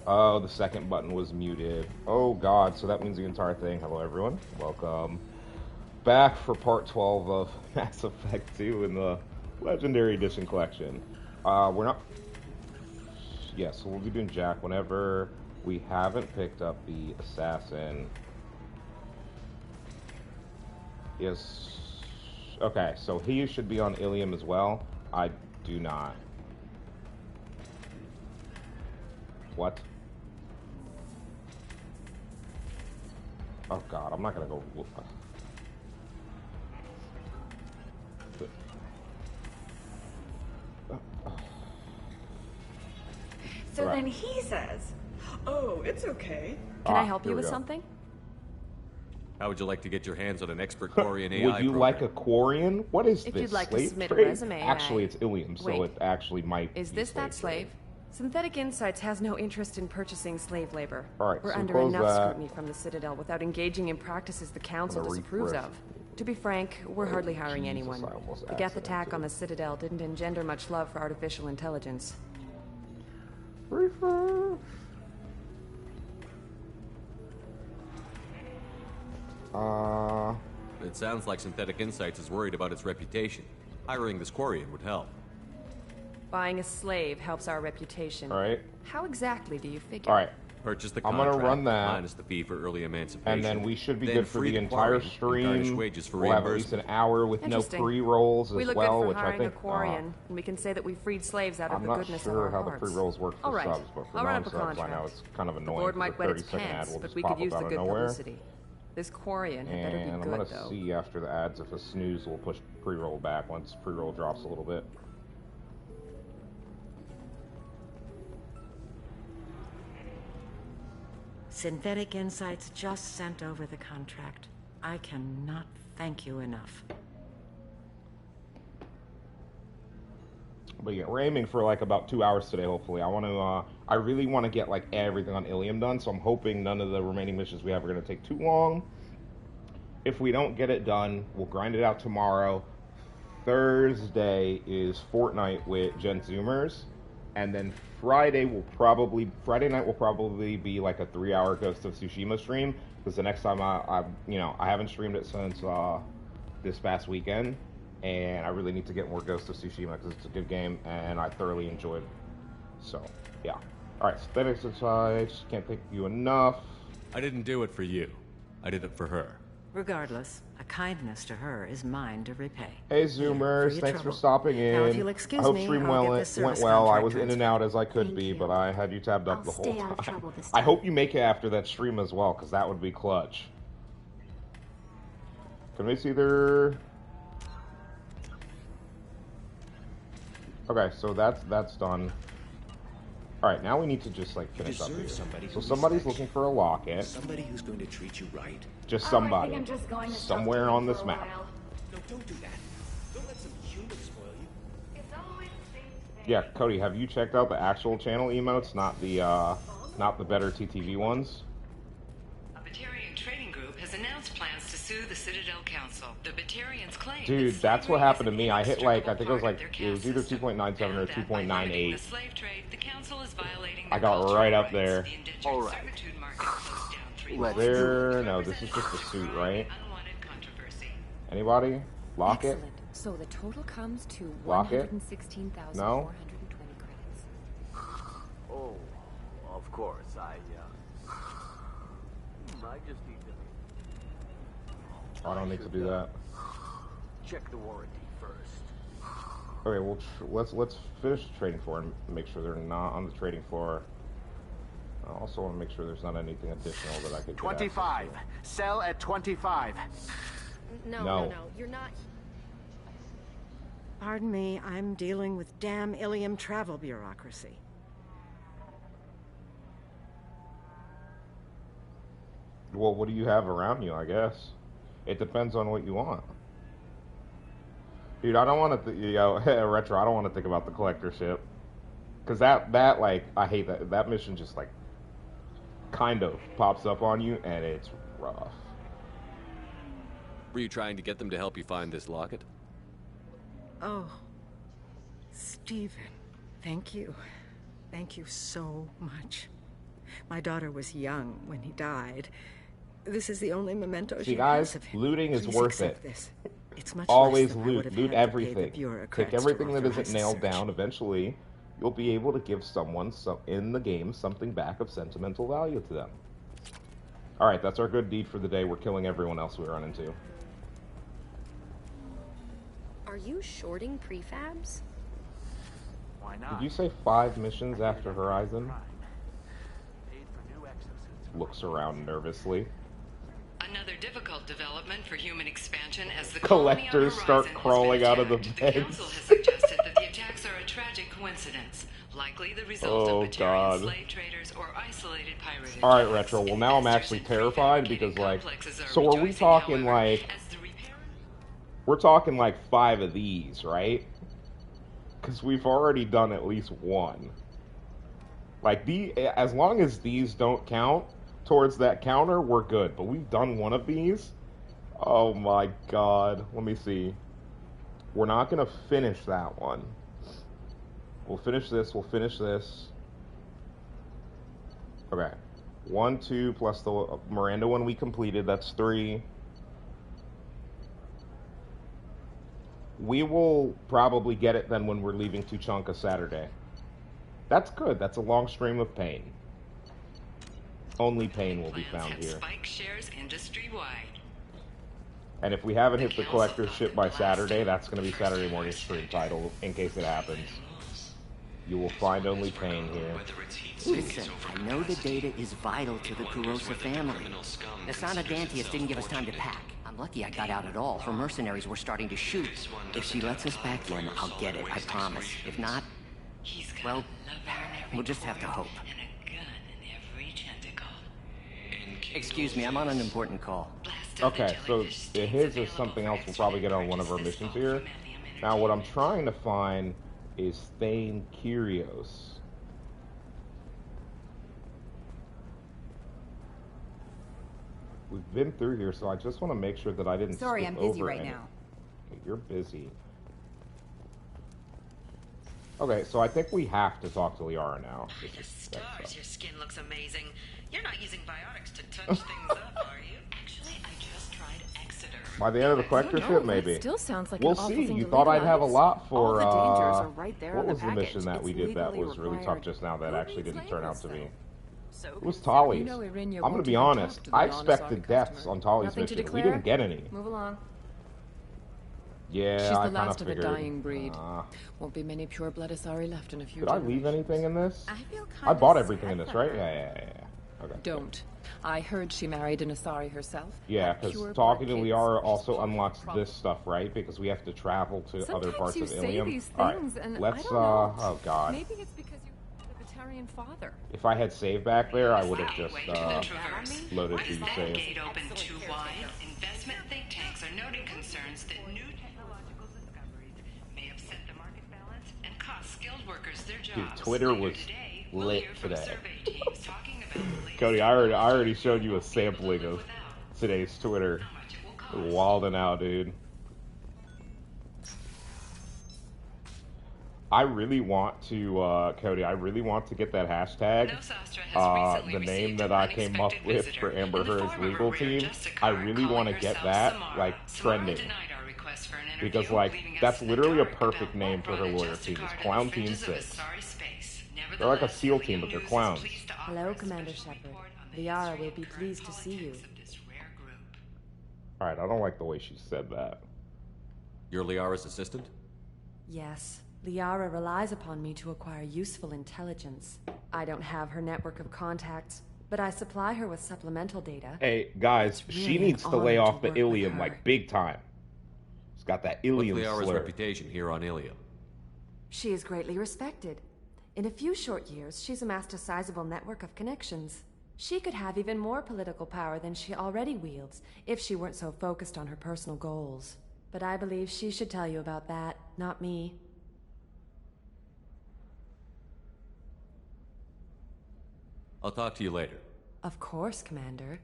Oh, the second button was muted. Oh god, so that means the entire thing. Hello everyone, welcome back for part 12 of Mass Effect 2 in the Legendary Edition collection. We're not... Yeah, so we'll be doing Jack whenever we haven't picked up the assassin. Yes. Okay, so he should be on ILLIUM as well. I do not. What? Oh god, I'm not gonna go... So then he says, "Oh, it's okay. Can I help you with something?" How would you like to get your hands on an expert Quarian AI Would you like a Quarian? What is this? If you'd like to slave submit trade? a resume, Actually, it's ILLIUM, so Wait. it actually might Is be this that slave slave? Synthetic Insights has no interest in purchasing slave labor. All right, We're so under close enough that. scrutiny from the Citadel without engaging in practices the Council I'm gonna disapproves refresh. of. To be frank, we're hardly hiring Jesus, anyone. I almost The Geth attack accidentally. on the Citadel didn't engender much love for artificial intelligence. Refresh. It sounds like Synthetic Insights is worried about its reputation. Hiring this Quarian would help. Buying a slave helps our reputation. All right. How exactly do you figure? All right. Purchase the I'm contract, gonna run that. minus the fee for early emancipation. And then we should be Then good for free the entire Quarian and garnish stream. wages for We'll have at least an reimbursement. hour with no Interesting. pre-rolls We as look well, good for which I hiring think... a Quarian, and we can say that we freed slaves out of I'm the not goodness sure of how our the hearts. pre-rolls work for All right. subs, but for I'll run up a non-subs, I know contract. it's kind of The annoying. board might The wet its 30-second ad pants, will but just we pop could up use the out of good nowhere. publicity. This Quarian had better be And I'm good, gonna though. see after the ads if a snooze will push pre-roll back once pre-roll drops a little bit. Synthetic Insights just sent over the contract. I cannot thank you enough. But yeah, we're aiming for like about 2 hours today, hopefully. I really want to get like everything on ILLIUM done, so I'm hoping none of the remaining missions we have are going to take too long. If we don't get it done, we'll grind it out tomorrow. Thursday is Fortnite with Gen Zoomers, and then Friday night will probably be like a 3-hour Ghost of Tsushima stream, because the next time I haven't streamed it since this past weekend. And I really need to get more Ghost of Tsushima because it's a good game and I thoroughly enjoyed it. So, yeah. Alright, Synthetic Insights, can't thank you enough. I didn't do it for you. I did it for her. Regardless, a kindness to her is mine to repay. Hey Here, Zoomers, your thanks for trouble. stopping in. Now, if you'll excuse I hope me, stream I'll get went this service well. I contract was in and transferred. out as I could Thank be, you. but I had you tabbed up I'll the whole stay out of time. trouble this I time. hope you make it after that stream as well, because that would be clutch. Can we see their... Okay, so that's done. Alright, now we need to just like finish up here. So somebody's looking for a locket. Somebody who's going to treat you right. Just Oh, I somebody. think I'm just going to Somewhere stop on dating this for a map. while. No, don't do that. Don't let some human spoil you. It's always the same thing. Yeah, Cody, have you checked out the actual channel emotes, not the better TTV ones? A Batarian trading group has announced plans to sue the Citadel Council. The Batarians claim Dude, that that's what slavery happened to is me. an I hit like, I inextricable think it was part like, of their it was either caste system, 2.97 or and that by limiting 2.98. the slave trade, the council is violating I their got cultural right up rights. there. The indentured All right. servitude market closed down 3 Let's months do ago, There, no, this is just a representing suit, strong right? unwanted controversy. Anybody? Locket? Excellent. So the total comes to Lock it? 116,420 No? credits. Oh, of course. I just need to... I don't need to do that. Check the warranty first. Okay, well, let's finish the trading floor and make sure they're not on the trading floor. I also want to make sure there's not anything additional that I could get 25. access Sell at 25. No. You're not. Pardon me, I'm dealing with damn ILLIUM travel bureaucracy. to. Well, what do you have around you, I guess? It depends on what you want. Dude, I don't want to, Retro, I don't want to think about the collector ship. Because that, like, I hate that. That mission just, like, kind of pops up on you, and it's rough. Were you trying to get them to help you find this locket? Oh, Stephen, thank you. Thank you so much. My daughter was young when he died. This is the only memento See, she guys, has of him. looting is Please worth accept it. This. It's much Always less than I would loot. have Loot had to pay the everything. bureaucrats Take everything to that isn't authorize the nailed search. down. Eventually, you'll be able to give someone in the game something back of sentimental value to them. Alright, that's our good deed for the day. We're killing everyone else we run into. Are you shorting prefabs? Why not? Did you say 5 missions after Horizon? Paid for new exosuits. Looks around nervously. Another difficult development for human expansion as the Collectors colony on start Horizon has crawling been out of the attacked. beds. The council has suggested that the attacks are a tragic coincidence, likely the result Oh, of Batarian God. slave traders or isolated pirate Alright, attacks. Retro, well now I'm Investors actually in terrified prefabricated because, like, complexes are so are we rejoicing, talking, however, like, as the repair... we're talking, like, 5 of these, right? Because we've already done at least 1. Like, as long as these don't count towards that counter, we're good. But we've done 1 of these? Oh my god. Let me see. We're not going to finish that one. We'll finish this, we'll finish this. Okay. 1, 2, plus the Miranda one we completed, that's 3. We will probably get it then when we're leaving Tuchanka Saturday. That's good, that's a long stream of pain. Only pain will be found here. Spike shares industry-wide. And if we haven't hit the collector's ship by Saturday, that's going to be Saturday morning stream title, in case it happens. You will find only pain here. Listen, I know the data is vital to the Kurosa family. Nasana Dantius didn't give us time to pack. I'm lucky I got out at all, for mercenaries were starting to shoot. If she lets us back in, I'll get it, I promise. If not, well, we'll just have to hope. Excuse me, I'm on an important call. Okay, so his is something else we'll probably get on one of our missions here. Now, what I'm trying to find is Thane Kyrios. We've been through here, so I just want to make sure that I didn't Sorry, skip I'm busy over right any. now. Okay, you're busy. Okay, so I think we have to talk to Liara now. The stars, your skin looks amazing. You're not using biotics to touch things up, are you? Actually, I just tried Exeter. By the end of the collector ship, maybe. That still sounds like We'll an awful see. thing You to thought I'd have a legalize. lot for, All the dangers are right there what on the was the package. mission that It's we did that legally was really tough required. just now that Who actually needs didn't turn out labels, to be? though? So It was you Tali's. know Irenia I'm won't gonna be even honest. talk to the I non-Asari expected deaths customer. on Tali's Nothing to mission. We declare? didn't get any. Move along. Yeah, She's I the kind last of a figured. dying breed. Won't be many pure-blood Asari left in a few Did I leave generations. anything in this? I feel I kind bought of everything in sad this, for right? her. Yeah. Okay. Don't. I heard she married an Asari herself. Yeah, Had because pure-blood talking to kids. Liara She's also far from unlocks the problem. this stuff, right? Because we have to travel to other Sometimes parts you of say ILLIUM. these All right, things, and let's. I don't know. Oh god. Maybe it's because you're a Batarian father. If I had saved back there, I would have just Way to the traverse. loaded Is these that saves. gate open too wide? Investment think tanks are noting concerns that new technological discoveries may upset the market balance and cost skilled workers their jobs. Dude, Twitter Later was today, we'll lit hear from today. survey teams talking about the latest Cody, I already showed you a sampling of today's Twitter. how much it will cost. Wilding out, dude. I really want to, Cody, I really want to get that hashtag. Nostastra has recently The name received that an I came up unexpected with visitor for Amber in the Heard's form of legal a rare team. Jessica I really calling want to get herself that, Samara. like, Samara trending. denied our request for an interview, Because, like, leaving us that's in the literally a dark perfect about name what for her brought a lawyer Jessica team. It's to the Clown Team fringes of 6. Asari space. They're like a Nevertheless, SEAL team, but ILLIUM they're News is clowns. pleased to offer Hello, a Commander special Shepard. report on the Liara history will and be current pleased to see you. politics of this rare group. Alright, I don't like the way she said that. You're Liara's assistant? Yes. Liara relies upon me to acquire useful intelligence. I don't have her network of contacts, but I supply her with supplemental data. Hey, guys, It's she really needs an to lay honor off to the work with ILLIUM, her. like, big time. She's got that What's ILLIUM Liara's slur. reputation here on ILLIUM? She is greatly respected. In a few short years, she's amassed a sizable network of connections. She could have even more political power than she already wields if she weren't so focused on her personal goals. But I believe she should tell you about that, not me. I'll talk to you later. Of course, Commander.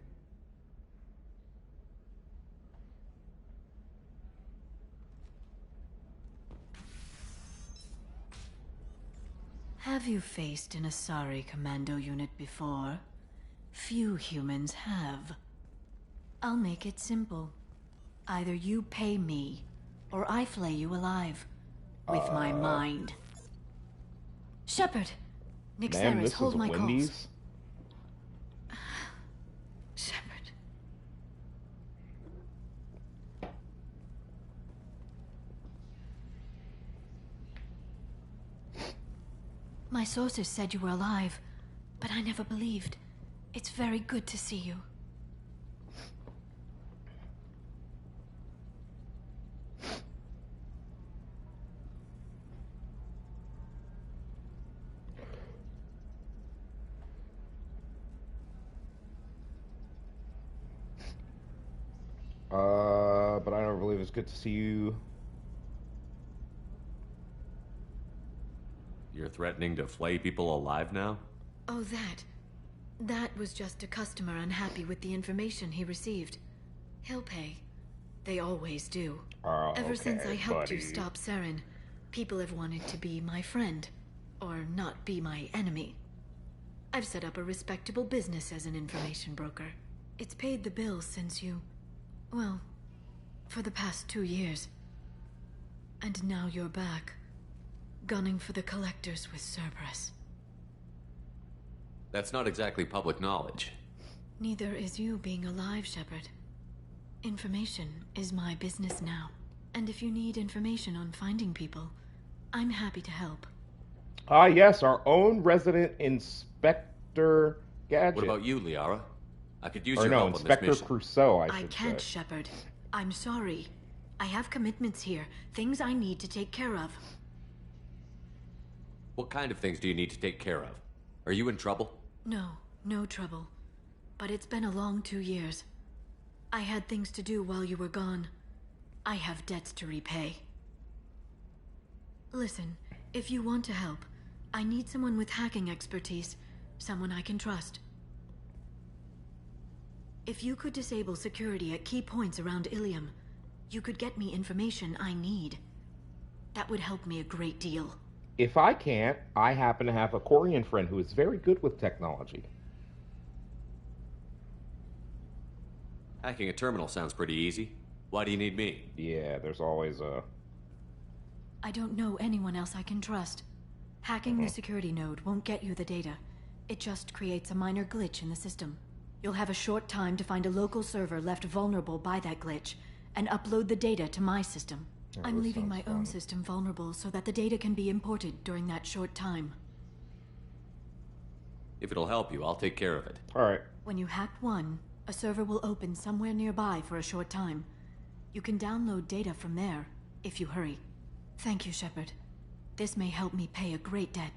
Have you faced an Asari commando unit before? Few humans have. I'll make it simple. Either you pay me, or I flay you alive. With my mind. Shepard! Man, Nixeris, this hold is my calls. Wendy's. Shepard. My sources said you were alive, but I never believed. It's very good to see you. But I don't believe it's good to see you. You're threatening to flay people alive now? Oh, that. That was just a customer unhappy with the information he received. He'll pay. They always do. Ever since I helped you stop Saren, people have wanted to be my friend. Or not be my enemy. I've set up a respectable business as an information broker. It's paid the bills since you... well, for the past 2 years. And now you're back. Gunning for the collectors with Cerberus. That's not exactly public knowledge. Neither is you being alive, Shepard. Information is my business now. And if you need information on finding people, I'm happy to help. Ah, yes, our own resident Inspector Gadget. What about you, Liara? I could use or your no, help on this Inspector mission. Crusoe, I I should can't, say. Shepard. I'm sorry. I have commitments here, things I need to take care of. What kind of things do you need to take care of? Are you in trouble? No, no trouble. But it's been a long 2 years. I had things to do while you were gone. I have debts to repay. Listen, if you want to help, I need someone with hacking expertise, someone I can trust. If you could disable security at key points around ILLIUM, you could get me information I need. That would help me a great deal. If I can't, I happen to have a Korean friend who is very good with technology. Hacking a terminal sounds pretty easy. Why do you need me? Yeah, there's always a... I don't know anyone else I can trust. Hacking the security node won't get you the data. It just creates a minor glitch in the system. You'll have a short time to find a local server left vulnerable by that glitch, and upload the data to my system. I'm leaving my own system vulnerable so that the data can be imported during that short time. If it'll help you, I'll take care of it. Alright. When you hack one, a server will open somewhere nearby for a short time. You can download data from there, if you hurry. Thank you, Shepard. This may help me pay a great debt.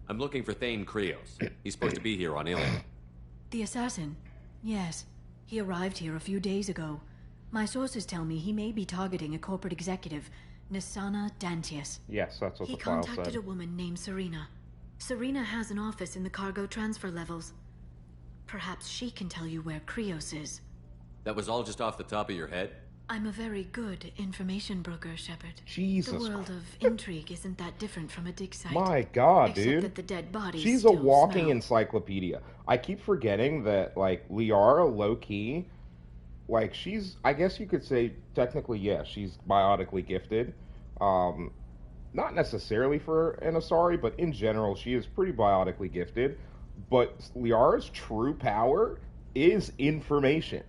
I'm looking for Thane Krios. He's supposed to be here on ILLIUM. The assassin? Yes. He arrived here a few days ago. My sources tell me he may be targeting a corporate executive, Nisana Dantius. Yes, that's what He the file contacted said. a woman named Serena. Serena has an office in the cargo transfer levels. Perhaps she can tell you where Krios is. That was all just off the top of your head? I'm a very good information broker, Shepard. Jesus The world of intrigue isn't that different from a dig site. My God, except dude. that the dead bodies She's a still walking smell. encyclopedia. I keep forgetting that, like, Liara, low-key, like, she's, I guess you could say, technically, yeah, she's biotically gifted. Not necessarily for an Asari, but in general, she is pretty biotically gifted. But Liara's true power is information,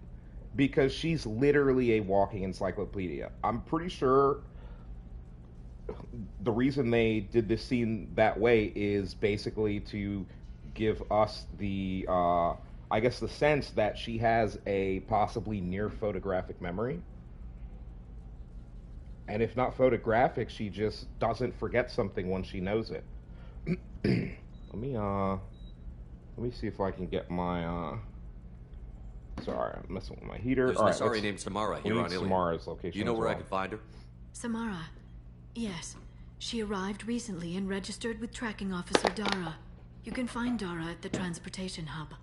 because she's literally a walking encyclopedia. I'm pretty sure the reason they did this scene that way is basically to give us the, I guess, the sense that she has a possibly near photographic memory. And if not photographic, she just doesn't forget something when she knows it. Let me see if I can get my, sorry, I'm messing with my heater. There's All an right, Asari named Samara here on ILLIUM. Samara's location. You know as where I well. can find her? Samara. Yes. She arrived recently and registered with Tracking Officer Dara. You can find Dara at the transportation hub.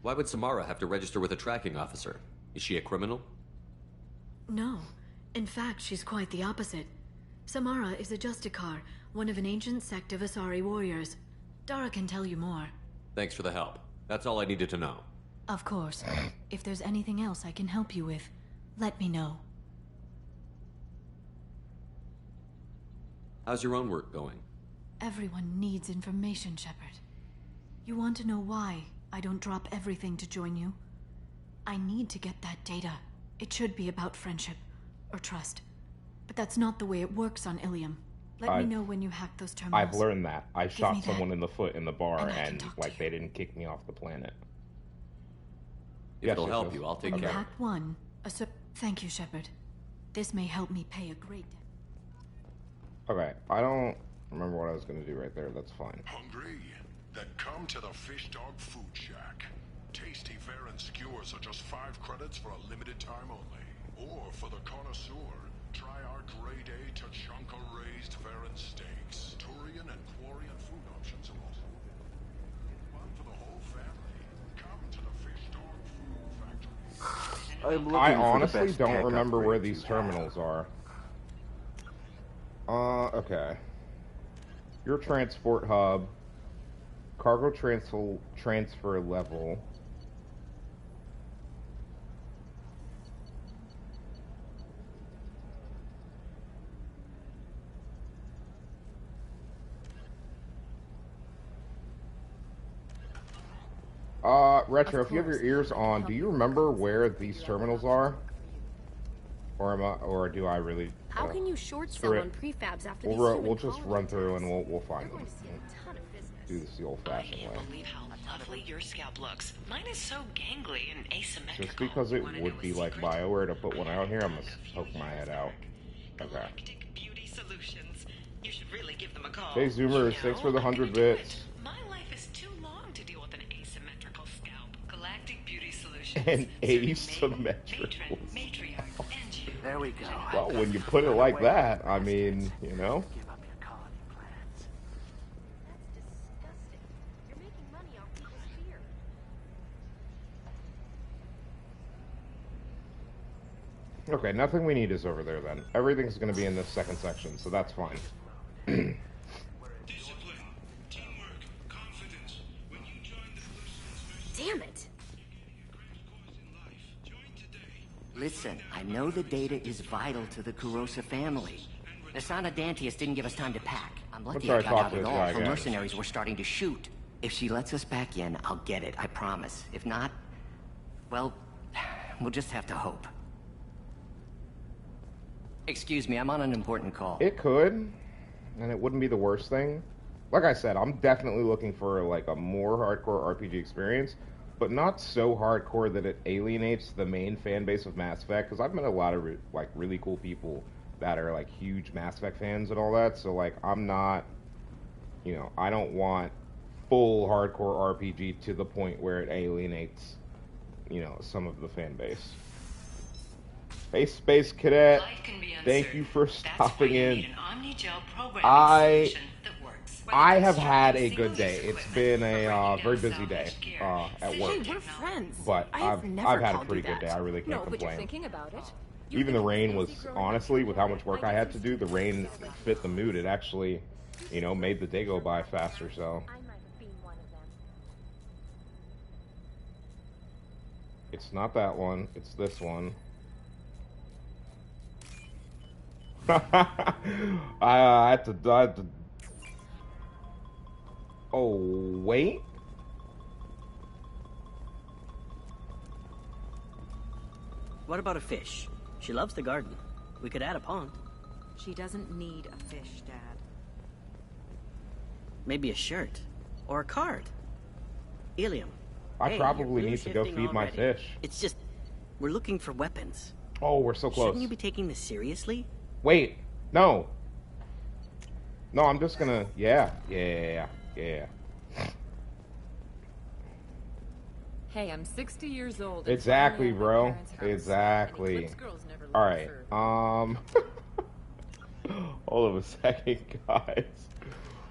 Why would Samara have to register with a tracking officer? Is she a criminal? No. In fact, she's quite the opposite. Samara is a Justikar, one of an ancient sect of Asari warriors. Dara can tell you more. Thanks for the help. That's all I needed to know. Of course. If there's anything else I can help you with, let me know. How's your own work going? Everyone needs information, Shepard. You want to know why I don't drop everything to join you? I need to get that data. It should be about friendship or trust. But that's not the way it works on ILLIUM. Let me know when you hack those terminals. I've learned that. I shot someone in the foot in the bar and like they didn't kick me off the planet. If it'll help you, I'll take care of it. When you hack one, thank you, Shepard. This may help me pay a great debt. Okay, I don't remember what I was going to do right there. That's fine. Hungry? Then come to the Fish Dog Food Shack. Tasty fare and skewers are just 5 credits for a limited time only. Or for the connoisseur, try our grade A Tachanka raised fare and steaks. Turian and Quarian food options are also one for the whole family. Come to the Fish Dog Food Factory. I honestly don't remember where these terminals are. Okay. Your transport hub, cargo transfer level. Retro, if you have your ears on, do you remember where these terminals are? Or do I really? How can you short sell on prefabs after we'll just run through and we'll find them. Do this the old-fashioned way. I can't believe how lovely your scalp looks. Mine is so gangly and asymmetrical. Just because it would be like BioWare to put one out here, I'm gonna poke my head out. Okay. Beauty Solutions. You should really give them a call. Hey Zoomers, thanks for the 100 bits. My life is too long to deal with an asymmetrical scalp. Galactic Beauty Solutions. And asymmetrical. There we go. Well, when you put it like that, I mean, you know. Okay, nothing we need is over there then. Everything's going to be in this second section, so that's fine. Discipline, teamwork, confidence. When you join the Damn it! Listen, I know the data is vital to the Kurosa family. Nasana Dantius didn't give us time to pack. I'm lucky I got out at all, for mercenaries were starting to shoot. If she lets us back in, I'll get it, I promise. If not, well, we'll just have to hope. Excuse me, I'm on an important call. It could, and it wouldn't be the worst thing. Like I said, I'm definitely looking for like a more hardcore RPG experience, but not so hardcore that it alienates the main fan base of Mass Effect, because I've met a lot of like really cool people that are like huge Mass Effect fans and all that, so like I'm not, you know, I don't want full hardcore RPG to the point where it alienates, you know, some of the fan base. Hey Space Cadet, thank you for stopping in. I have had a good day. It's been a very busy day at work. Hey, we're friends. But I've had a pretty good day. I really can't complain. But you're thinking about it. Even the rain was, honestly, with how much work I had to do, the rain fit the mood. It actually, you know, made the day go by faster, so. It's not that one. It's this one. I had to. Oh, wait. What about a fish? She loves the garden. We could add a pond. She doesn't need a fish, Dad. Maybe a shirt. Or a card. ILLIUM. I probably need to go feed my fish. It's just, we're looking for weapons. Oh, we're so close. Shouldn't you be taking this seriously? Wait, no. No, I'm just gonna, yeah. Hey, I'm 60 years old. Exactly, bro. Exactly. Alright, hold on a second, guys.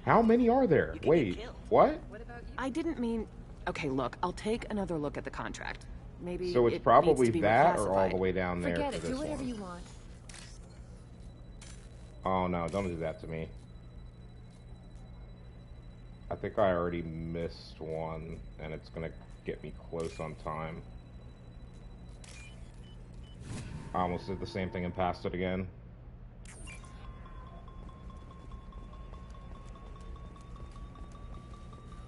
How many are there? Wait, what? I didn't mean... Okay, look, I'll take another look at the contract. Maybe So it's it probably needs to be that or all reclassified. the way down there Forget for it. this Do whatever one. you want. Oh no, don't do that to me. I think I already missed one, and it's gonna get me close on time. I almost did the same thing and passed it again.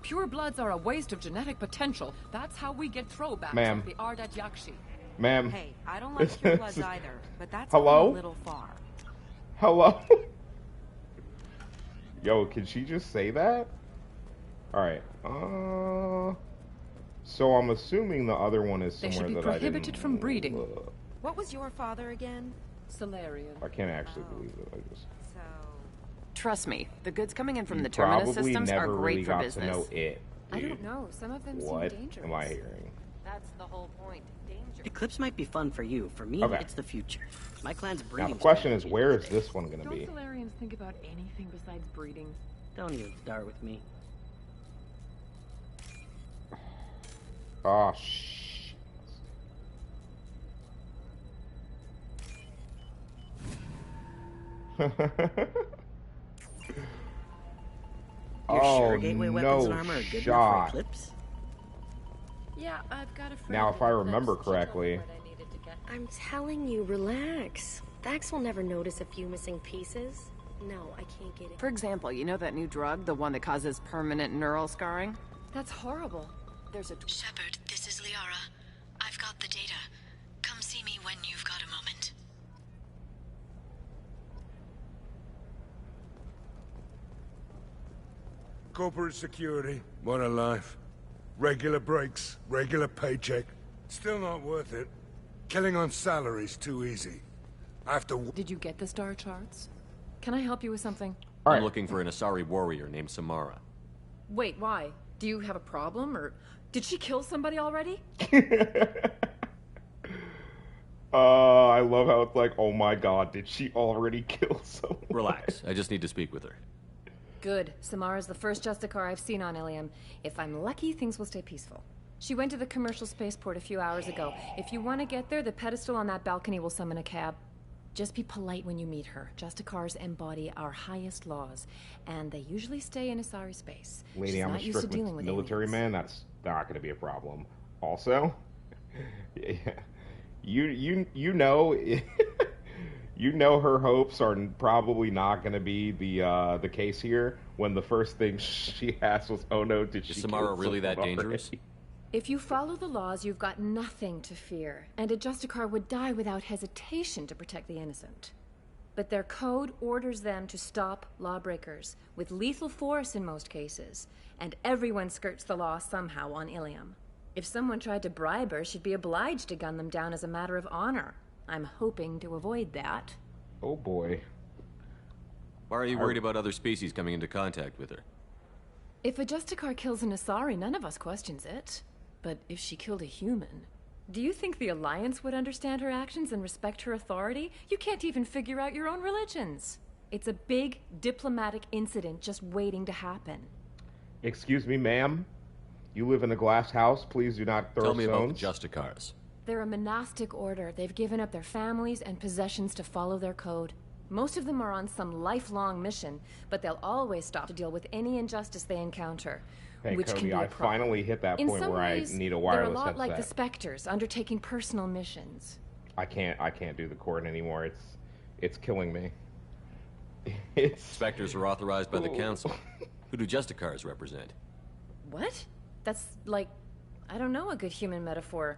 Pure bloods are a waste of genetic potential. That's how we get throwbacks Ma'am. like the Ardat Yakshi. Ma'am. Hey, I don't like pure bloods either, but that's Hello? a little far. Hello? Yo, can she just say that? Alright, so I'm assuming the other one is They somewhere should be that I prohibited didn't from breeding. look. What was your father again? Solarian. I can't actually believe it. I just... Trust me, the goods coming in from You the terminus probably systems are never great really for got business. to know it. I dude. don't know. Some of them What seem dangerous. am I hearing? That's the whole point. Danger. Eclipse might be fun for you. For me, Okay. it's the future. My clan's Now breeding. the question is, strategy where these is days. this one gonna Don't be? Solarians think about anything besides breeding? Don't even start with me. Oh, shh. You're Oh, sure gateway weapons no and armor are good enough shot. for Eclipse? Yeah, I've got a friend. Now, if I that remember lives. She told me correctly, what I needed to get. I'm telling you, relax. Vax will never notice a few missing pieces. No, I can't get it. For example, you know that new drug, the one that causes permanent neural scarring? That's horrible. There's a... Shepard, this is Liara. I've got the data. Come see me when you've got a moment. Corporate security, what a life. Regular breaks, regular paycheck. Still not worth it. Killing on salary's too easy. I have to... Did you get the star charts? Can I help you with something? I'm looking for an Asari warrior named Samara. Wait, why? Do you have a problem, or did she kill somebody already? I love how it's like, oh my god, did she already kill someone? Relax, I just need to speak with her. Good. Samara's the first Justicar I've seen on ILLIUM. If I'm lucky, things will stay peaceful. She went to the commercial spaceport a few hours ago. If you want to get there, the pedestal on that balcony will summon a cab. Just be polite when you meet her. Justicars embody our highest laws, and they usually stay in Asari space. Lady, She's I'm a not used to strict dealing with military aliens. man. That's not going to be a problem. Also, you know, you know her hopes are probably not going to be the case here. When the first thing she asked was, "Oh no, did she?" Is Samara really that dangerous? If you follow the laws, you've got nothing to fear, and a Justicar would die without hesitation to protect the innocent. But their code orders them to stop lawbreakers, with lethal force in most cases, and everyone skirts the law somehow on ILLIUM. If someone tried to bribe her, she'd be obliged to gun them down as a matter of honor. I'm hoping to avoid that. Oh boy. Why are you worried about other species coming into contact with her? If a Justicar kills an Asari, none of us questions it. But if she killed a human, do you think the Alliance would understand her actions and respect her authority? You can't even figure out your own religions. It's a big diplomatic incident just waiting to happen. Excuse me, ma'am. You live in a glass house. Please do not throw Tell me about the stones. Justicars. They're a monastic order. They've given up their families and possessions to follow their code. Most of them are on some lifelong mission, but they'll always stop to deal with any injustice they encounter. Hey, which can Cody, be a I problem. finally hit that In point some where ways, I need a they're wireless a lot headset. like the Spectres, undertaking personal missions. I can't do the cord anymore. It's killing me. It's Spectres are authorized by the Council. Who do Justicars represent? What? That's like, I don't know, a good human metaphor.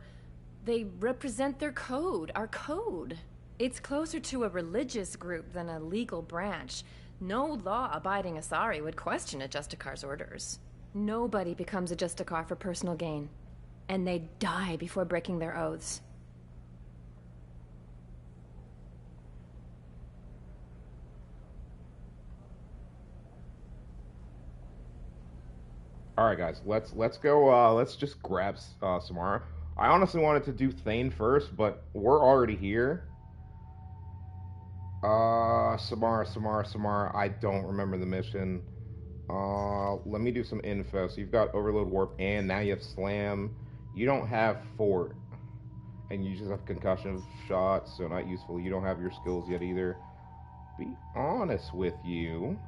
They represent their code, our code. It's closer to a religious group than a legal branch. No law-abiding Asari would question a Justicar's orders. Nobody becomes a Justicar for personal gain. And they die before breaking their oaths. All right, guys. Let's go. Let's just grab Samara. I honestly wanted to do Thane first, but we're already here. Samara. I don't remember the mission. Let me do some info. So you've got Overload Warp, and now you have Slam. You don't have Fort. And you just have concussion shots, so not useful. You don't have your skills yet either. Be honest with you,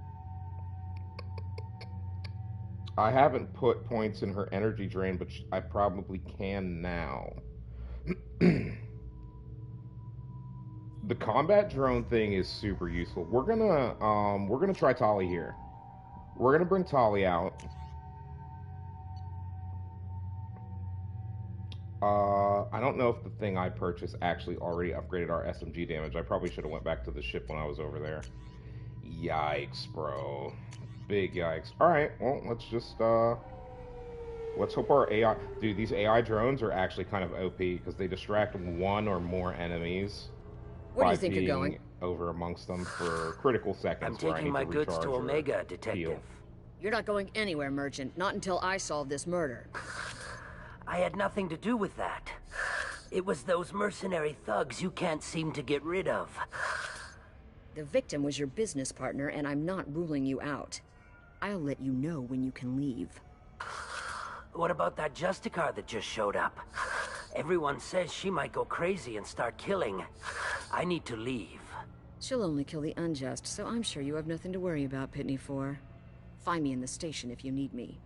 I haven't put points in her energy drain, but I probably can now. The combat drone thing is super useful. We're gonna try Tali here. We're gonna bring Tali out. I don't know if the thing I purchased actually already upgraded our SMG damage. I probably should have went back to the ship when I was over there. Yikes, bro. Big yikes. Alright, well, let's just, let's hope our AI... Dude, these AI drones are actually kind of OP, because they distract one or more enemies. Where do you think you're going? Over amongst them for critical seconds. I'm taking my goods to Omega, Detective. You're not going anywhere, Merchant. Not until I solve this murder. I had nothing to do with that. It was those mercenary thugs you can't seem to get rid of. The victim was your business partner, and I'm not ruling you out. I'll let you know when you can leave. What about that Justicar that just showed up? Everyone says she might go crazy and start killing. I need to leave. She'll only kill the unjust, so I'm sure you have nothing to worry about, Pitney 4. Find me in the station if you need me.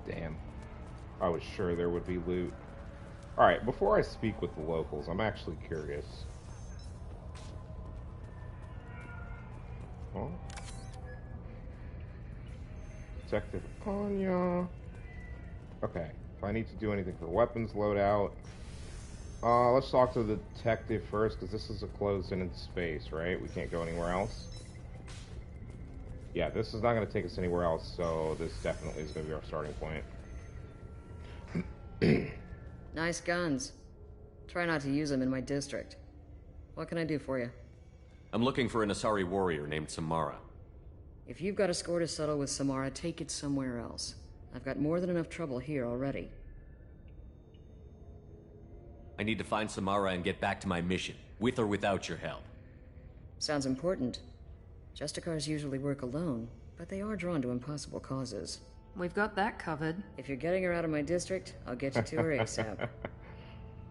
Damn. I was sure there would be loot. Alright, before I speak with the locals, I'm actually curious. Oh. Detective Anya. Okay, if I need to do anything for weapons loadout. Let's talk to the detective first, because this is a closed-in space, right? We can't go anywhere else. Yeah, this is not going to take us anywhere else, so this definitely is going to be our starting point. Nice guns. Try not to use them in my district. What can I do for you? I'm looking for an Asari warrior named Samara. If you've got a score to settle with Samara, take it somewhere else. I've got more than enough trouble here already. I need to find Samara and get back to my mission, with or without your help. Sounds important. Justicars usually work alone, but they are drawn to impossible causes. We've got that covered. If you're getting her out of my district, I'll get you to her ASAP.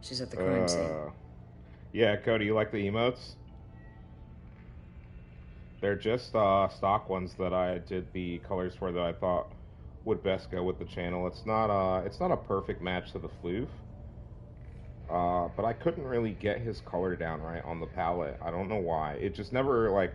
She's at the crime scene. Yeah, Cody, you like the emotes? They're just stock ones that I did the colors for that I thought would best go with the channel. It's not a perfect match to the floof. But I couldn't really get his color down right on the palette. I don't know why. It just never, like,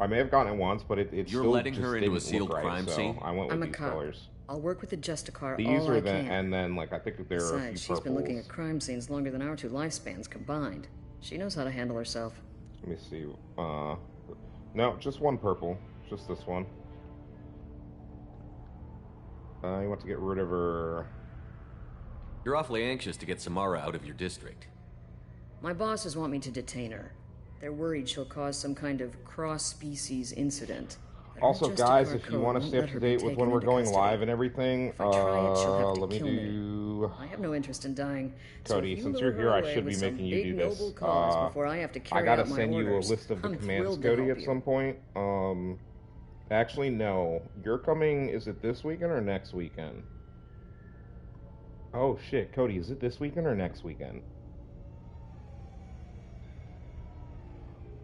I may have gotten it once, but it You're still letting just her into a sealed right, crime so scene? I went with I'm a these cop. colors. I'll work with the Justicar These all are I the, can. and then, like, I think there are a few Besides, she's been purples. looking at crime scenes longer than our two lifespans combined. She knows how to handle herself. Let me see. No, just one purple. Just this one. You want to get rid of her. You're awfully anxious to get Samara out of your district. My bosses want me to detain her. They're worried she'll cause some kind of cross-species incident. Also, guys, if you want to stay up to date with when we're going live and everything, let me do... I have no interest in dying. Cody, since you're here, I should be making you do this. I gotta send you a list of the commands, Cody, at some point. Actually, no. You're coming, is it this weekend or next weekend? Oh, shit, Cody, is it this weekend or next weekend?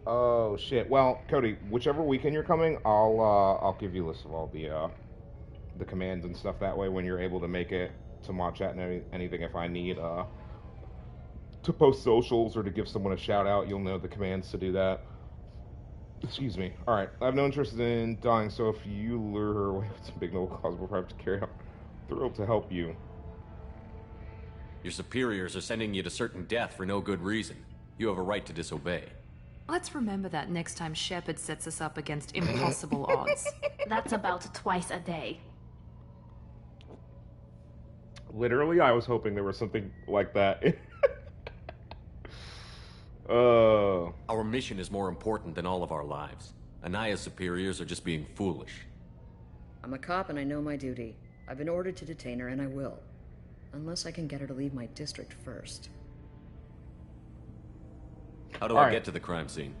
Oh shit. Well, Cody, whichever weekend you're coming, I'll give you a list of all the commands and stuff. That way, when you're able to make it to mod chat and anything, if I need to post socials or to give someone a shout out, you'll know the commands to do that. Excuse me. All right. I have no interest in dying, so if you lure her away with some big noble cause, we'll have to carry out the rope to help you. Your superiors are sending you to certain death for no good reason. You have a right to disobey. Let's remember that next time Shepard sets us up against impossible odds. That's about twice a day. Literally, I was hoping there was something like that Our mission is more important than all of our lives. Anaya's superiors are just being foolish. I'm a cop and I know my duty. I've been ordered to detain her and I will. Unless I can get her to leave my district first. How do I get to the crime scene?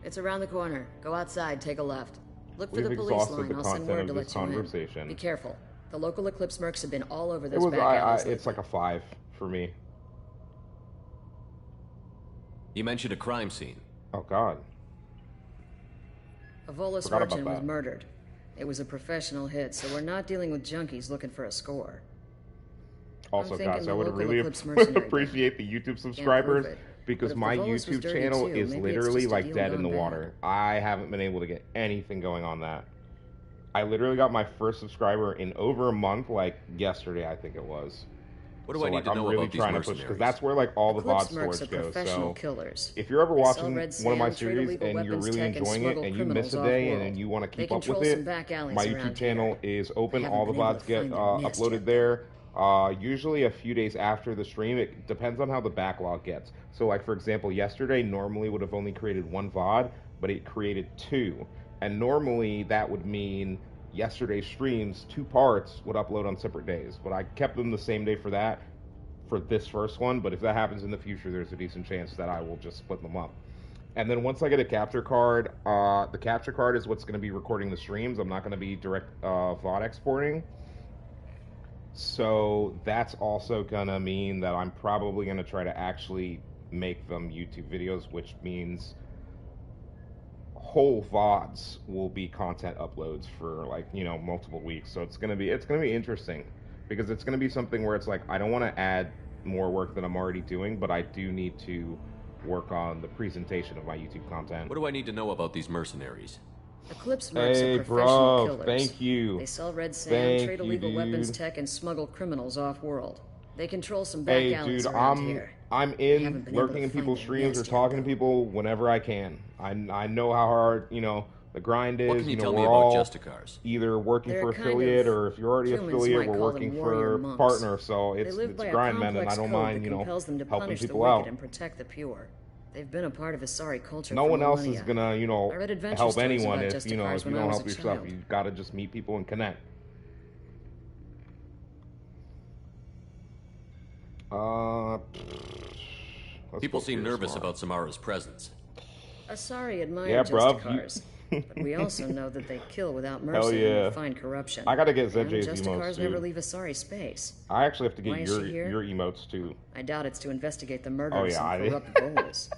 It's around the corner. Go outside, take a left. Look for We've the police exhausted line. the I'll send content word of to this let you conversation. in. Be careful. The local Eclipse mercs have been all over It those was, back alleys. it's like a 5 for me. You mentioned a crime scene. Oh, God. A Volus merchant was murdered. It was a professional hit, so we're not dealing with junkies looking for a score. Also, guys, I would local really Eclipse mercenary appreciate the YouTube subscribers it. because But if my the Volus was YouTube dirty channel too, is maybe it's literally just a like deal dead in the gone bad. water. I haven't been able to get anything going on that. I literally got my first subscriber in over a month, like yesterday, I think it was. What do I need to know about these mercenaries? Because that's where like all the Eclipse VOD mercs storage are goes. professional So killers. if you're ever They watching sell red one of my sand, trade series illegal and you're weapons really tech, and enjoying it smuggle and you miss a criminals day off-world. and you want to They keep up control with some it, back alleys my around YouTube channel here. is open. I haven't All the been able VODs to get find their nest uploaded yet, there. Usually a few days after the stream. It depends on how the backlog gets. So like for example, yesterday normally would have only created 1 VOD, but it created 2. And normally that would mean yesterday's streams, 2 parts would upload on separate days. But I kept them the same day for that, for this first one. But if that happens in the future, there's a decent chance that I will just split them up. And then once I get a capture card, the capture card is what's going to be recording the streams. I'm not going to be direct VOD exporting. So that's also going to mean that I'm probably going to try to actually make them YouTube videos, which means whole VODs will be content uploads for like, you know, multiple weeks. So it's going to be interesting because it's going to be something where it's like, I don't want to add more work than I'm already doing, but I do need to work on the presentation of my YouTube content. What do I need to know about these mercenaries? Eclipse mercs are professional bro, killers. thank you. They sell red sand, trade illegal weapons tech, and smuggle criminals off-world. They control some back alleys around here. I'm in lurking in people's streams or talking to people whenever I can. I know how hard, you know, the grind is. What can you tell me we're about all Justicars? either working for affiliate, or if you're already affiliate, we're working for partner. So it's grind, man, and I don't mind, you know, helping people out. And protect the pure. They've been a part of Asari culture. No one else is gonna, you know, I read adventure help stories anyone about if you know Justicars if you when I don't was help a yourself. child. You gotta just meet people and connect. People seem nervous about Samara's presence. Asari admire Yeah, bruv, Justicars, but we also know that they kill without mercy and find corruption. I gotta get And ZJ's Justicars emotes, never dude. leave Asari space. I actually have to Why get is she here? your emotes too. I doubt it's to investigate the murder Oh, of yeah, some I did. corrupt bolas.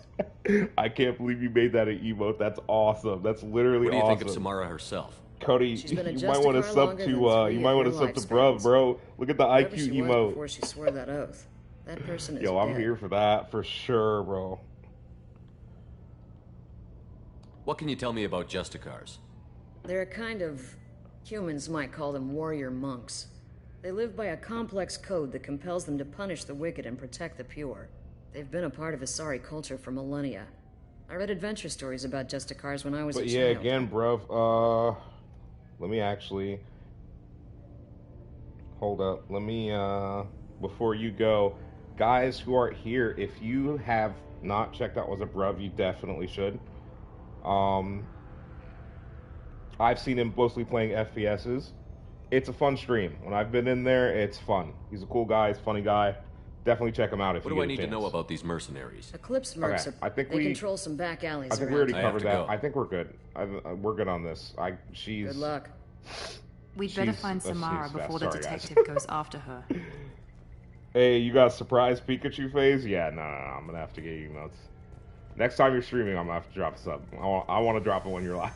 I can't believe you made that an emote. That's awesome. That's literally What do you awesome. think of Samara herself? Cody, She's been a you might want to Justicar sub longer to than you might want to three sub of to your Bruv, bro. Look at the Whoever IQ she was emote. before she swore that oath. That person is Yo, I'm dead. here for that for sure, bro. What can you tell me about Justicars? They're a kind of... humans might call them warrior monks. They live by a complex code that compels them to punish the wicked and protect the pure. They've been a part of Asari culture for millennia. I read adventure stories about Justicars when I was a But child. yeah, again, bruv, let me actually... Hold up. Let me, before you go, guys who are here, if you have not checked out What's Up Bruv, you definitely should. I've seen him mostly playing FPSs. It's a fun stream. When I've been in there, it's fun. He's a cool guy. He's a funny guy. Definitely check him out if What you do get I need a to know chance. about these mercenaries? Eclipse mercs Okay, they control some back alleys I think around we already here. covered that. I think we're good. We're good on this. She's... Good luck. We'd better she's- find Samara she's fast. before the Sorry, guys. detective goes after her. Hey, you got a surprise Pikachu phase? Yeah, no, I'm gonna have to get you notes. Next time you're streaming, I'm gonna have to drop a sub. I want to drop it when you're live.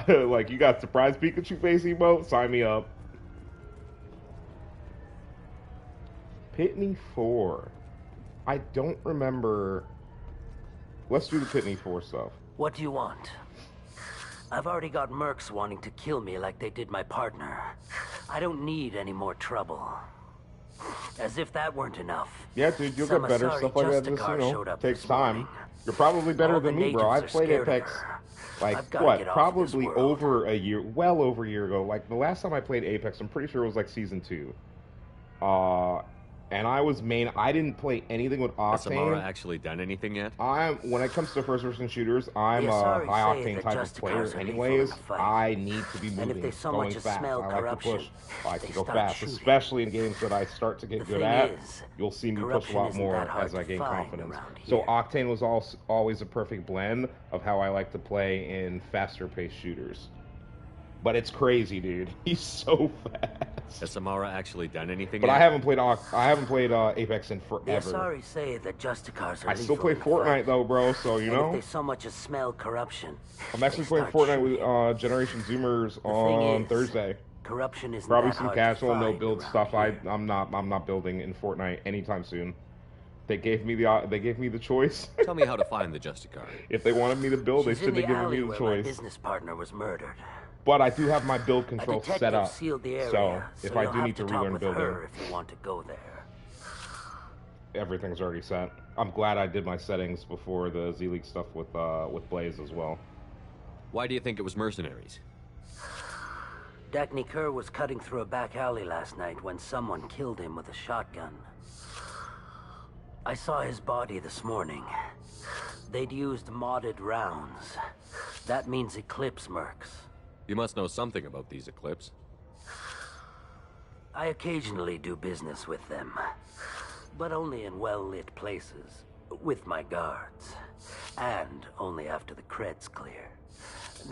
Like, you got surprise Pikachu face emote? Sign me up. Pitney 4. I don't remember. Let's do the Pitney 4 stuff. What do you want? I've already got mercs wanting to kill me like they did my partner. I don't need any more trouble. As if that weren't enough. Yeah, dude, you'll Some get better. Asari Stuff like that just, Justicar you showed know, up takes this time. morning. You're probably better All than the me, bro. natives I are played scared of Apex, her. like, I've gotta what, get off probably this world. over a year, well over a year ago. Like, the last time I played Apex, I'm pretty sure it was, like, Season 2. And I didn't play anything with Octane. Has Samara actually done anything yet? When it comes to first-person shooters, I'm a high-octane type of player anyways. I need to be moving, going fast. I like to push. I like to go fast, especially in games that I start to get good at. You'll see me push a lot more as I gain confidence. So Octane was always a perfect blend of how I like to play in faster-paced shooters. But it's crazy, dude. He's so fast. Has Samara actually done anything but yet? I haven't played Apex in forever. The Asari say that Justicars are I still play Fortnite though, bro, so you know. If they so much as smell corruption. I'm actually playing Fortnite with Generation Zoomers on Thursday. Corruption is probably some casual no build stuff. I'm not building in Fortnite anytime soon. They gave me the choice. Tell me how to find the Justicar. If they wanted me to build, they should have given me the choice. My business partner was murdered. But I do have my build control set up, so if I do need to relearn building, if you want to go there, everything's already set. I'm glad I did my settings before the Z-League stuff with Blaze as well. Why do you think it was mercenaries? Dacny Kerr was cutting through a back alley last night when someone killed him with a shotgun. I saw his body this morning. They'd used modded rounds. That means Eclipse mercs. You must know something about these Eclipse. I occasionally do business with them, but only in well-lit places, with my guards, and only after the cred's clear.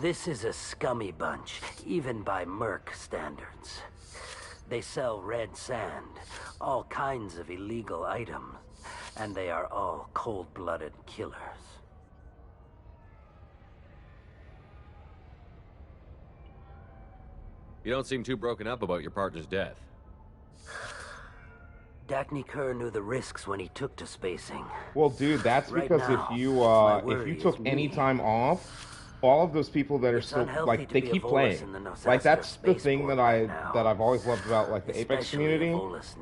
This is a scummy bunch, even by merc standards. They sell red sand, all kinds of illegal items, and they are all cold-blooded killers. You don't seem too broken up about your partner's death. Dacny Kerr knew the risks when he took to spacing. Well, dude, that's because if you took any time off, all of those people that are still like they keep playing. Like that's the thing that I've always loved about like the Apex community.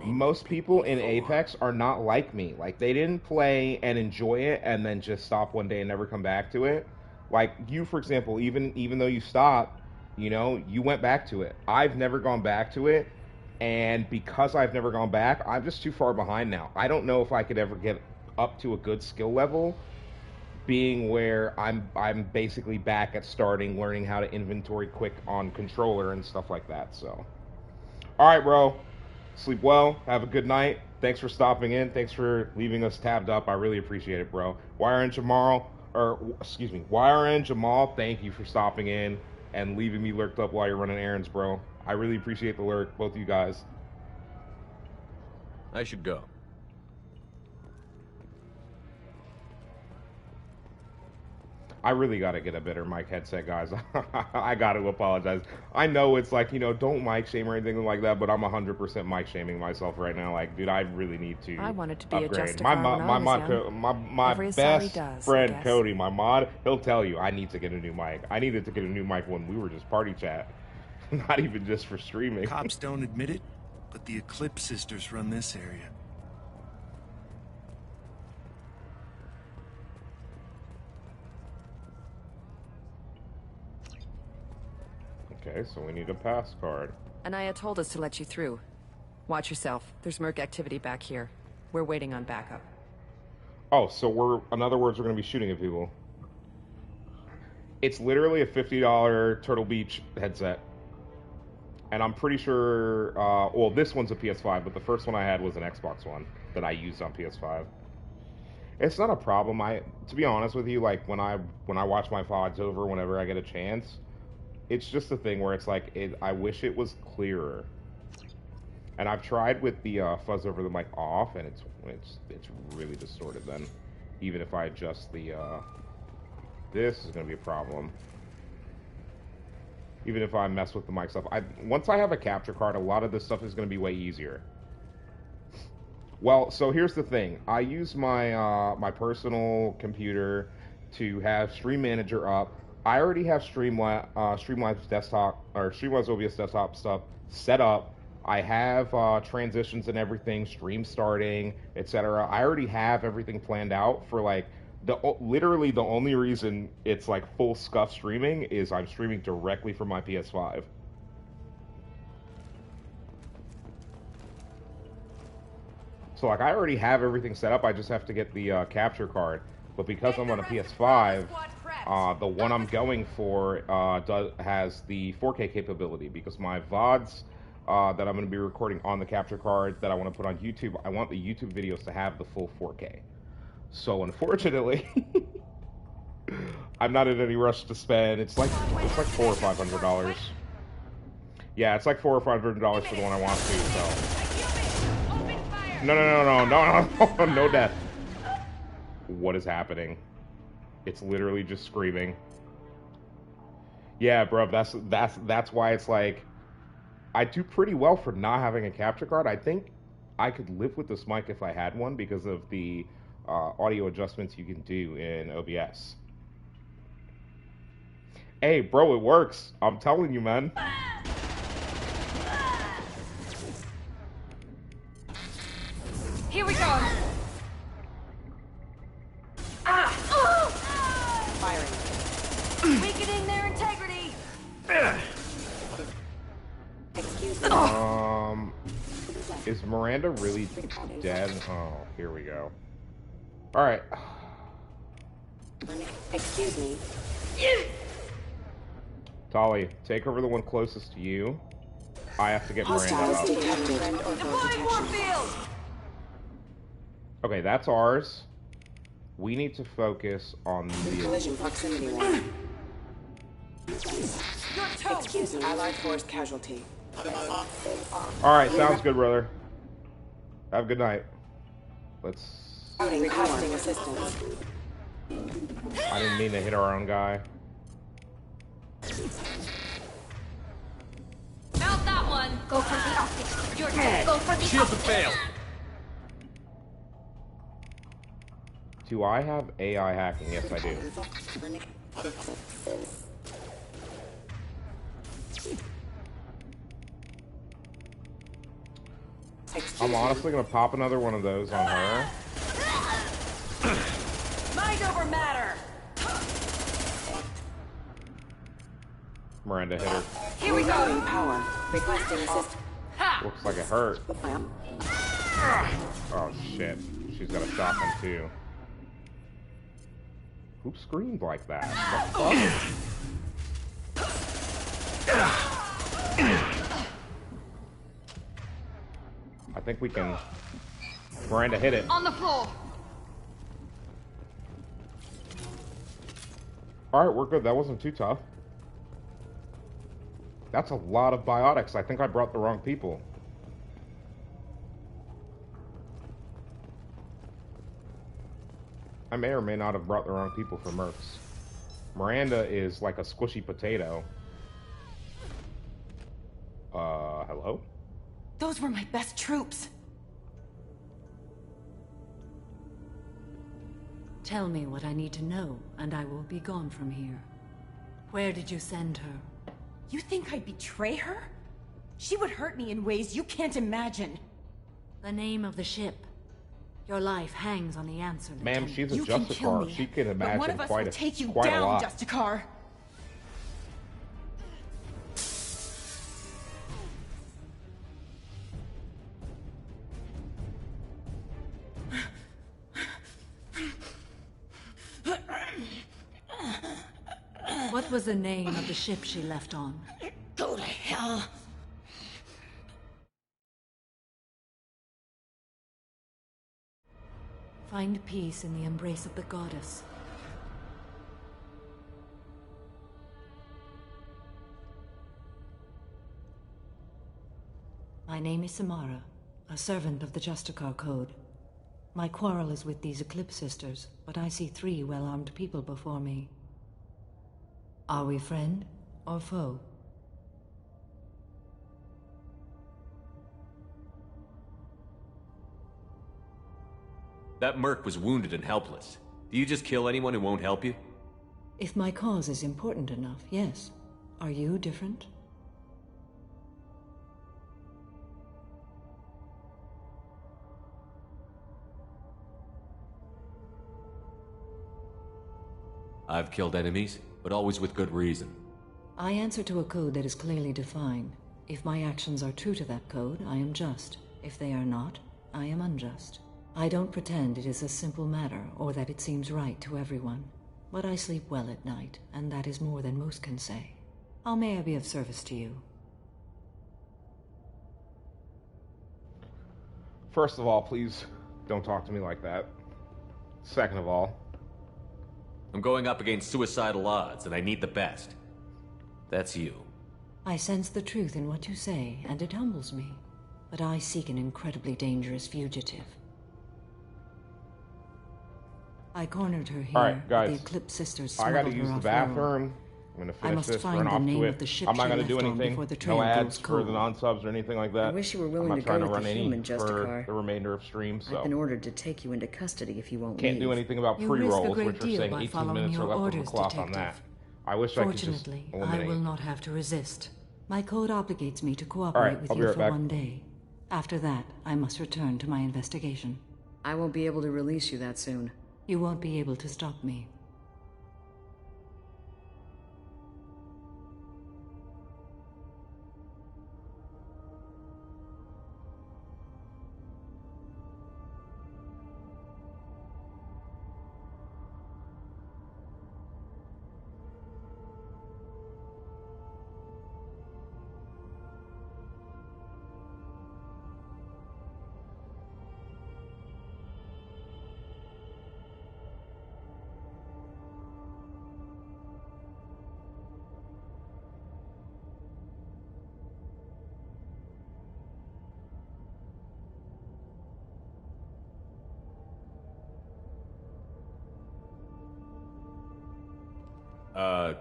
Most people in Apex are not like me. Like they didn't play and enjoy it and then just stop one day and never come back to it. Like you, for example, even though you stopped, you know, you went back to it. I've never gone back to it, and because I've never gone back, I'm just too far behind now. I don't know if I could ever get up to a good skill level, being where I'm basically back at starting, learning how to inventory quick on controller and stuff like that, so. Alright, bro. Sleep well. Have a good night. Thanks for stopping in. Thanks for leaving us tabbed up. I really appreciate it, bro. YRN Jamal, thank you for stopping in and leaving me lurked up while you're running errands, bro. I really appreciate the lurk, both of you guys. I should go. I really gotta get a better mic headset, guys. I gotta apologize. I know it's like, you know, don't mic shame or anything like that, but I'm 100% mic shaming myself right now. Like, dude, I really need to I wanted to be upgrade. a Justicar My best friend Cody, my mod, he'll tell you I need to get a new mic. I needed to get a new mic when we were just party chat, not even just for streaming. Cops don't admit it, but the Eclipse sisters run this area. Okay, so we need a pass card. Anaya told us to let you through. Watch yourself. There's merc activity back here. We're waiting on backup. Oh, so in other words, we're going to be shooting at people. It's literally a $50 Turtle Beach headset. And I'm pretty sure, well, this one's a PS5, but the first one I had was an Xbox One that I used on PS5. It's not a problem. To be honest with you, like when I watch my VODs over whenever I get a chance, it's just a thing where it's like, I wish it was clearer. And I've tried with the fuzz over the mic off, and it's really distorted then. Even if I adjust the, this is going to be a problem. Even if I mess with the mic stuff. Once I have a capture card, a lot of this stuff is going to be way easier. Well, so here's the thing. I use my my personal computer to have Stream Manager up. I already have Streamlabs desktop or Streamlabs OBS desktop stuff set up. I have transitions and everything, stream starting, etc. I already have everything planned out for like literally the only reason it's like full scuff streaming is I'm streaming directly from my PS5. So, like, I already have everything set up. I just have to get the capture card. But because I'm on a PS5, the one I'm going for has the 4K capability. Because my VODs that I'm going to be recording on the capture card that I want to put on YouTube, I want the YouTube videos to have the full 4K. So, unfortunately, I'm not in any rush to spend. It's like $400 or $500. Yeah, it's like $400 or $500 for the one I want to. So. No, no death. What is happening? It's literally just screaming. Yeah, bro, that's why it's like I do pretty well for not having a capture card. I think I could live with this mic if I had one because of the audio adjustments you can do in OBS. Hey, bro, it works. I'm telling you, man. Here we go. Firing. Weakening their integrity. Excuse me. Is Miranda really dead? Oh, here we go. All right. Excuse me. Tali, take over the one closest to you. I have to get Miranda up. Deploying warfield. Okay, that's ours. We need to focus on the collision proximity one. Excuse me. Allied force casualty. Alright, sounds good, brother. Have a good night. Let's... Requesting assistance. I didn't mean to hit our own guy. Mount that one. Go for the optics. You're dead. Go for the Shield to fail. Do I have AI hacking? Yes, I do. I'm honestly gonna pop another one of those on her. Mind over matter. Miranda hit her. Here we go. Power. Requesting assistance. Looks like it hurt. Oh shit. She's got a shotgun too. Who screamed like that? What the fuck? I think we can... Miranda hit it. On the floor. Alright, we're good. That wasn't too tough. That's a lot of biotics. I think I brought the wrong people. I may or may not have brought the wrong people for Mercs. Miranda is like a squishy potato. Hello? Those were my best troops. Tell me what I need to know, and I will be gone from here. Where did you send her? You think I'd betray her? She would hurt me in ways you can't imagine. The name of the ship. Your life hangs on the answer, Ma'am, Lieutenant. she's a You can kill Justicar. me, She can but imagine one of us will take you quite a down, lot. Justicar. What was the name of the ship she left on? Go to hell. Find peace in the embrace of the goddess. My name is Samara, a servant of the Justicar Code. My quarrel is with these Eclipse sisters, but I see 3 well-armed people before me. Are we friend or foe? That merc was wounded and helpless. Do you just kill anyone who won't help you? If my cause is important enough, yes. Are you different? I've killed enemies, but always with good reason. I answer to a code that is clearly defined. If my actions are true to that code, I am just. If they are not, I am unjust. I don't pretend it is a simple matter or that it seems right to everyone. But I sleep well at night, and that is more than most can say. How may I be of service to you? First of all, please don't talk to me like that. Second of all, I'm going up against suicidal odds, and I need the best. That's you. I sense the truth in what you say, and it humbles me. But I seek an incredibly dangerous fugitive. I cornered her here. All right, guys. The Eclipse sisters I gotta smuggled use her the off bathroom. I'm gonna finish this, run off to it. I'm not gonna do anything. No ads for the non-subs or anything like that. I wish you were willing to go with the human, Justicar. For the remainder of stream, so I've been ordered to take you into custody if you won't can't leave. do anything about pre-rolls, which are saying 18 minutes are left on the clock on that. I wish I could just eliminate. Fortunately, I will not have to resist. My code obligates me to cooperate with you for 1 day. After that, I must return to my investigation. I won't be able to release you that soon. You won't be able to stop me.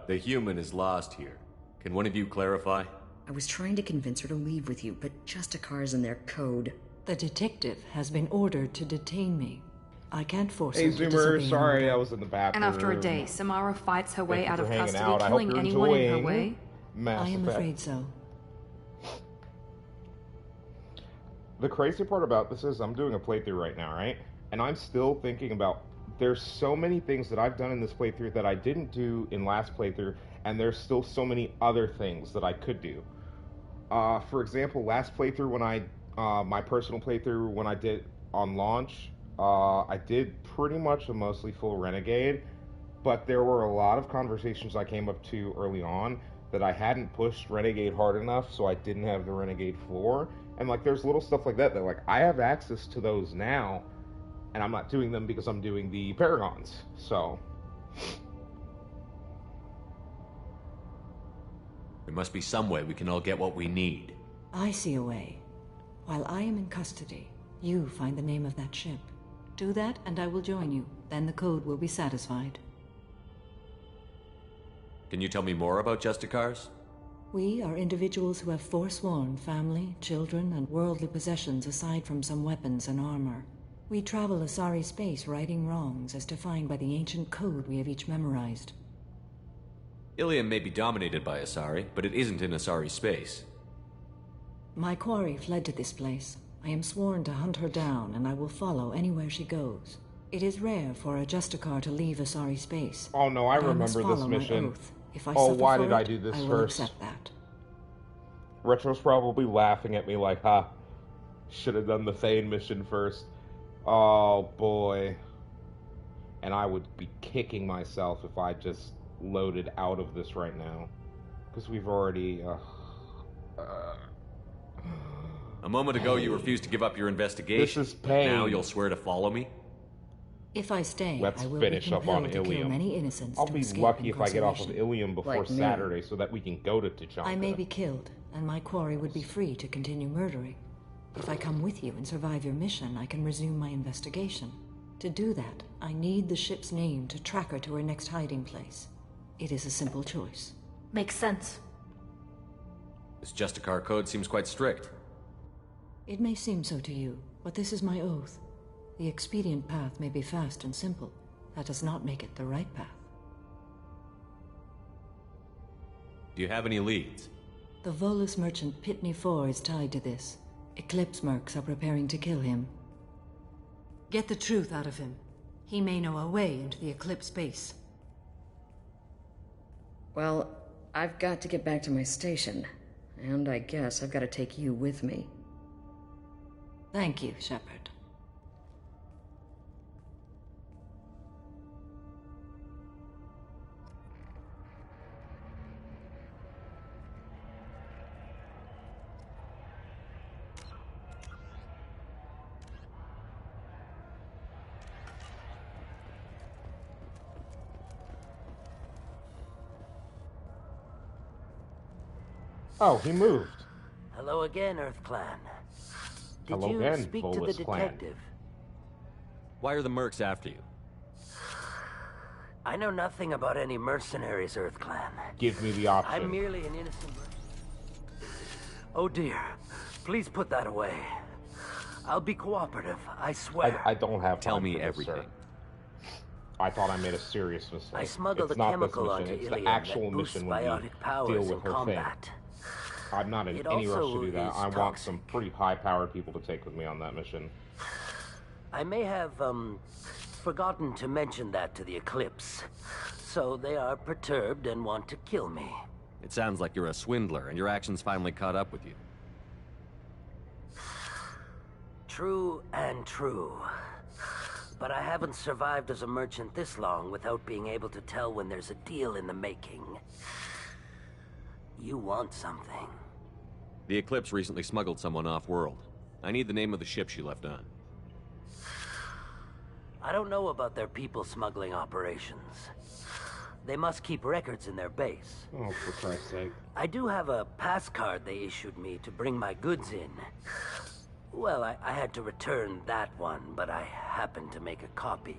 The human is lost here. Can one of you clarify? I was trying to convince her to leave with you, but Justicar's in their code. The detective has been ordered to detain me. I can't force him to Zoomer, disobey sorry, I was in the bathroom. And after a day, Samara fights her way out of custody, out. killing anyone in her way? I am afraid so. The crazy part about this is I'm doing a playthrough right now, right? And I'm still thinking about there's so many things that I've done in this playthrough that I didn't do in last playthrough, and there's still so many other things that I could do. For example, last playthrough when my personal playthrough when I did on launch, I did pretty much a mostly full Renegade, but there were a lot of conversations I came up to early on that I hadn't pushed Renegade hard enough, so I didn't have the Renegade floor. And like there's little stuff like that like I have access to those now, and I'm not doing them because I'm doing the Paragons, so. There must be some way we can all get what we need. I see a way. While I am in custody, you find the name of that ship. Do that and I will join you. Then the code will be satisfied. Can you tell me more about Justicars? We are individuals who have forsworn family, children, and worldly possessions aside from some weapons and armor. We travel Asari space righting wrongs as defined by the ancient code we have each memorized. ILLIUM may be dominated by Asari, but it isn't in Asari space. My quarry fled to this place. I am sworn to hunt her down, and I will follow anywhere she goes. It is rare for a Justicar to leave Asari space. Oh no, I remember this mission. Oh, why did I do this first? I will accept that. Retro's probably laughing at me like, ha, should have done the Thane mission first. Oh boy. And I would be kicking myself if I just loaded out of this right now. Because we've already, A moment ago you refused to give up your investigation. This is pain. Now you'll swear to follow me? If I stay, let's I will finish up on ILLIUM. Many innocents I'll be lucky if I get off of ILLIUM before Saturday so that we can go to Tachanka. I may be killed, and my quarry would be free to continue murdering. If I come with you and survive your mission, I can resume my investigation. To do that, I need the ship's name to track her to her next hiding place. It is a simple choice. Makes sense. This Justicar code seems quite strict. It may seem so to you, but this is my oath. The expedient path may be fast and simple. That does not make it the right path. Do you have any leads? The Volus merchant Pitney IV is tied to this. Eclipse mercs are preparing to kill him. Get the truth out of him. He may know a way into the Eclipse base. Well, I've got to get back to my station. And I guess I've got to take you with me. Thank you, Shepard. Oh, he moved. Hello again, Earth Clan. Did Hello you again, speak to the Volus Clan. detective? Why are the mercs after you? I know nothing about any mercenaries, Earth Clan. Give me the option. I'm merely an innocent... Oh dear. Please put that away. I'll be cooperative, I swear. I don't have Tell time me for this, everything. sir. I thought I made a serious mistake. I smuggled it's a not chemical this onto mission. It's ILLIUM the actual that boosts mission when biotic we powers deal in with her combat. thing. I'm not in It any rush also to do that. is I want toxic. some pretty high-powered people to take with me on that mission. I may have, forgotten to mention that to the Eclipse. So they are perturbed and want to kill me. It sounds like you're a swindler, and your actions finally caught up with you. True and true. But I haven't survived as a merchant this long without being able to tell when there's a deal in the making. You want something. The Eclipse recently smuggled someone off-world. I need the name of the ship she left on. I don't know about their people smuggling operations. They must keep records in their base. Oh, for Christ's sake. I do have a pass card they issued me to bring my goods in. Well, I had to return that one, but I happened to make a copy.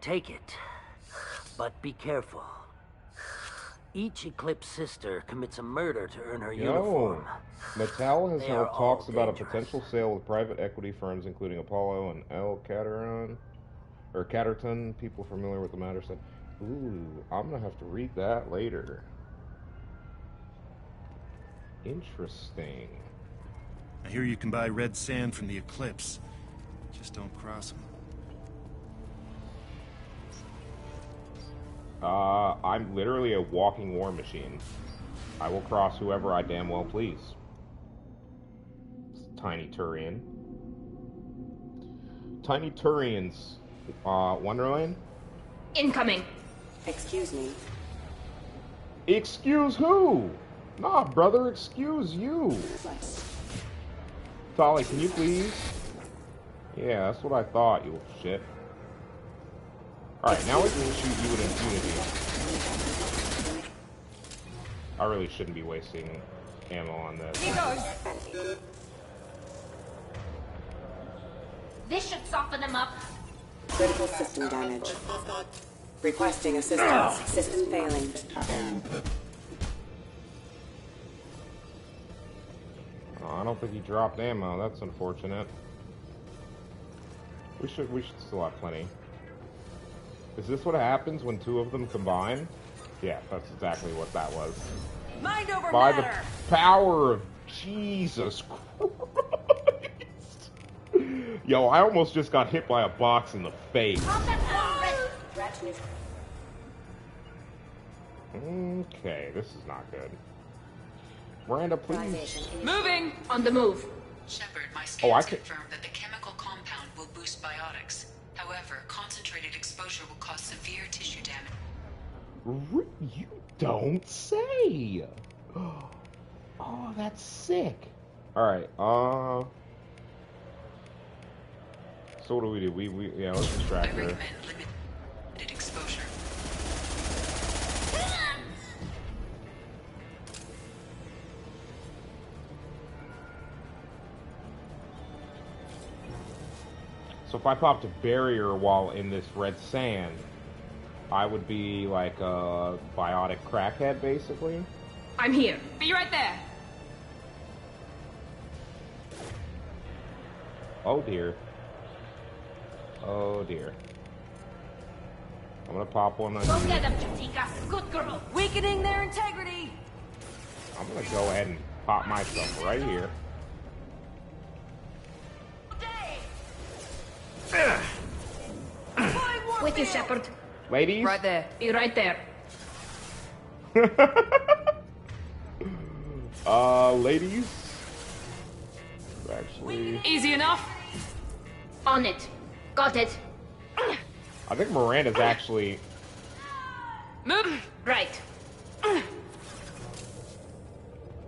Take it, but be careful. Each Eclipse sister commits a murder to earn her uniform. Mattel has They held are talks all about a dangerous. potential sale with private equity firms, including Apollo and El Caterton, or Caterton. People familiar with the matter said, "Ooh, I'm gonna have to read that later." Interesting. I hear you can buy red sand from the Eclipse. Just don't cross them. I'm literally a walking war machine. I will cross whoever I damn well please. Tiny Turian. Tiny Turians. Wonderland? Incoming. Excuse me. Excuse who? Nah, brother, excuse you. Tolly, can you please? Yeah, that's what I thought, you little shit. Alright, now we can shoot you with impunity. I really shouldn't be wasting ammo on this. He goes. This should soften them up. Critical system damage. Requesting assistance. System failing. Oh, I don't think he dropped ammo. That's unfortunate. We should still have plenty. Is this what happens when two of them combine? Yeah, that's exactly what that was. Mind over By matter. the power of Jesus Christ. Yo, I almost just got hit by a box in the face. Okay, this is not good. Miranda, please. Moving. On the move. Shepard, my Oh, I scans can. confirm that the chemical compound will boost biotics. However, concentrated exposure will cause severe tissue damage. You don't say. Oh, that's sick. All right. So what do? Yeah, let's distract I her. recommend limited exposure. So if I popped a barrier while in this red sand, I would be like a biotic crackhead, basically. I'm here. Be right there. Oh dear. Oh dear. I'm gonna pop one on Go you. get them, Chatika. Good girl. Weakening their integrity. I'm gonna go ahead and pop myself right here. With you, Shepard. Ladies? Right there. Be right there. Ladies. Actually, Easy enough. On it. Got it. I think Miranda's actually. Move. Right.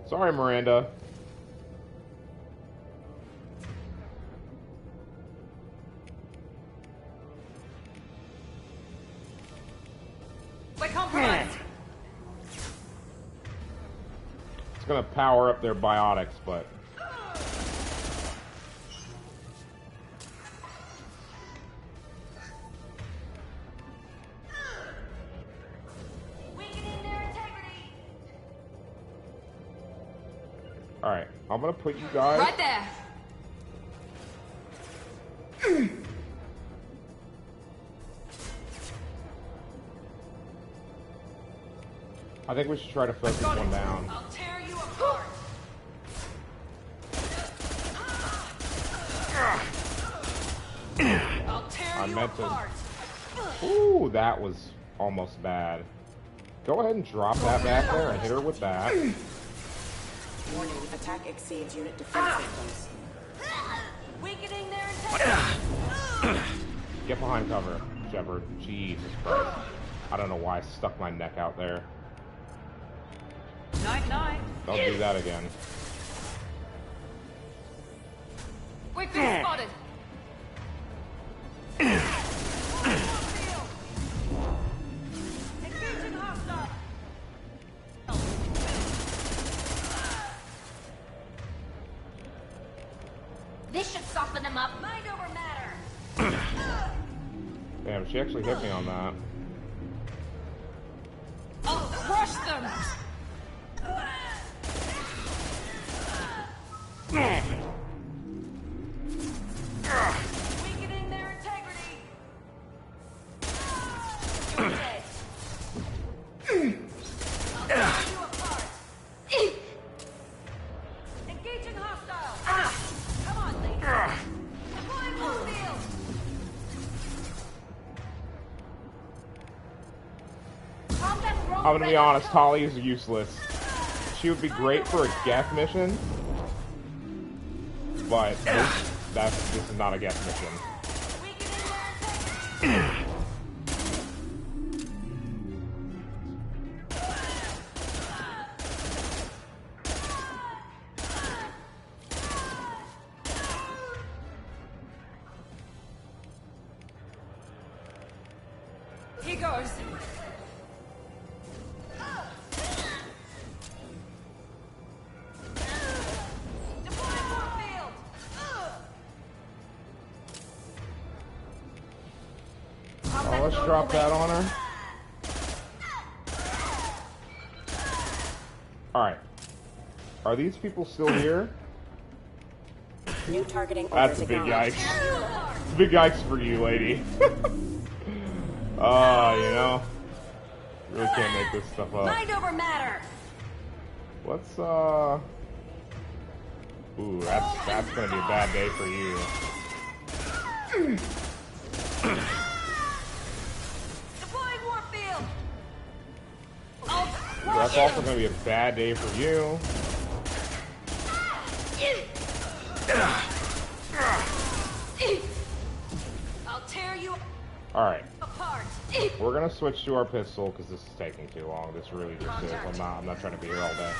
Sorry, Miranda. We're compromised. It's gonna power up their biotics, but. Alright, I'm gonna put you guys. Right there. I think we should try to focus one down. I'll tear you apart. I'll tear I you meant apart. to. Ooh, that was almost bad. Go ahead and drop that back there and hit her with that. Warning, attack exceeds unit defense systems. Weakening their integrity. Get behind cover, Shepard. Jesus Christ. I don't know why I stuck my neck out there. Night. Don't do that again. We've been spotted. Engaging hostile. This should soften them up. Mind over matter. Damn, she actually hit me on that. I'll crush them. Weakening their integrity. You're dead. I'll tear you apart. Engaging hostile. Come on, lady. Deploying warfield. I'm gonna be honest, Holly is useless. She would be great for a Geth mission, but this is not a Geth mission. Here goes. Deploying warfield. Oh, let's drop that on her. Alright. Are these people still here? New targeting That's a orders big acknowledged. yikes. Big yikes for you, lady. You know. Really can't make this stuff up. Mind over matter. Let's, Ooh, that's gonna be a bad day for you. Deploying warfield. That's also gonna be a bad day for you. I'll tear you Alright. apart. We're gonna switch to our pistol because this is taking too long. This really just is. I'm not trying to be here all day.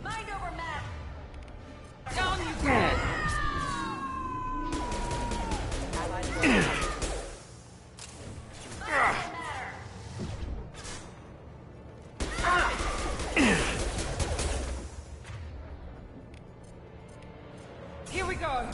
Mind over matter. Down you go. Here we go.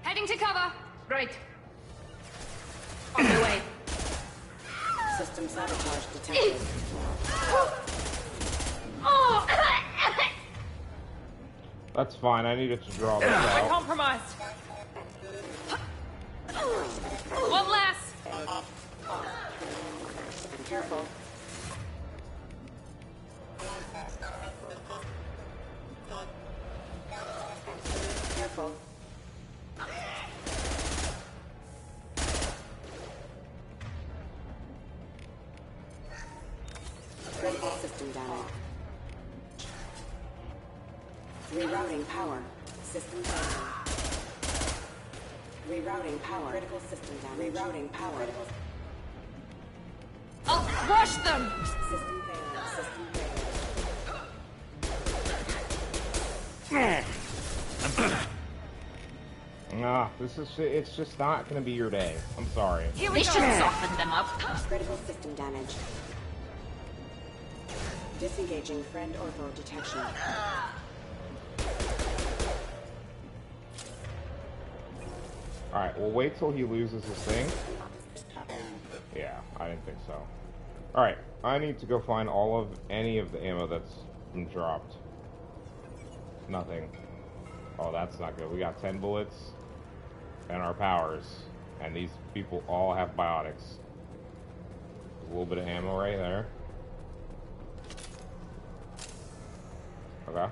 Heading to cover. Right. On my way. System sabotage detected. Oh! That's fine. I needed to draw this We're out. compromised. One less. Careful. Careful. Critical system damage. Rerouting power. System failure. Rerouting power. Critical system damage. Rerouting power. I'll crush them. System failure. System it's just not gonna be your day. I'm sorry. Here we go. Soften them up. Critical system damage. Disengaging friend or foe detection. Alright, we'll wait till he loses his thing. Yeah, I didn't think so. Alright, I need to go find any of the ammo that's been dropped. Nothing. Oh, that's not good. We got 10 bullets and our powers. And these people all have biotics. A little bit of ammo right there. Okay.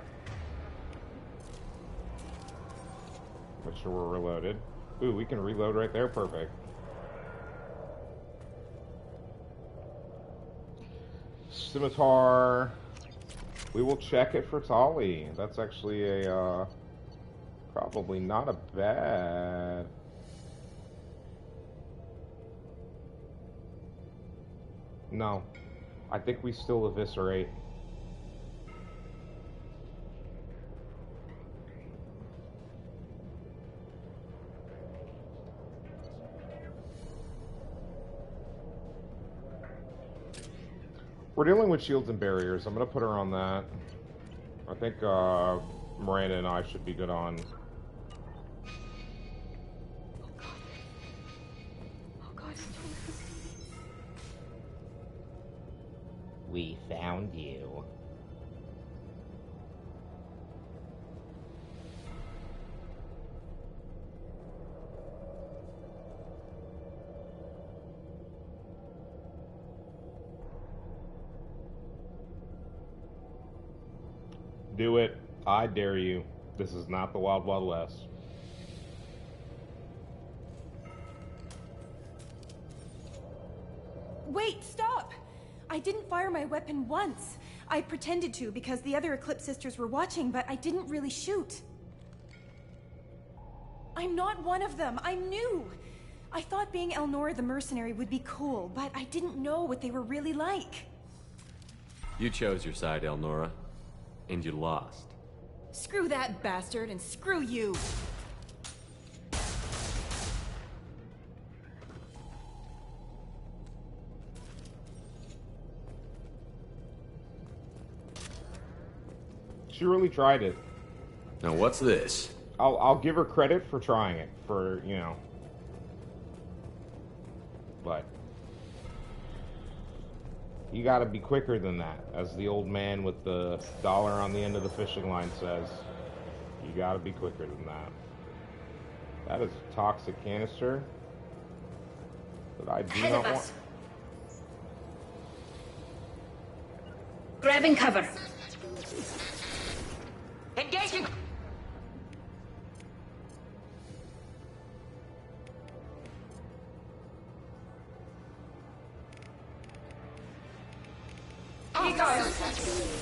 Make sure we're reloaded. Ooh, we can reload right there. Perfect. Scimitar. We will check it for Tali. That's actually a, probably not a bad... No. I think we still eviscerate. We're dealing with shields and barriers. I'm gonna put her on that. I think Miranda and I should be good on. We found you. Do it. I dare you. This is not the Wild Wild West. Wait, stop! I didn't fire my weapon once. I pretended to because the other Eclipse sisters were watching, but I didn't really shoot. I'm not one of them. I'm new. I thought being Elnora the mercenary would be cool, but I didn't know what they were really like. You chose your side, Elnora. And you lost. Screw that bastard, and screw you! She really tried it. Now what's this? I'll give her credit for trying it, for, you know. But you gotta be quicker than that, as the old man with the dollar on the end of the fishing line says. You gotta be quicker than that. That is a toxic canister that I do not want. Grabbing cover. Engaging.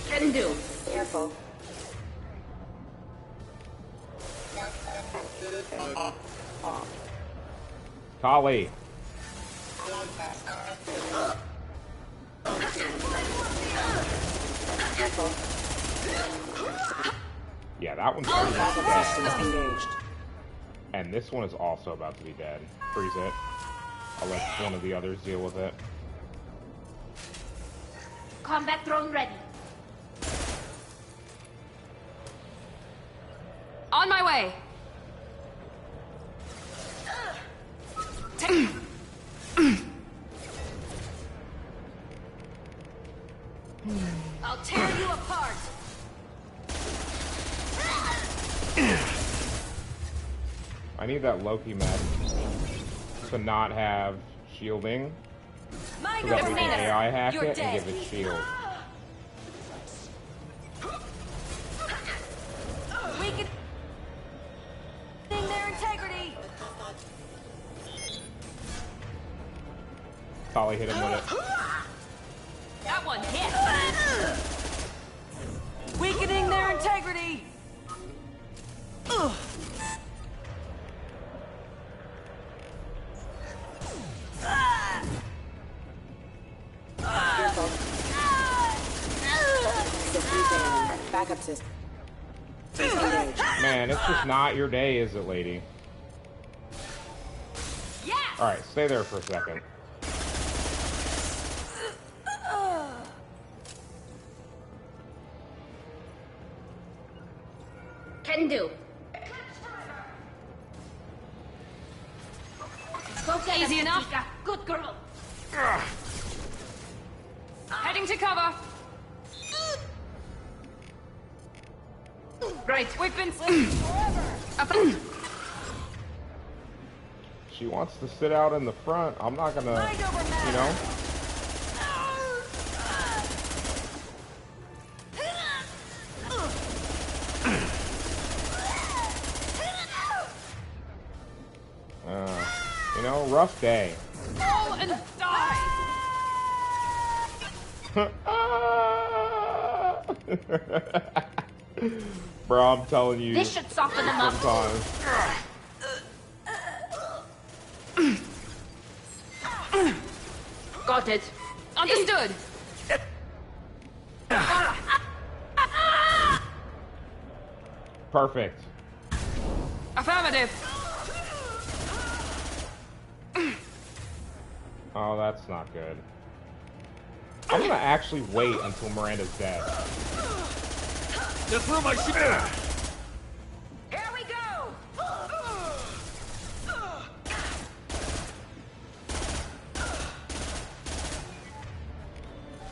Can do. Careful. Kali. Yeah, that one's about to be dead. And this one is also about to be dead. Freeze it. I'll let one of the others deal with it. Combat drone ready. On my way. I'll tear you apart. I need that Loki mech to not have shielding so that we can AI hack it and give it shield. Weakening their integrity. Probably hit him with it. That one hit. Weakening their integrity. Backup system. Man, it's just not your day, is it, lady? Yeah. Alright, stay there for a second. Can do. Easy enough. Good girl. Heading to cover. Right, we've been forever. She wants to sit out in the front. I'm not gonna, you know. You know, rough day. Fall and die. Bro, I'm telling you. This should soften them up. Sometimes. Got it. Understood. Perfect. Affirmative. Oh, that's not good. I'm gonna actually wait until Miranda's dead. Just throw my shit. Here we go.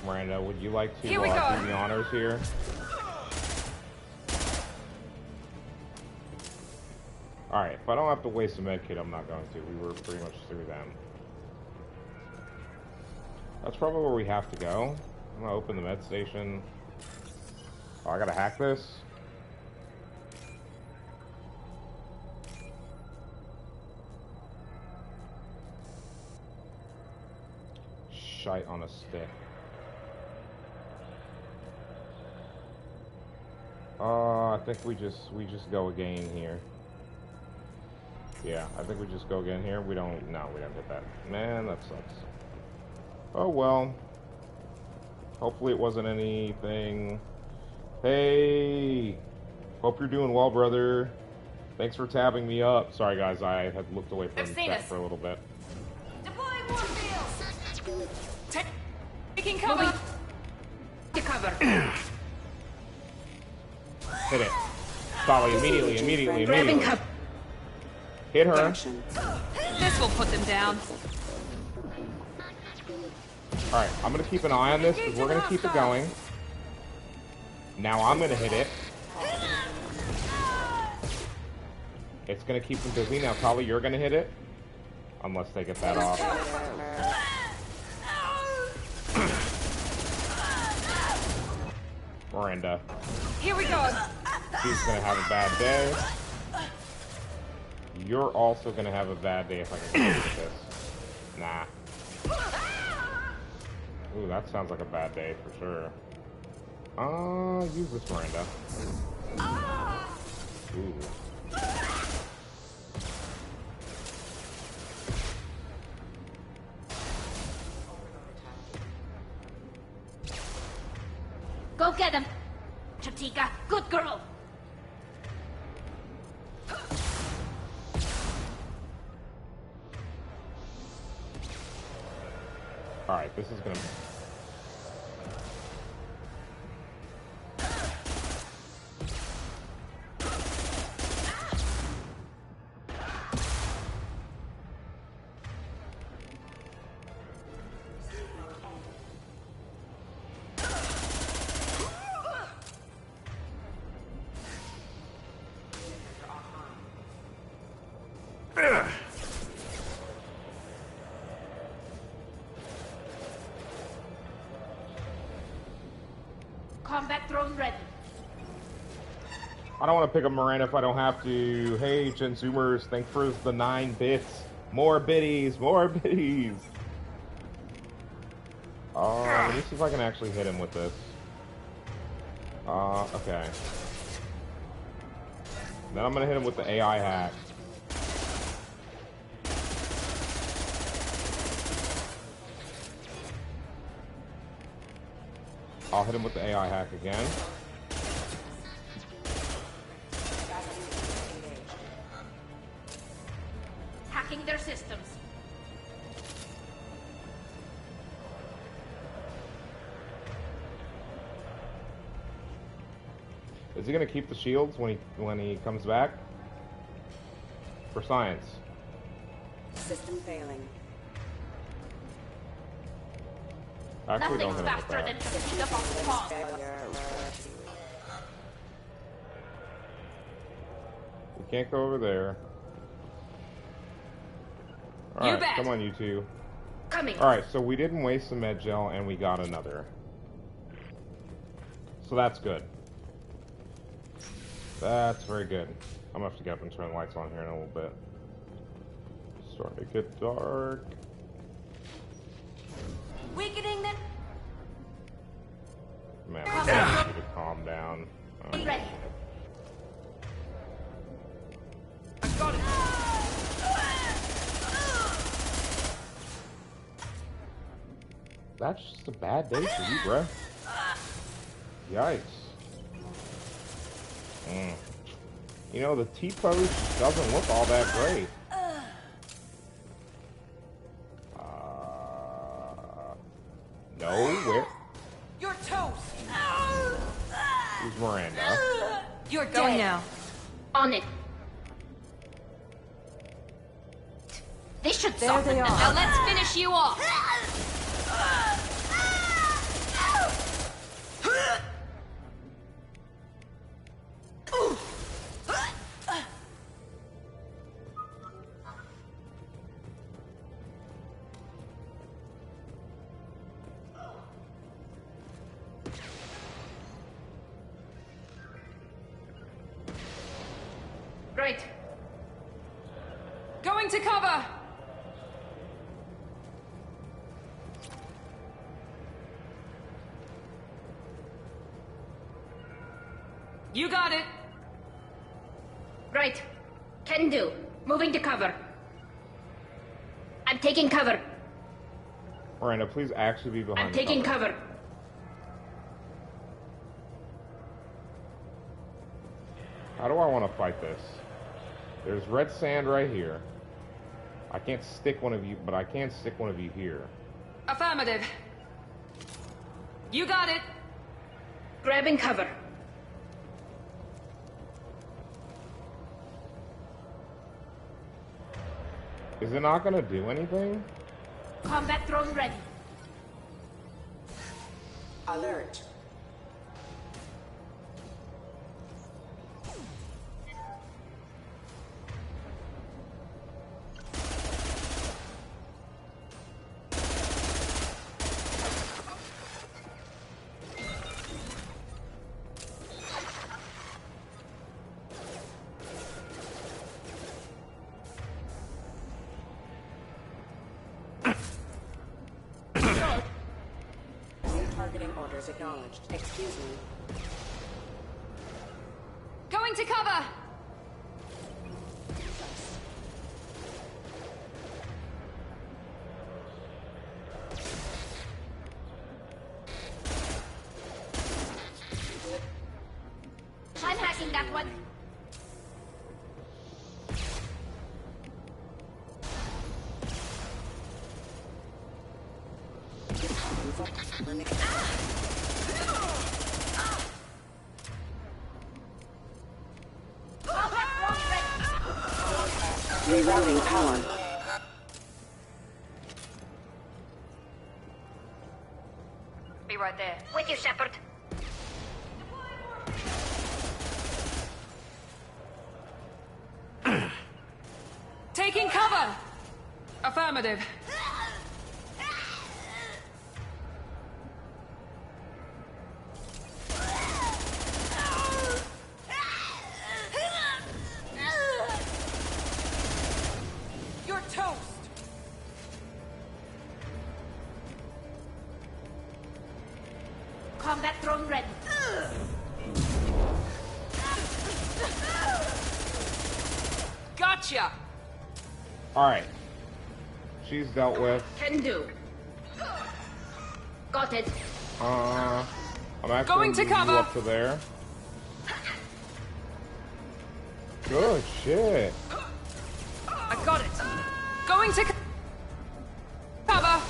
Miranda, would you like to Here we do go. the honors here? Alright, if I don't have to waste a med kit, I'm not going to. We were pretty much through them. That's probably where we have to go. I'm gonna open the med station. Oh, I gotta hack this? Shite on a stick. I think we just go again here. Yeah, I think we just go again here. We don't get that. Man, that sucks. Oh well. Hopefully it wasn't anything. Hey! Hope you're doing well, brother. Thanks for tabbing me up. Sorry guys, I had looked away from chat for a little bit. Deploying more fields. Taking cover. To cover. Hit it. Solly, immediately. Grabbing cover. Hit her. This will put them down. Alright, I'm gonna keep an eye on this because we're gonna keep it going. Now I'm gonna hit it. It's gonna keep them busy. Now, Kali, you're gonna hit it. Unless they get that off. Miranda. Here we go. She's gonna have a bad day. You're also gonna have a bad day if I can get this. Nah. Ooh, that sounds like a bad day for sure. Use this Miranda. Ooh. Go get him. Chatika, good girl. Alright, this is gonna... Combat drone ready. I don't want to pick up Miranda if I don't have to. Hey, Gensumers, thanks for the 9 bits. More biddies, more biddies. Let me see if I can actually hit him with this. Okay. Then I'm gonna hit him with the AI hack. I'll hit him with the AI hack again. Hacking their systems. Is he gonna keep the shields when he comes back? For science. System failing. Actually, Nothing's don't hit him with faster than that. picking up on the call. We can't go over there. You Alright, bet. come on, you two. Coming. Alright, so we didn't waste the med gel, and we got another. So that's good. That's very good. I'm gonna have to get up and turn the lights on here in a little bit. Starting to get dark. Weakening them. Man, I need you to calm down. Ready. That's just a bad day for you, bruh. Yikes. You know, the T-pose doesn't look all that great. No, where? You're toast. Who's Miranda? You're going now. On it. This should There soften they them. are. Now let's finish you off. Great. Going to cover! You got it. Right. Can do. Moving to cover. I'm taking cover. Miranda, please actually be behind I'm taking cover. cover. How do I want to fight this? There's red sand right here. I can't stick one of you, but I can stick one of you here. Affirmative. You got it. Grabbing cover. Is it not gonna do anything? Combat drone ready. Alert. Targeting orders acknowledged. Excuse me. Going to cover! I'm hacking that one. Rerouting power. Be right there. With you, Shepard. Taking cover! Affirmative. You're toast! Combat drone ready. Gotcha! Alright. She's dealt with. Can do. Got it. I'm actually Going to moving you cover. up to there. Good shit. I got it. Going to cover.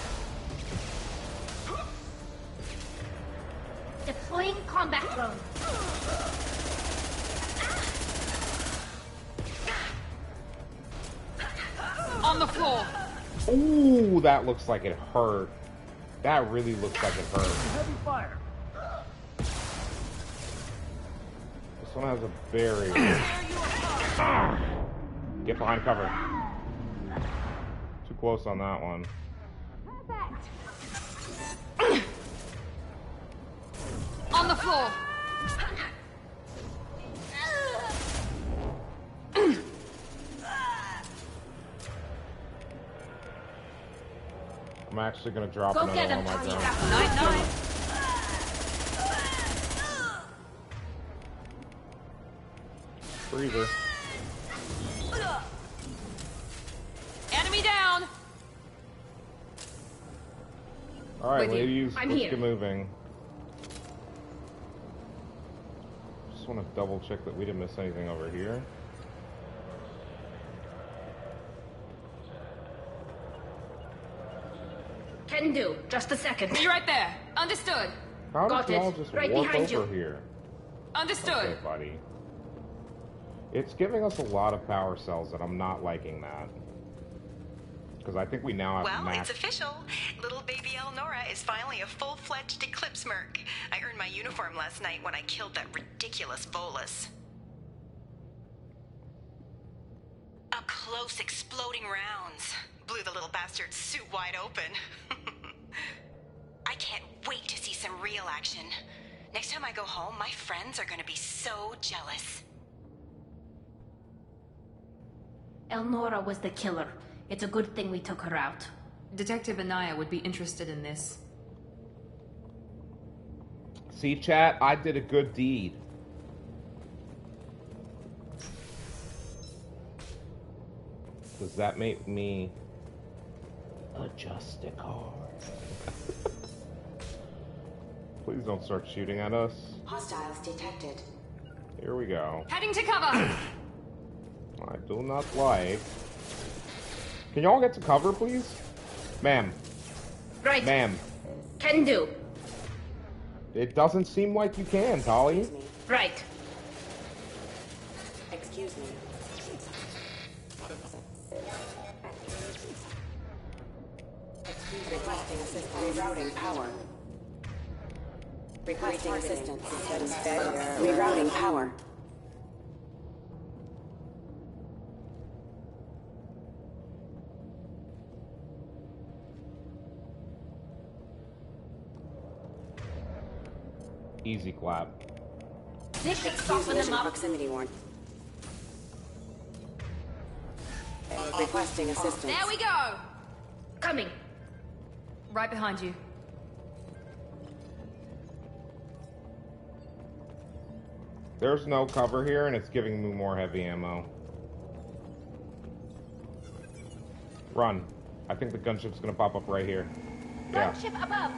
Deploying combat drone. On the floor. Ooh, that looks like it hurt. That really looks like it hurt. Heavy fire. This one has a very... Get behind cover. Too close on that one. On the floor. I'm actually gonna drop Go another get one him, on my drone. Night. Freezer. Enemy down. Alright, With you. ladies, I'm let's here. get moving. Just want to double check that we didn't miss anything over here. Can do. Just a second. Be right there. Understood. How Got did y'all it. just Right warp behind over you. here? Understood. Okay, buddy. It's giving us a lot of power cells, and I'm not liking that. Because I think we now have Well, max... it's official. Little baby Elnora is finally a full-fledged Eclipse merc. I earned my uniform last night when I killed that ridiculous Volus. Up close, exploding rounds. Blew the little bastard's suit wide open. I can't wait to see some real action. Next time I go home, my friends are gonna be so jealous. Elnora was the killer. It's a good thing we took her out. Detective Anaya would be interested in this. See, chat? I did a good deed. Does that make me a Justicar? Please don't start shooting at us. Hostiles detected. Here we go. Heading to cover. I do not like. Can y'all get to cover, please? Ma'am. Right. Ma'am. Can do. It doesn't seem like you can, Tali. Right. Excuse me. Requesting assistance. Rerouting power. Requesting assistance. Rerouting power. Easy clap. This should soften them up. Proximity warrant. Requesting assistance. There we go. Coming. Right behind you. There's no cover here, and it's giving me more heavy ammo. Run. I think the gunship's gonna pop up right here. Yeah. Gunship above.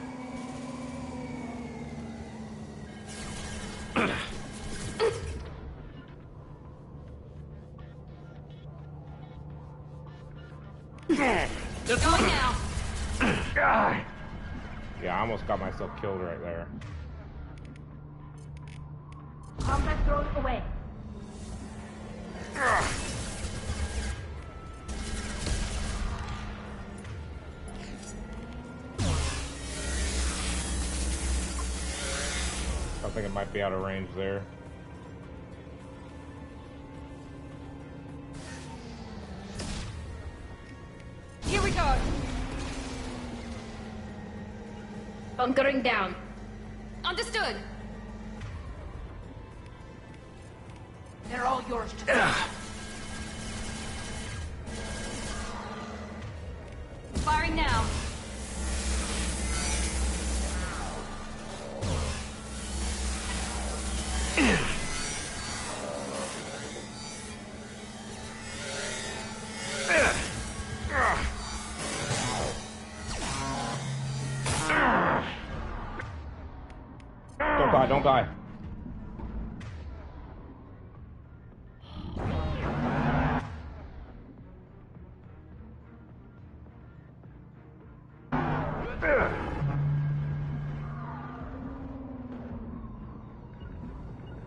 They're going now. Yeah, I almost got myself killed right there. Combat drone away. I think it might be out of range there. Bunkering down. Understood. They're all yours to Firing now. Don't die.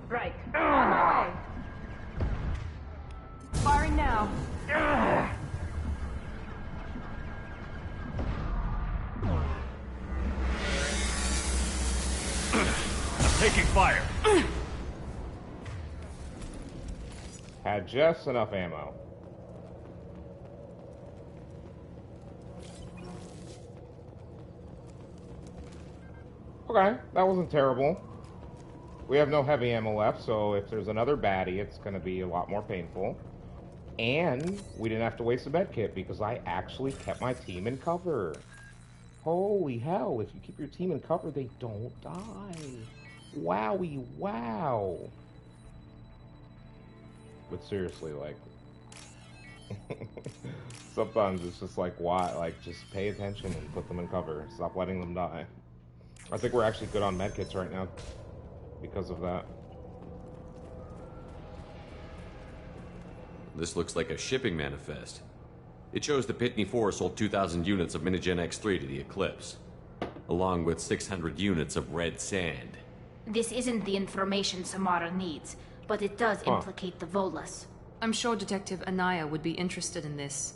Right. On my way. Firing now. Taking fire. Had just enough ammo. Okay, that wasn't terrible. We have no heavy ammo left, so if there's another baddie, it's going to be a lot more painful. And we didn't have to waste a med kit because I actually kept my team in cover. Holy hell, if you keep your team in cover, they don't die. Wowie, wow. But seriously, like, sometimes it's just like, why? Like, just pay attention and put them in cover. Stop letting them die. I think we're actually good on medkits right now because of that. This looks like a shipping manifest. It shows the Pitney 4 sold 2,000 units of Minigen X3 to the Eclipse, along with 600 units of red sand. This isn't the information Samara needs, but it does implicate the Volas. I'm sure Detective Anaya would be interested in this.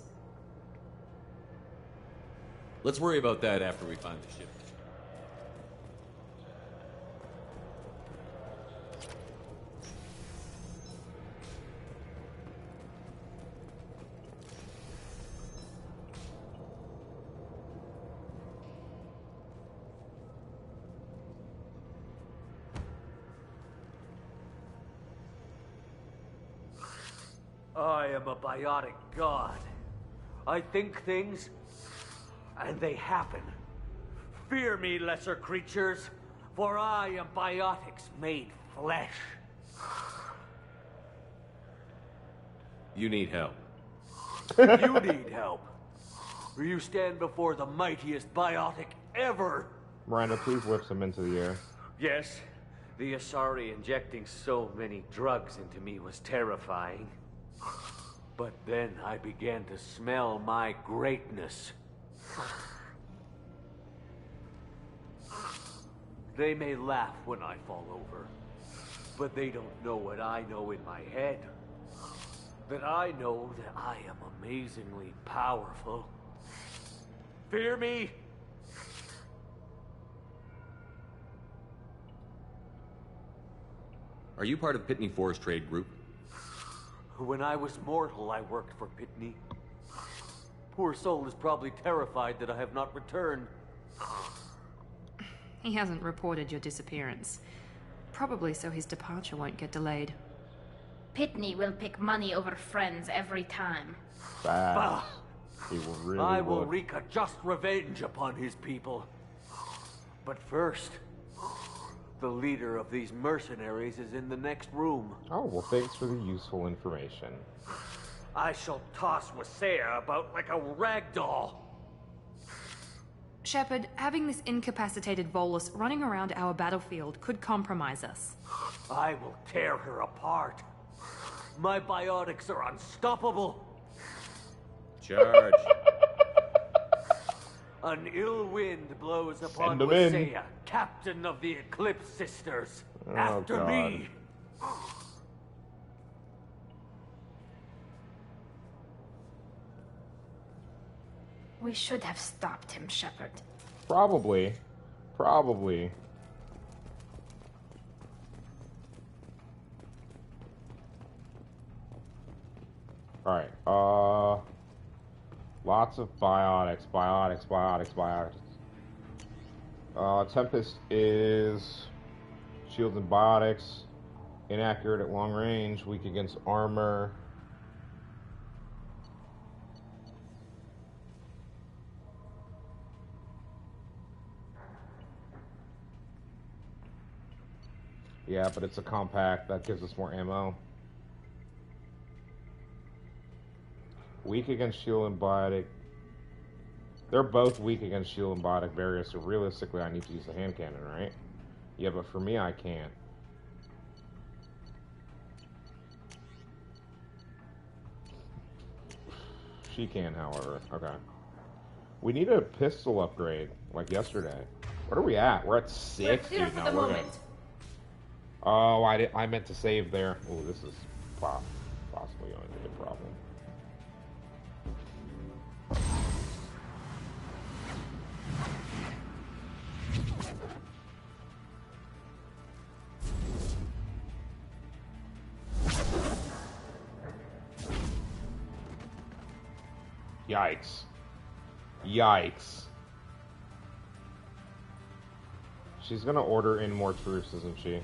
Let's worry about that after we find the ship. I am a biotic god. I think things, and they happen. Fear me, lesser creatures, for I am biotics made flesh. You need help. You need help. For you stand before the mightiest biotic ever. Miranda, please whip them into the air. Yes, the Asari injecting so many drugs into me was terrifying. But then I began to smell my greatness. They may laugh when I fall over, but they don't know what I know in my head. That I know that I am amazingly powerful. Fear me? Are you part of Pitney 4's trade group? When I was mortal, I worked for Pitney. Poor soul is probably terrified that I have not returned. He hasn't reported your disappearance. Probably so his departure won't get delayed. Pitney will pick money over friends every time. Bad. He will really I will wreak a just revenge upon his people. But first, the leader of these mercenaries is in the next room. Oh, well, thanks for the useful information. I shall toss Wasea about like a rag doll. Shepard, having this incapacitated Volus running around our battlefield could compromise us. I will tear her apart. My biotics are unstoppable. Charge. An ill wind blows upon Send 'em in. Wasea, captain of the Eclipse Sisters. Oh, After God. me. We should have stopped him, Shepard. Probably. Probably. Alright, lots of biotics. Tempest is shields and biotics, inaccurate at long range, weak against armor. Yeah, but it's a compact. That gives us more ammo. Weak against shield and biotic. They're both weak against shield and biotic barriers, so realistically I need to use the hand cannon, right? Yeah, but for me I can't. She can, however. Okay. We need a pistol upgrade, like yesterday. What are we at? We're at 6, dude. Now we're good. Oh, I meant to save there. Oh, this is possibly going to be a problem. Yikes. Yikes. She's gonna order in more troops, isn't she?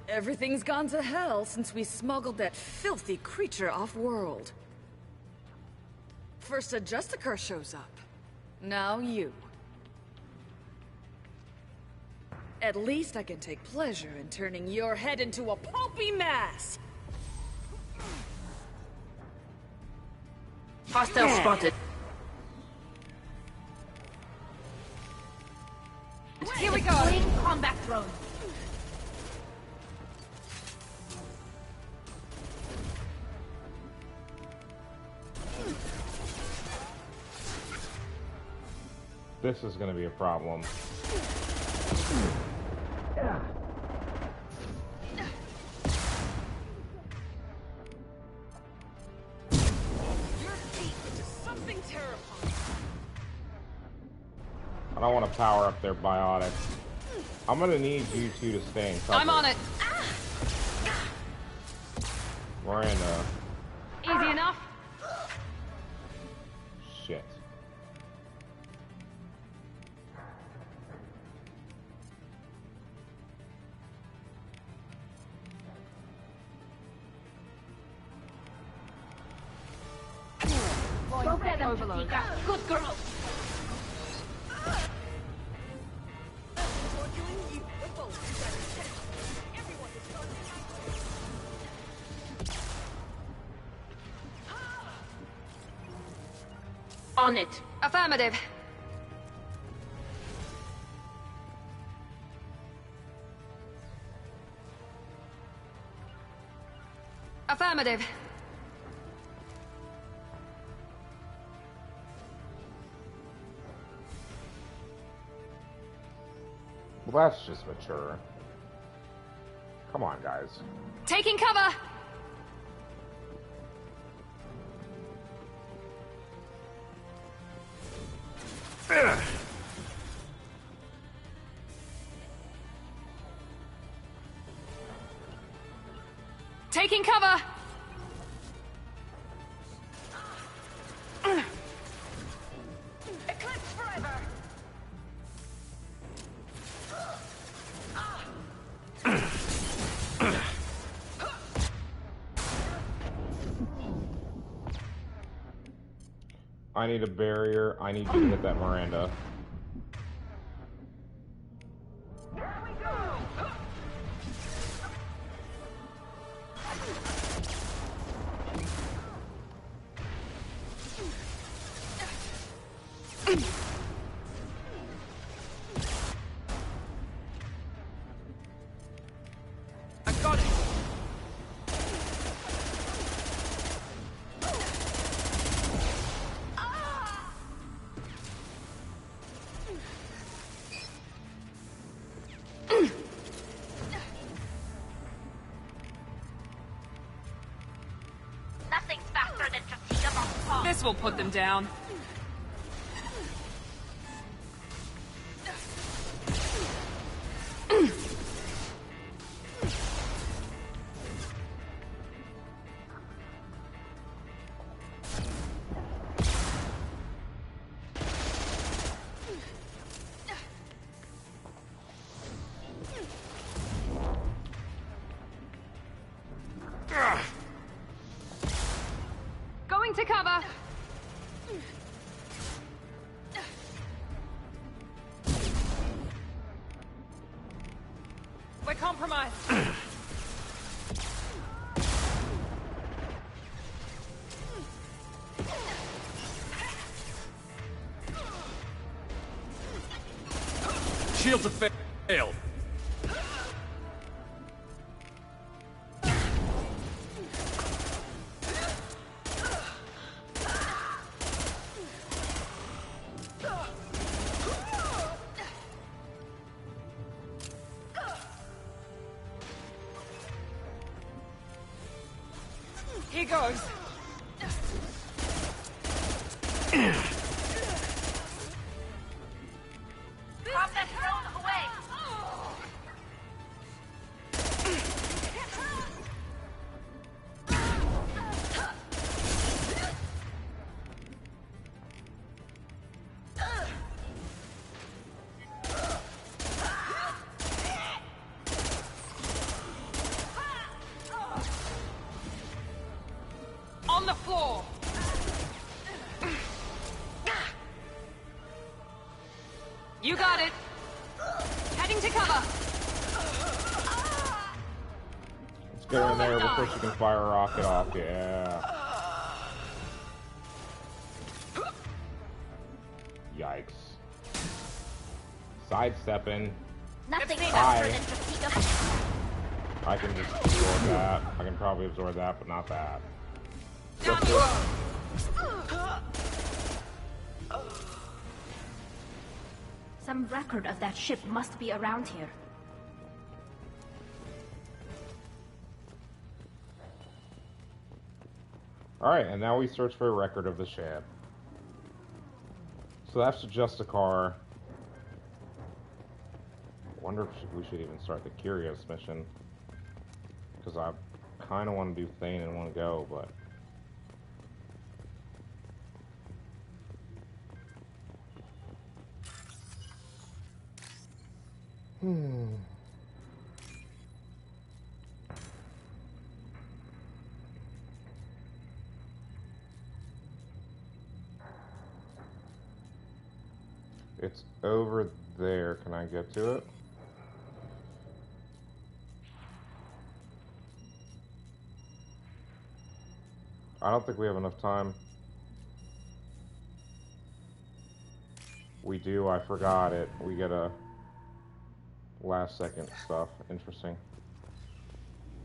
Everything's gone to hell since we smuggled that filthy creature off-world. First a Justicar shows up. Now you. At least I can take pleasure in turning your head into a pulpy mass! Hostile spotted. Here we go! Combat drone. This is gonna be a problem. I don't want to power up their biotics. I'm gonna need you two to stay in cover. I'm on it! Miranda. Easy enough? Shit. Overload. Good girl. On it. Affirmative. Affirmative. Well, that's just mature. Come on, guys. Taking cover! Taking cover! Eclipse forever. I need a barrier. I need you to hit that Miranda. I got it! Nothing's faster than fatigue of a pump. This will put them down. compromised. Shields have failed. Here goes. Drop that drone away! On the floor. You got it. Heading to cover. Let's get in there before she can fire a rocket off. Yeah. Yikes. Sidestepping. Nothing Hi. faster than fatigue. I can just absorb that. I can probably absorb that, but not that. Some record of that ship must be around here. Alright, and now we search for a record of the ship. So that's just a car. I wonder if we should even start the Curious mission. Because I kind of want to do Thane and want to go, but... It's over there. Can I get to it? I don't think we have enough time. We do. I forgot it. We get a last second stuff. Interesting.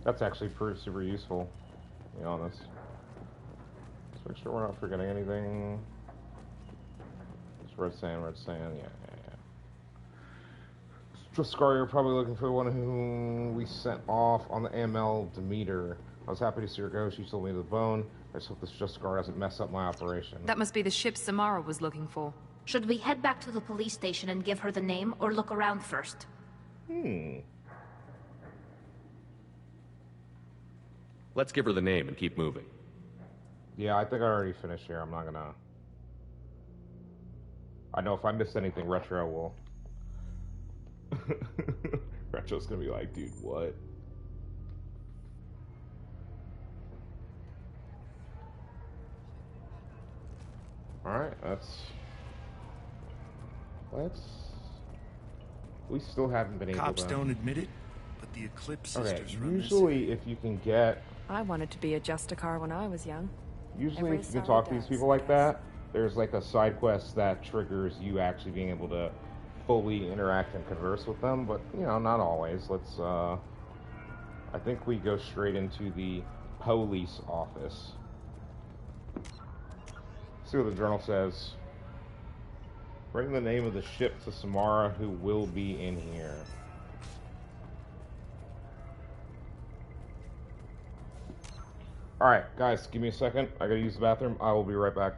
That's actually proved super useful, to be honest. Let's make sure we're not forgetting anything. It's red sand, yeah. Draskar, you're probably looking for the one whom we sent off on the AML Demeter. I was happy to see her go. She told me to the bone. I just hope this Draskar doesn't mess up my operation. That must be the ship Samara was looking for. Should we head back to the police station and give her the name, or look around first? Let's give her the name and keep moving. Yeah, I think I already finished here. I'm not gonna... I know if I missed anything, Retro will... Retro's gonna be like, dude, what? Alright, let's... We still haven't been able to... Cops don't admit it, but the Eclipse sisters run this. Usually if you can get... I wanted to be a Justicar when I was young. Usually if you can talk to these people like that, there's like a side quest that triggers you actually being able to fully interact and converse with them, but, you know, not always. Let's, I think we go straight into the police office. See what the journal says. Bring the name of the ship to Samara, who will be in here. Alright, guys, give me a second. I gotta use the bathroom. I will be right back.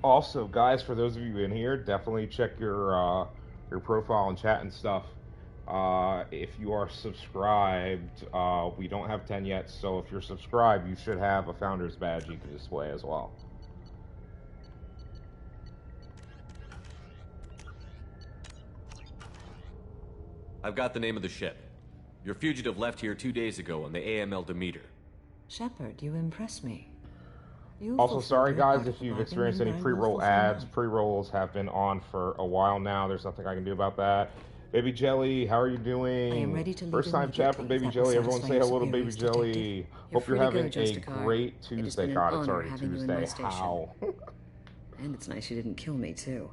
Also, guys, for those of you in here, definitely check your profile and chat and stuff. If you are subscribed, we don't have 10 yet, so if you're subscribed, you should have a founder's badge you can display as well. I've got the name of the ship. Your fugitive left here 2 days ago on the AML Demeter. Shepard, you impress me. Also, sorry guys if you've experienced any pre-roll ads. Pre-rolls have been on for a while now. There's nothing I can do about that. Baby Jelly, how are you doing? I am ready to leave First time chat from Baby Jelly. Everyone say hello to Baby Jelly. Hope you're having a great Tuesday. God, it's already Tuesday. How? And it's nice you didn't kill me, too.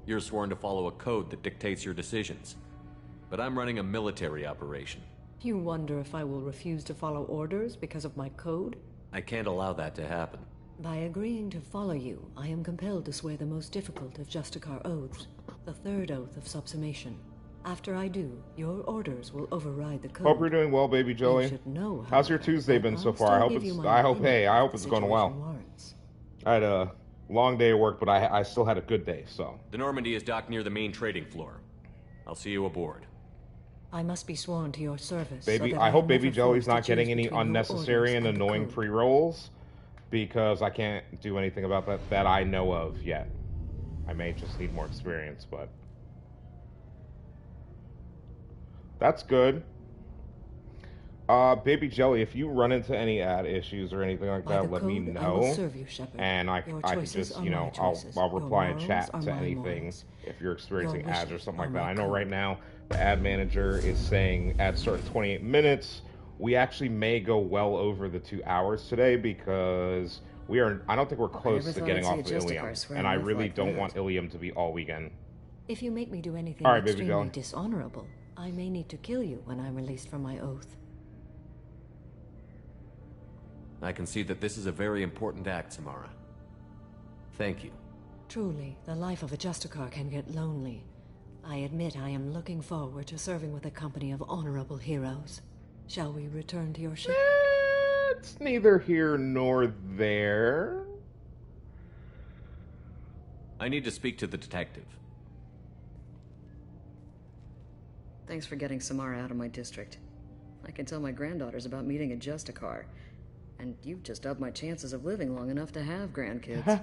You're sworn to follow a code that dictates your decisions. But I'm running a military operation. You wonder if I will refuse to follow orders because of my code? I can't allow that to happen. By agreeing to follow you, I am compelled to swear the most difficult of Justicar oaths, the third oath of subsumation. After I do, your orders will override the code. Hope you're doing well, Baby Jelly. You should know, how's your Tuesday been so far? I hope it's going well. I had a long day of work, but I still had a good day, so. The Normandy is docked near the main trading floor. I'll see you aboard. I must be sworn to your service. Baby, so I hope Baby Jelly's not getting any unnecessary and annoying pre-rolls, because I can't do anything about that I know of yet. I may just need more experience, but that's good. Baby Jelly, if you run into any ad issues or anything like that, let me know. I will serve you, Shepard. And I can just, you know, I'll reply in chat to anything if you're experiencing ads or something like that. I know right now the ad manager is saying ads start in 28 minutes. We actually may go well over the 2 hours today because I don't think we're close to getting off of ILLIUM. And I really don't want ILLIUM to be all weekend. If you make me do anything extremely extremely dishonorable, I may need to kill you when I'm released from my oath. I can see that this is a very important act, Samara. Thank you. Truly, the life of a Justicar can get lonely. I admit I am looking forward to serving with a company of honorable heroes. Shall we return to your ship? It's neither here nor there. I need to speak to the detective. Thanks for getting Samara out of my district. I can tell my granddaughters about meeting a Justicar. And you've just upped my chances of living long enough to have grandkids.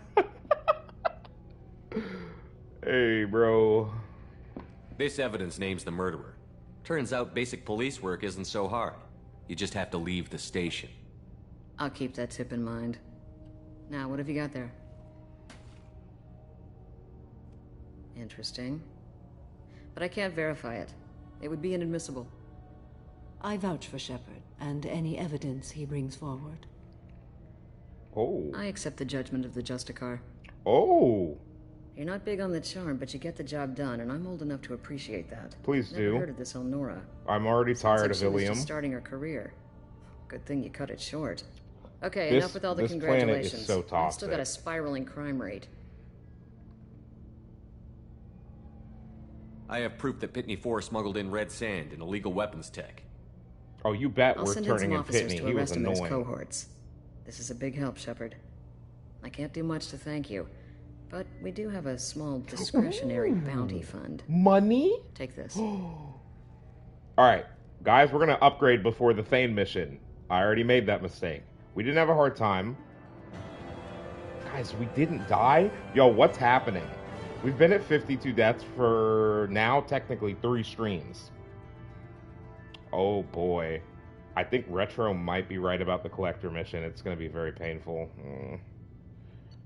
Hey, bro. This evidence names the murderer. Turns out basic police work isn't so hard. You just have to leave the station. I'll keep that tip in mind. Now, what have you got there? Interesting. But I can't verify it. It would be inadmissible. I vouch for Shepard, and any evidence he brings forward. Oh. I accept the judgment of the Justicar. Oh. You're not big on the charm, but you get the job done, and I'm old enough to appreciate that. Please Never do. heard of this Elnora. I'm already tired of She was ILLIUM. just starting her career. Good thing you cut it short. Okay, enough with all the this congratulations. Planet is so toxic. I've still got a spiraling crime rate. I have proof that Pitney 4 smuggled in red sand and illegal weapons tech. Oh, you bet I'll we're send turning in in some officers Pitney. to He was arrest him and his annoying. cohorts. This is a big help, Shepard. I can't do much to thank you, but we do have a small discretionary bounty fund. Money? Take this. Alright, guys, we're gonna upgrade before the Thane mission. I already made that mistake. We didn't have a hard time. Guys, we didn't die? Yo, what's happening? We've been at 52 deaths for now technically 3 streams. Oh boy. I think Retro might be right about the Collector mission. It's going to be very painful.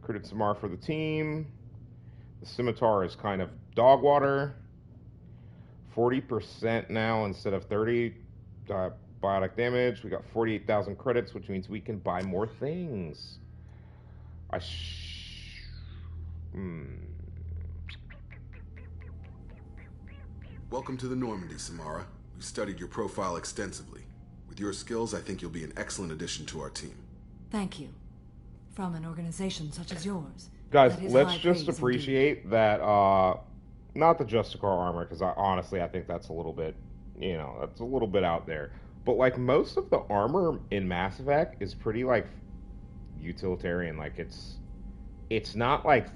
Recruited Samara for the team. The Scimitar is kind of dog water. 40% now instead of 30. Biotic damage. We got 48,000 credits, which means we can buy more things. Welcome to the Normandy, Samara. We studied your profile extensively. With your skills, I think you'll be an excellent addition to our team. Thank you. From an organization such as yours. Guys, let's just appreciate that, not the Justicar armor, because honestly, I think that's a little bit, that's a little bit out there. But like most of the armor in Mass Effect is pretty like utilitarian. Like it's not like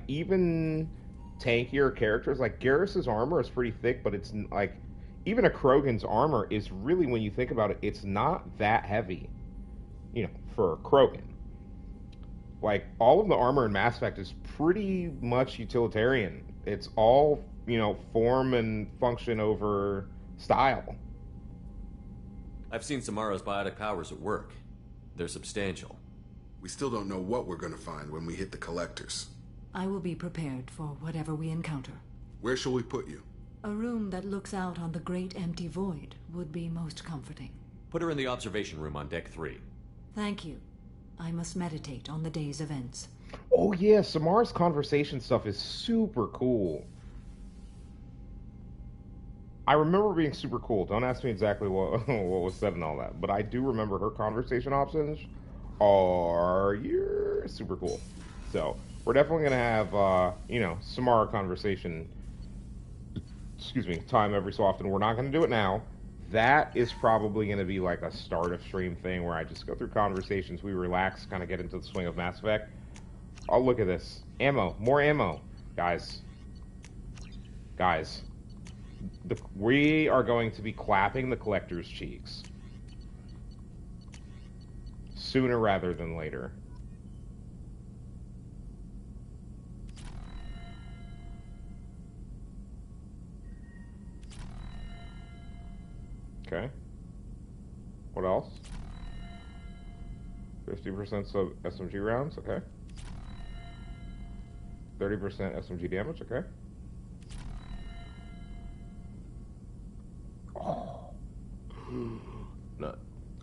even tankier characters like Garrus's armor is pretty thick, but it's like even a Krogan's armor is really, when you think about it, it's not that heavy. You know, for a Krogan. Like all of the armor in Mass Effect is pretty much utilitarian. It's all, you know, form and function over style. I've seen Samara's biotic powers at work. They're substantial. We still don't know what we're gonna find when we hit the collectors. I will be prepared for whatever we encounter. Where shall we put you? A room that looks out on the great empty void would be most comforting. Put her in the observation room on deck 3. Thank you. I must meditate on the day's events. Oh yeah, Samara's conversation stuff is super cool. I remember being super cool. Don't ask me exactly what was said and all that, but I do remember her conversation options are super cool. So we're definitely gonna have you know, Samara conversation. Excuse me, time every so often. We're not gonna do it now. That is probably gonna be like a start of stream thing where I just go through conversations, we relax, kind of get into the swing of Mass Effect. Oh, look at this ammo, more ammo, guys. We are going to be clapping the collector's cheeks sooner rather than later. Okay. What else? 50% sub SMG rounds, okay. 30% SMG damage, okay. Oh. No.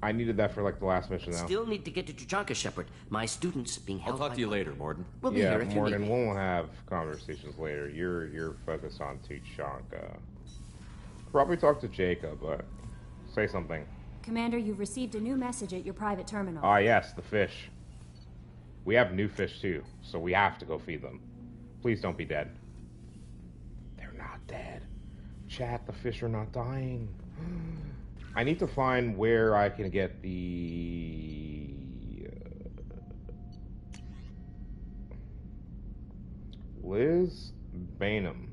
I needed that for like the last mission now. Still need to get to Tuchanka, Shepard. My students being held. I'll talk to you later, Morden. We'll be here if you need Morden, me. we'll have conversations later. You're focused on Tuchanka. Probably talk to Jacob, but say something. Commander, you've received a new message at your private terminal. Ah, yes, the fish. We have new fish too, so we have to go feed them. Please don't be dead. They're not dead. Chat, the fish are not dying. I need to find where I can get the... Liz Bainham.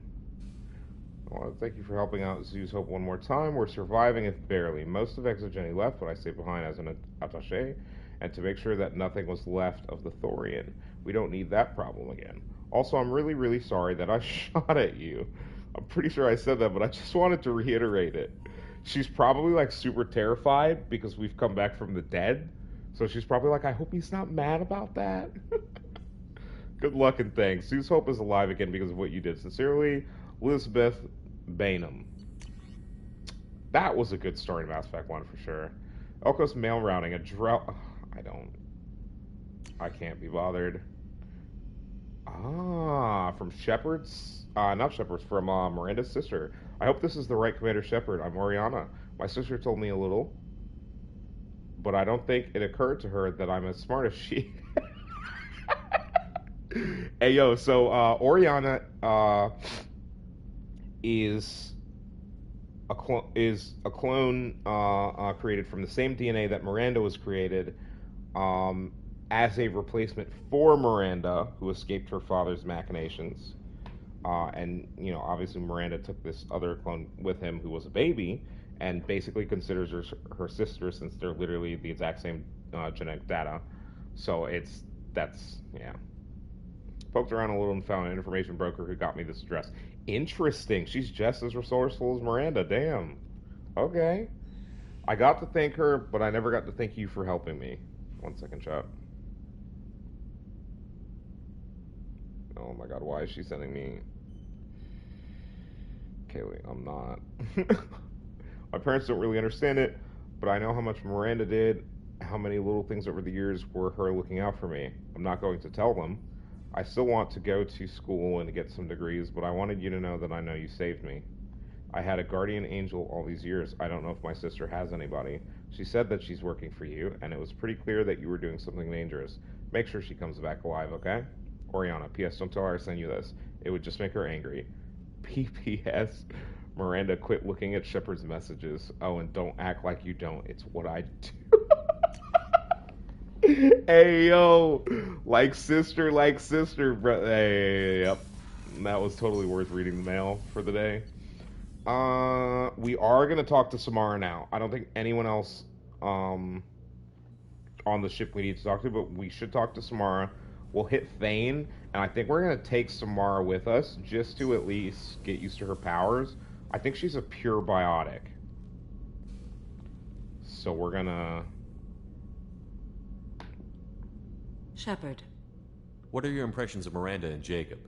I want to thank you for helping out Zeus Hope one more time. We're surviving, if barely. Most of Exogeny left, but I stayed behind as an attaché, and to make sure that nothing was left of the Thorian. We don't need that problem again. Also, I'm really, really sorry that I shot at you. I'm pretty sure I said that, but I just wanted to reiterate it. She's probably, like, super terrified because we've come back from the dead. So she's probably like, I hope he's not mad about that. Good luck and thanks. Zeus Hope is alive again because of what you did. Sincerely, Elizabeth Bainham. That was a good story in Mass Effect 1 for sure. Elko's mail routing, a drought. I can't be bothered. Ah, from Shepard's, not Shepard's, from Miranda's sister. I hope this is the right Commander Shepard. I'm Oriana. My sister told me a little, but I don't think it occurred to her that I'm as smart as she. Hey, yo, so Oriana is a clone created from the same DNA that Miranda was created as a replacement for Miranda, who escaped her father's machinations. And, you know, obviously Miranda took this other clone with him who was a baby and basically considers her sister since they're literally the exact same genetic data. So yeah. Poked around a little and found an information broker who got me this address. Interesting. She's just as resourceful as Miranda. Damn. Okay. I got to thank her, but I never got to thank you for helping me. 1 second, chat. Oh my god, why is she sending me... Kaylee, I'm not. My parents don't really understand it, but I know how much Miranda did, how many little things over the years were her looking out for me. I'm not going to tell them. I still want to go to school and get some degrees, but I wanted you to know that I know you saved me. I had a guardian angel all these years. I don't know if my sister has anybody. She said that she's working for you, and it was pretty clear that you were doing something dangerous. Make sure she comes back alive, okay? Oriana, P.S. Don't tell her I sent you this. It would just make her angry. P.P.S. Miranda, quit looking at Shepard's messages. Oh, and don't act like you don't. It's what I do. Hey, yo. Like sister, bro. Hey, yep. That was totally worth reading the mail for the day. We are going to talk to Samara now. I don't think anyone else on the ship we need to talk to, but we should talk to Samara. We'll hit Thane, and I think we're going to take Samara with us just to at least get used to her powers. I think she's a pure biotic. So we're going to... Shepard. What are your impressions of Miranda and Jacob?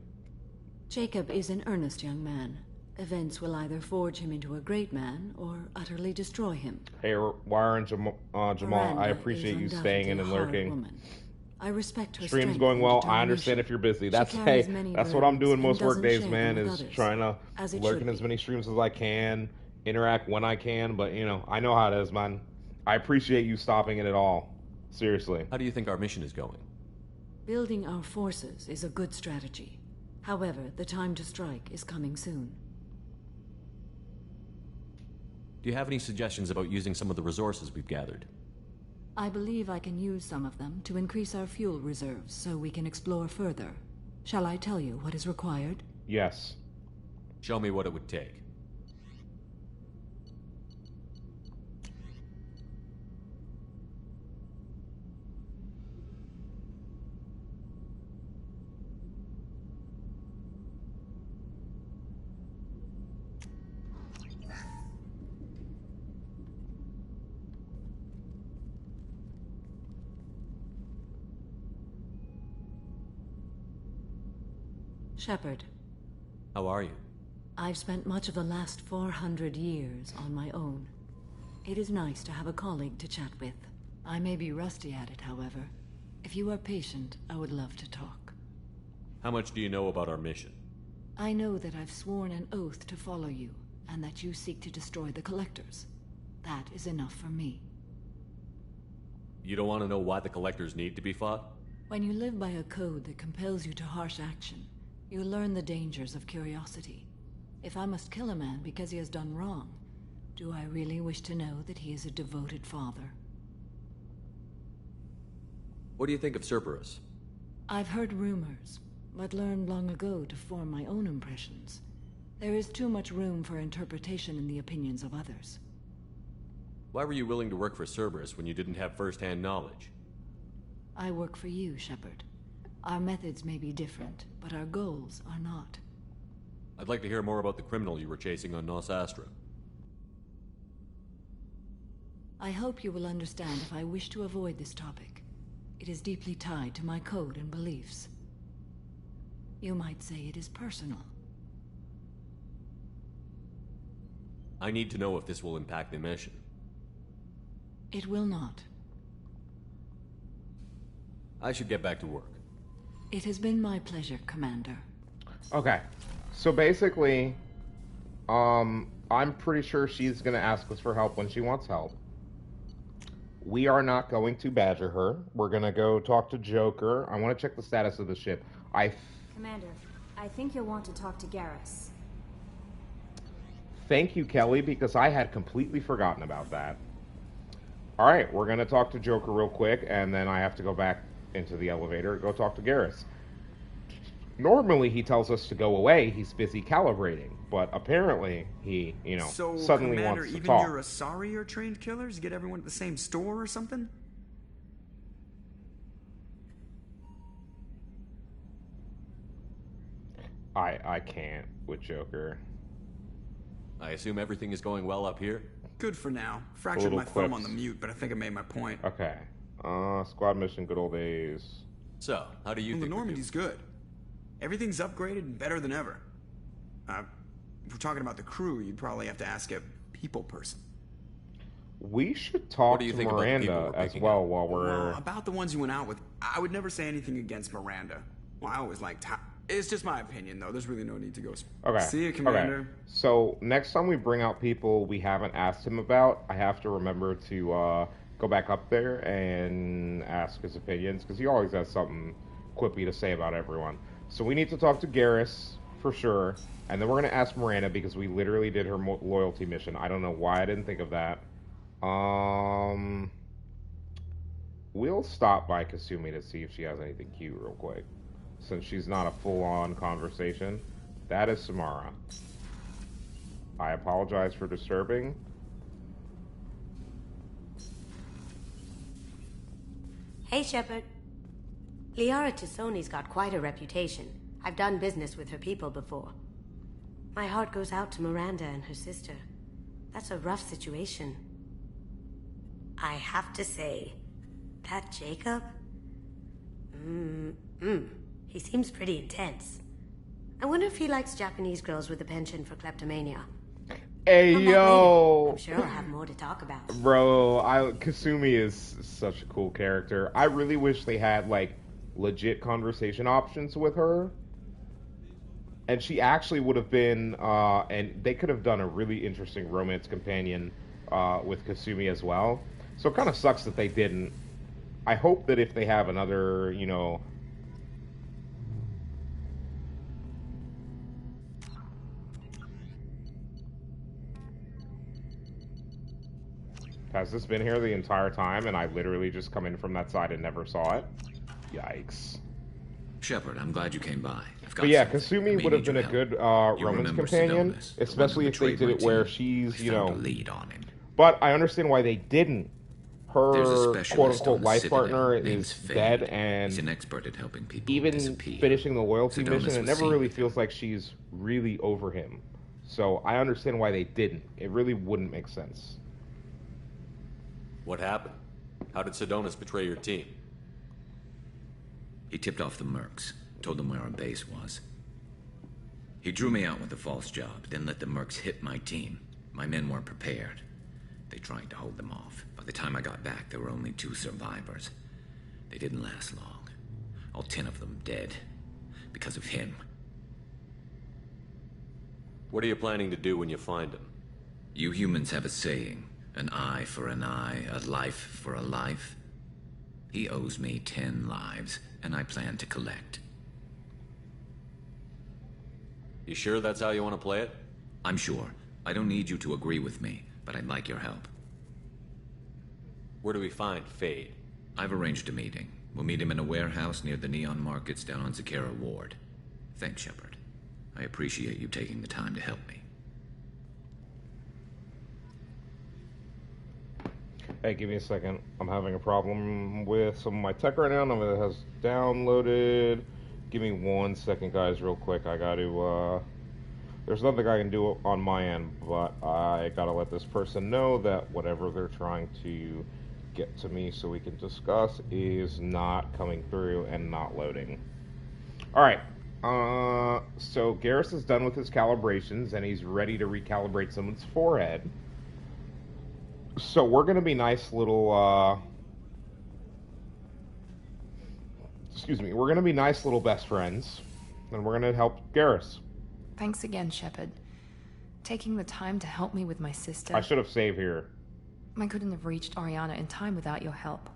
Jacob is an earnest young man. Events will either forge him into a great man or utterly destroy him. Hey, Wire and Jamal, I appreciate you staying in and lurking. Woman. I respect her Stream's strength going well. and I understand if you're busy. That's carries many that's what I'm doing most work burdens days, and man, doesn't is share them with trying to others, as it lurk should in as be. many streams as I can, interact when I can, but you know how it is, man. I appreciate you stopping it at all. Seriously. How do you think our mission is going? Building our forces is a good strategy. However, the time to strike is coming soon. Do you have any suggestions about using some of the resources we've gathered? I believe I can use some of them to increase our fuel reserves so we can explore further. Shall I tell you what is required? Yes. Show me what it would take. Shepard. How are you? I've spent much of the last 400 years on my own. It is nice to have a colleague to chat with. I may be rusty at it, however. If you are patient, I would love to talk. How much do you know about our mission? I know that I've sworn an oath to follow you, and that you seek to destroy the Collectors. That is enough for me. You don't want to know why the Collectors need to be fought? When you live by a code that compels you to harsh action, you learn the dangers of curiosity. If I must kill a man because he has done wrong, do I really wish to know that he is a devoted father? What do you think of Cerberus? I've heard rumors, but learned long ago to form my own impressions. There is too much room for interpretation in the opinions of others. Why were you willing to work for Cerberus when you didn't have first-hand knowledge? I work for you, Shepard. Our methods may be different, but our goals are not. I'd like to hear more about the criminal you were chasing on Nos Astra. I hope you will understand if I wish to avoid this topic. It is deeply tied to my code and beliefs. You might say it is personal. I need to know if this will impact the mission. It will not. I should get back to work. It has been my pleasure, Commander. Okay. So basically, I'm pretty sure she's going to ask us for help when she wants help. We are not going to badger her. We're going to go talk to Joker. I want to check the status of the ship. Commander, I think you'll want to talk to Garrus. Thank you, Kelly, because I had completely forgotten about that. Alright, we're going to talk to Joker real quick, and then I have to go back into the elevator to go talk to Garrus. Normally he tells us to go away, he's busy calibrating, but apparently he, suddenly Commander, wants to even talk. your Asari are trained killers? Get everyone at the same store or something? I can't with Joker. I assume everything is going well up here? Good for now. Fractured my thumb on the mute, but I think I made my point. Okay. Squad mission, good old days. So, how do you think the Normandy's good. Everything's upgraded and better than ever. If we're talking about the crew, you'd probably have to ask a people person. We should talk to Miranda as well while we're... about the ones you went out with, I would never say anything against Miranda. Well, I always liked... It's just my opinion, though. There's really no need to go... Okay. See you, Commander. Okay. So, next time we bring out people we haven't asked him about, I have to remember to go back up there and ask his opinions, because he always has something quippy to say about everyone. So we need to talk to Garrus for sure. And then we're going to ask Miranda because we literally did her loyalty mission. I don't know why I didn't think of that. We'll stop by Kasumi to see if she has anything cute real quick. Since she's not a full-on conversation. That is Samara. I apologize for disturbing. Hey, Shepard. Liara Tassoni's got quite a reputation. I've done business with her people before. My heart goes out to Miranda and her sister. That's a rough situation. I have to say, that Jacob? He seems pretty intense. I wonder if he likes Japanese girls with a penchant for kleptomania. Hey, yo! I'm sure I'll have more to talk about. Bro, Kasumi is such a cool character. I really wish they had, like, legit conversation options with her. And she actually would have been, and they could have done a really interesting romance companion with Kasumi as well. So it kind of sucks that they didn't. I hope that if they have another, you know... Has this been here the entire time and I literally just come in from that side and never saw it? Yikes. Shepard, I'm glad you came by. But yeah, Kasumi would have been a good romance companion, especially if they did it where she's, you know... But I understand why they didn't. Her quote-unquote life partner is dead, and he's an expert at helping people even disappear. finishing the loyalty Sedonis mission, it was never seen really with feels like she's really over him. So I understand why they didn't. It really wouldn't make sense. What happened? How did Sedonis betray your team? He tipped off the mercs, told them where our base was. He drew me out with a false job, then let the mercs hit my team. My men weren't prepared. They tried to hold them off. By the time I got back, there were only 2 survivors. They didn't last long. All 10 of them dead. Because of him. What are you planning to do when you find him? You humans have a saying. An eye for an eye, a life for a life. He owes me 10 lives, and I plan to collect. You sure that's how you want to play it? I'm sure. I don't need you to agree with me, but I'd like your help. Where do we find Fade? I've arranged a meeting. We'll meet him in a warehouse near the Neon Markets down on Zakera Ward. Thanks, Shepard. I appreciate you taking the time to help me. Hey, give me a second. I'm having a problem with some of my tech right now. None of it has downloaded. Give me 1 second, guys, real quick. I got to, there's nothing I can do on my end, but I got to let this person know that whatever they're trying to get to me so we can discuss is not coming through and not loading. Alright, so Garrus is done with his calibrations, and he's ready to recalibrate someone's forehead. So we're going to be nice little, we're going to be nice little best friends, and we're going to help Garrus. Thanks again, Shepard. Taking the time to help me with my sister. I should have saved here. I couldn't have reached Oriana in time without your help.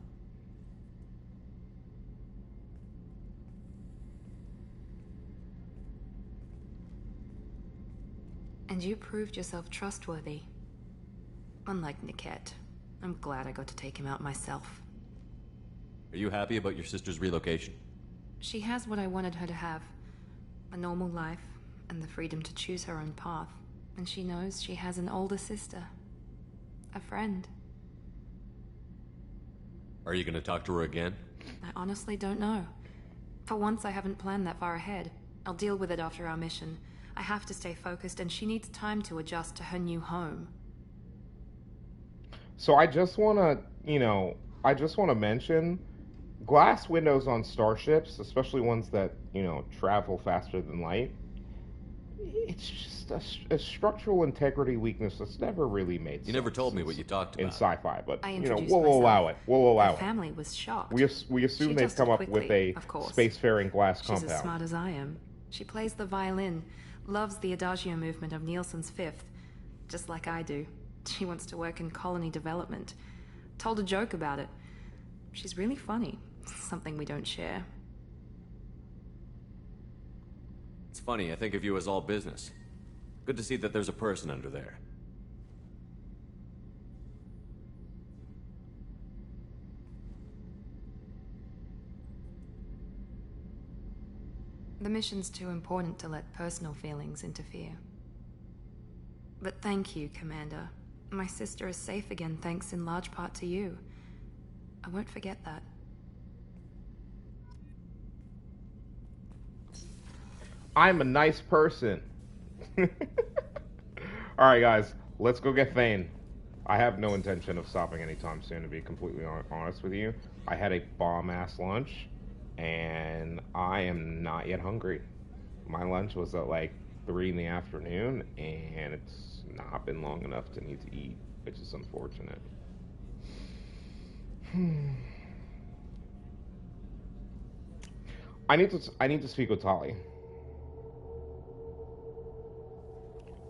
And you proved yourself trustworthy. Unlike Niket, I'm glad I got to take him out myself. Are you happy about your sister's relocation? She has what I wanted her to have. A normal life, and the freedom to choose her own path. And she knows she has an older sister. A friend. Are you going to talk to her again? I honestly don't know. For once, I haven't planned that far ahead. I'll deal with it after our mission. I have to stay focused, and she needs time to adjust to her new home. So I just want to, mention glass windows on starships, especially ones that, travel faster than light. It's just a structural integrity weakness that's never really made sense. You never told me what you talked about. In sci-fi, but, we'll allow it. We'll allow it. My family was shocked. We assume they've come up with a spacefaring glass compound. She's as smart as I am. She plays the violin, loves the Adagio movement of Nielsen's Fifth, just like I do. She wants to work in colony development. Told a joke about it. She's really funny. Something we don't share. funny, I think of you as all business. Good to see that there's a person under there. The mission's too important to let personal feelings interfere. But thank you, Commander. My sister is safe again thanks in large part to you. I won't forget that. I'm a nice person. Alright guys, let's go get Thane. I have no intention of stopping anytime soon, to be completely honest with you. I had a bomb-ass lunch, and I am not yet hungry. My lunch was at like 3 in the afternoon, and it's not been long enough to need to eat, which is unfortunate. I need to speak with Tali.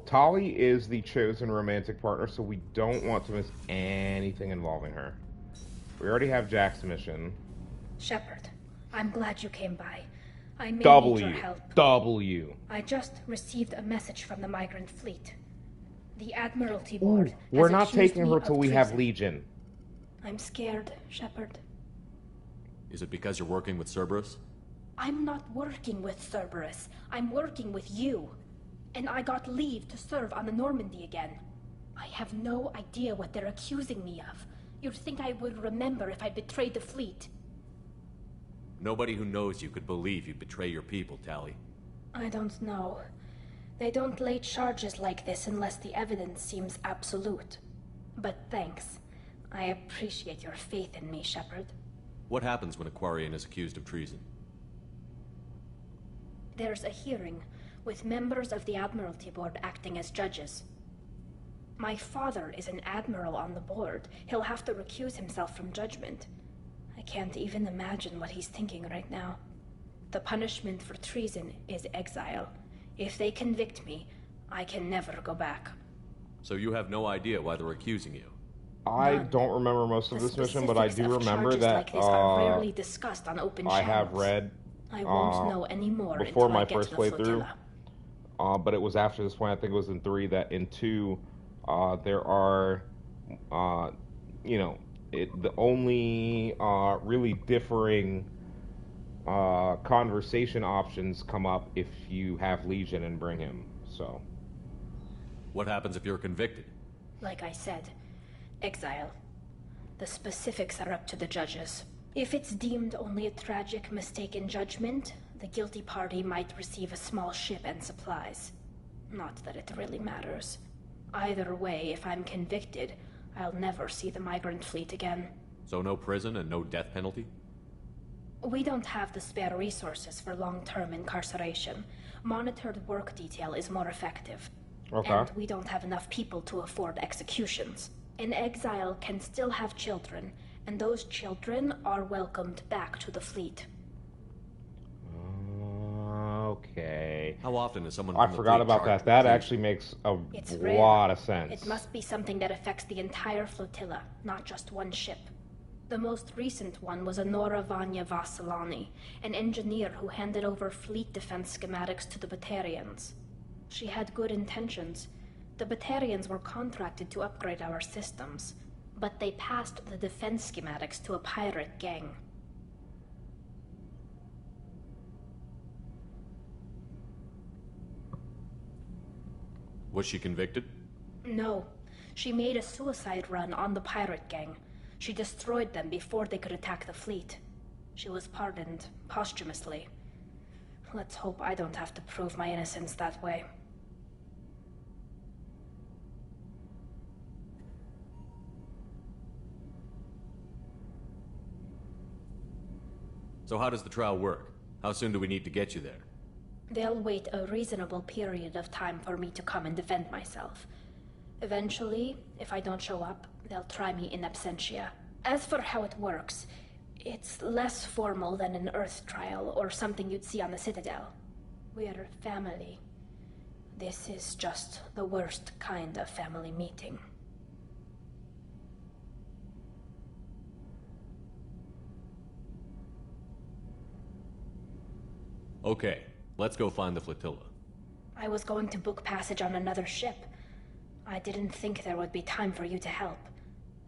Tali is the chosen romantic partner, so we don't want to miss anything involving her. We already have Jack's mission. Shepard, I'm glad you came by. I may need your help. W. I just received a message from the migrant fleet. The Admiralty Board. We're not taking her till we have Legion. I'm scared, Shepard. Is it because you're working with Cerberus? I'm not working with Cerberus. I'm working with you. And I got leave to serve on the Normandy again. I have no idea what they're accusing me of. You'd think I would remember if I betrayed the fleet. Nobody who knows you could believe you'd betray your people, Tali. I don't know. They don't lay charges like this unless the evidence seems absolute. But thanks. I appreciate your faith in me, Shepard. What happens when a Quarian is accused of treason? There's a hearing, with members of the Admiralty Board acting as judges. My father is an admiral on the board. He'll have to recuse himself from judgment. I can't even imagine what he's thinking right now. The punishment for treason is exile. If they convict me, I can never go back. So you have no idea why they're accusing you? I don't remember most of this mission, but I do remember that like this are rarely discussed on open I channels. have read I won't know any more before until my I get first to the playthrough. flotilla. But it was after this point. I think it was in 3 that in 2 there are the only really differing conversation options come up if you have Legion and bring him. So what happens if you're convicted? Like I said, exile. The specifics are up to the judges. If it's deemed only a tragic mistake in judgment, the guilty party might receive a small ship and supplies. Not that it really matters. Either way, if I'm convicted, I'll never see the migrant fleet again. So no prison and no death penalty? We don't have the spare resources for long-term incarceration. Monitored work detail is more effective. Okay. And we don't have enough people to afford executions. An exile can still have children, and those children are welcomed back to the fleet. Okay. How often is someone I forgot about that. That actually makes a lot of sense. It must be something that affects the entire flotilla, not just one ship. The most recent one was Anora Vanya Vasilani, an engineer who handed over fleet defense schematics to the Batarians. She had good intentions. The Batarians were contracted to upgrade our systems, but they passed the defense schematics to a pirate gang. Was she convicted? No. She made a suicide run on the pirate gang. She destroyed them before they could attack the fleet. She was pardoned posthumously. Let's hope I don't have to prove my innocence that way. So how does the trial work? How soon do we need to get you there? They'll wait a reasonable period of time for me to come and defend myself. Eventually, if I don't show up, they'll try me in absentia. As for how it works, it's less formal than an Earth trial or something you'd see on the Citadel. We're family. This is just the worst kind of family meeting. Okay, Let's go find the flotilla. I was going to book passage on another ship. I didn't think there would be time for you to help.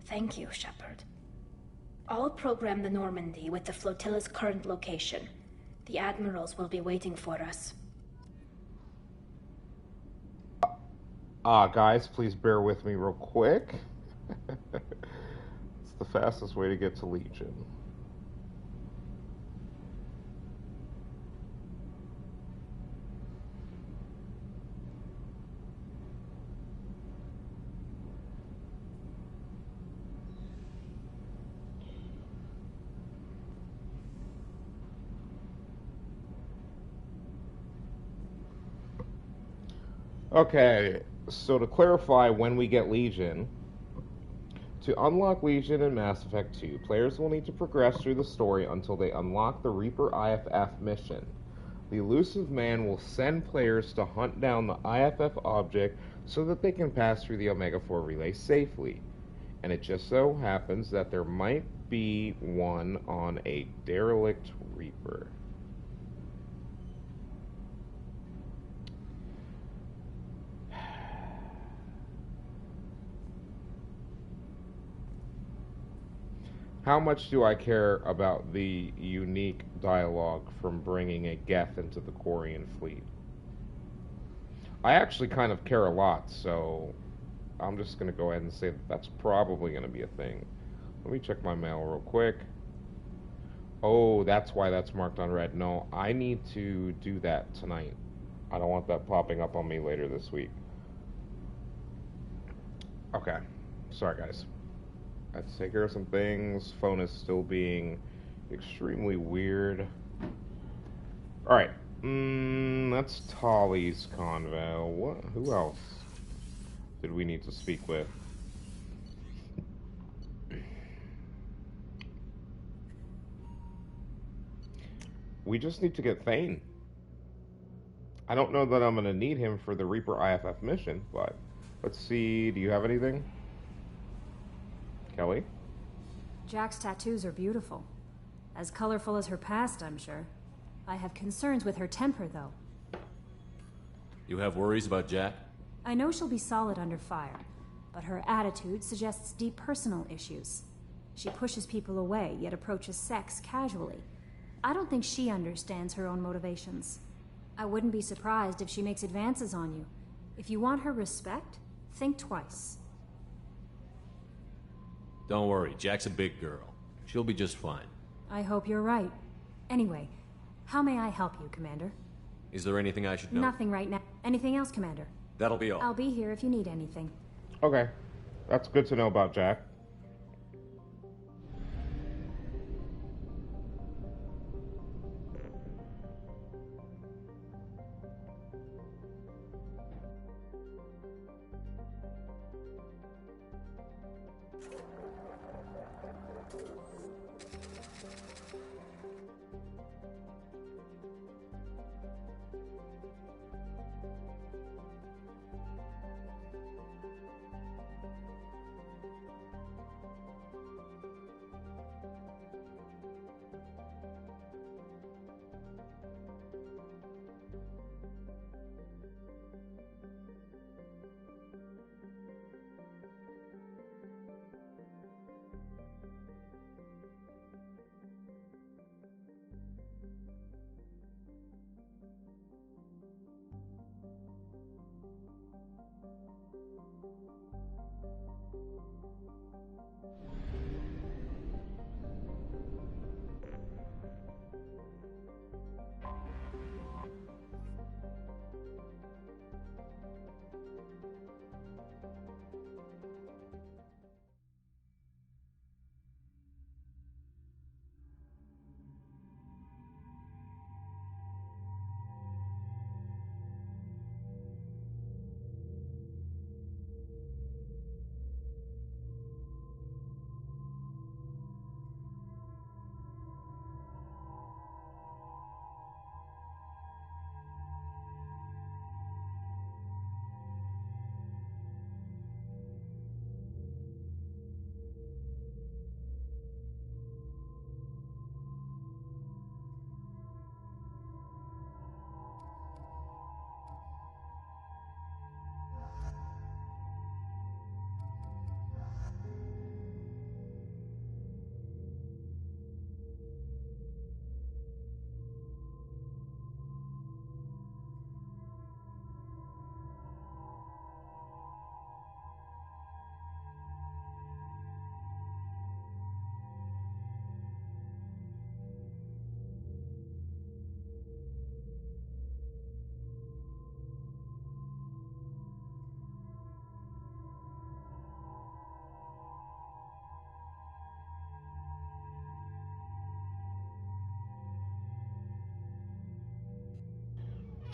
Thank you, Shepard. I'll program the Normandy with the flotilla's current location. The admirals will be waiting for us. Guys, please bear with me real quick. It's the fastest way to get to Legion. Okay, so to clarify when we get Legion, to unlock Legion in Mass Effect 2, players will need to progress through the story until they unlock the Reaper IFF mission. The Elusive Man will send players to hunt down the IFF object so that they can pass through the Omega-4 relay safely. And it just so happens that there might be one on a derelict Reaper. How much do I care about the unique dialogue from bringing a Geth into the Quarian fleet? I actually kind of care a lot, so I'm just going to go ahead and say that that's probably going to be a thing. Let me check my mail real quick. Oh, that's why that's marked on red. No, I need to do that tonight. I don't want that popping up on me later this week. Okay. Sorry, guys. I have to take care of some things. Phone is still being extremely weird. Alright. That's Tali's convo. What? Who else did we need to speak with? We just need to get Thane. I don't know that I'm going to need him for the Reaper IFF mission, but let's see. Do you have anything? Kelly? Jack's tattoos are beautiful. As colorful as her past, I'm sure. I have concerns with her temper, though. You have worries about Jack? I know she'll be solid under fire, but her attitude suggests deep personal issues. She pushes people away, yet approaches sex casually. I don't think she understands her own motivations. I wouldn't be surprised if she makes advances on you. If you want her respect, think twice. Don't worry, Jack's a big girl. She'll be just fine. I hope you're right. Anyway, how may I help you, Commander? Is there anything I should know? Nothing right now. Anything else, Commander? That'll be all. I'll be here if you need anything. Okay. That's good to know about Jack.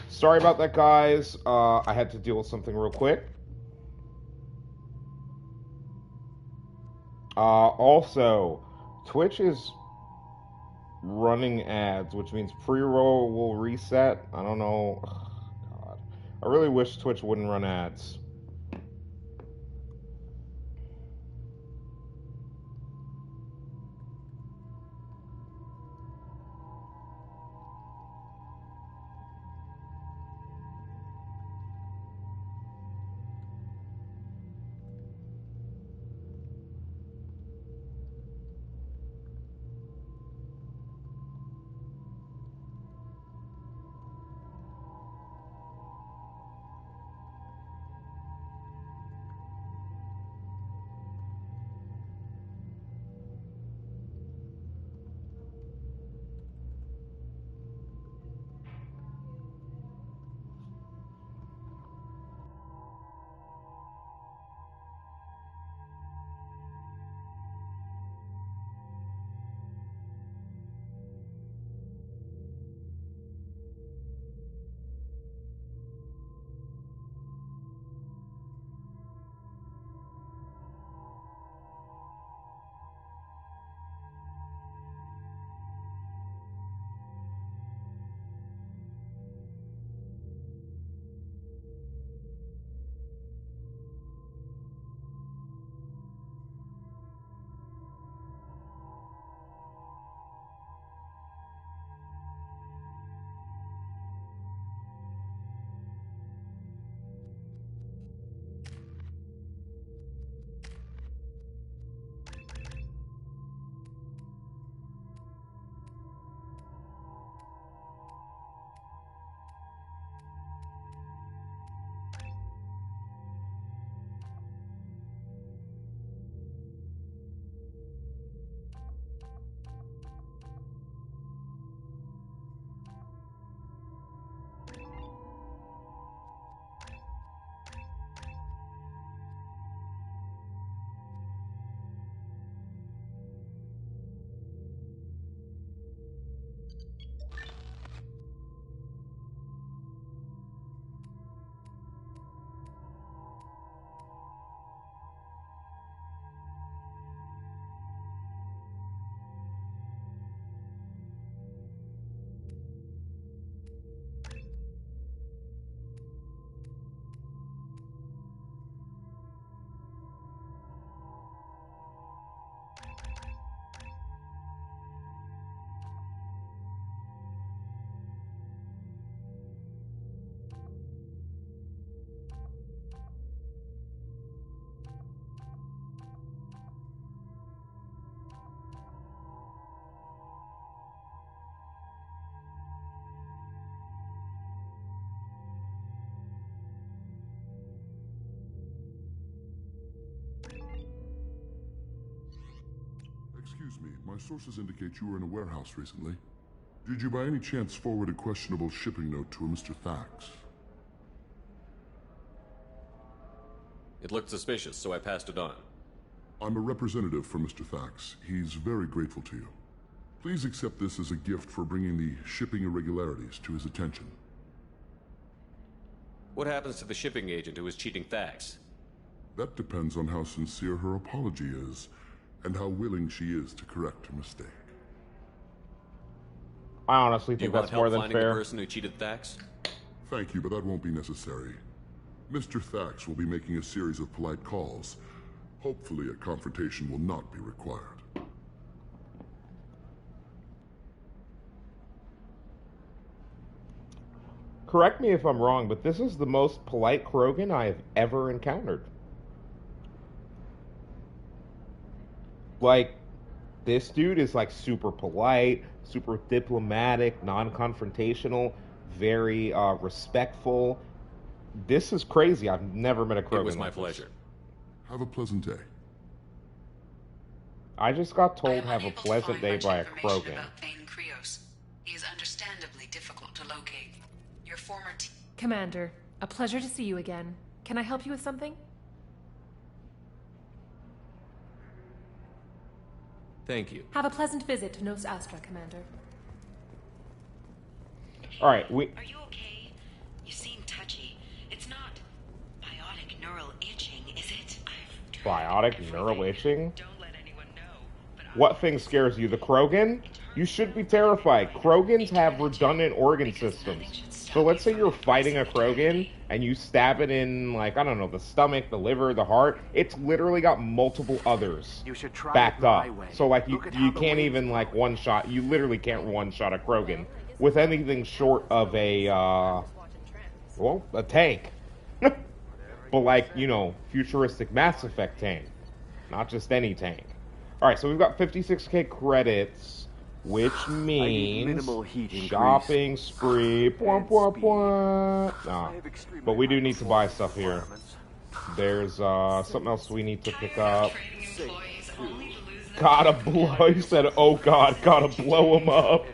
Sorry about that, guys. I had to deal with something real quick. Also, Twitch is running ads, which means pre-roll will reset. I don't know. Ugh, God. I really wish Twitch wouldn't run ads. Excuse me, my sources indicate you were in a warehouse recently. Did you by any chance forward a questionable shipping note to a Mr. Thax? It looked suspicious, so I passed it on. I'm a representative for Mr. Thax. He's very grateful to you. Please accept this as a gift for bringing the shipping irregularities to his attention. What happens to the shipping agent who is cheating Thax? That depends on how sincere her apology is, and how willing she is to correct her mistake. I honestly think that's more than fair. Do you want help finding the person who cheated Thax? Thank you, but that won't be necessary. Mr. Thax will be making a series of polite calls. Hopefully a confrontation will not be required. Correct me if I'm wrong, but this is the most polite Krogan I have ever encountered. Like, this dude is like super polite, super diplomatic, non-confrontational, very respectful. This is crazy. I've never met a Krogan. It was my pleasure. Have a pleasant day. I just got told have a pleasant day by a Krogan. He is understandably difficult to locate. Your former Commander, a pleasure to see you again. Can I help you with something? Thank you. Have a pleasant visit to Nos Astra, Commander. Alright, Are you okay? Biotic neural itching? What thing scares you? The Krogan? You should be terrified. Krogans have redundant organ systems. So let's say you're fighting a Krogan and you stab it in, like, I don't know, the stomach, the liver, the heart. It's literally got multiple others backed up. So, like, you can't even, like, one-shot. You literally can't one-shot a Krogan with anything short of a, well, a tank. But, like, you know, futuristic Mass Effect tank. Not just any tank. Alright, so we've got 56k credits, which means shopping spree. Nah. But we do need to buy stuff here. There's something else we need to pick up. Gotta blow. He said, oh god, gotta blow them up.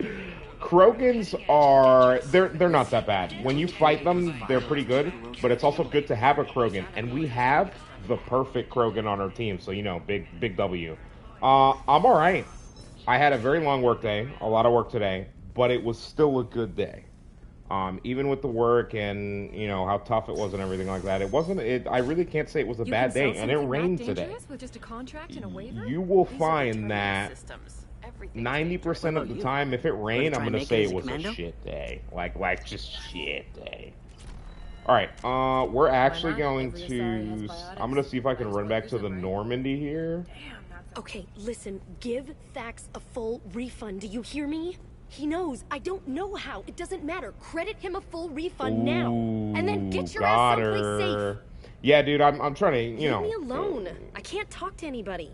Krogans are, they're not that bad. When you fight them, they're pretty good, but it's also good to have a Krogan. And we have the perfect Krogan on our team, so, you know, big W. I'm alright. I had a very long work day, a lot of work today, but it was still a good day. Even with the work and, you know, how tough it was and everything like that, I really can't say it was a bad day, and it rained today. With just a contract and a waiver? You will find that 90% of the time, if it rained, I'm gonna say it was a shit day. Like just shit day. Alright, we're actually going to, I'm gonna see if I can run back to the Normandy here. Okay, listen, give Thax a full refund, do you hear me? He knows, I don't know how, it doesn't matter. Credit him a full refund now, and then get your ass someplace safe. Yeah, dude, I'm trying to, you know. Leave me alone, I can't talk to anybody.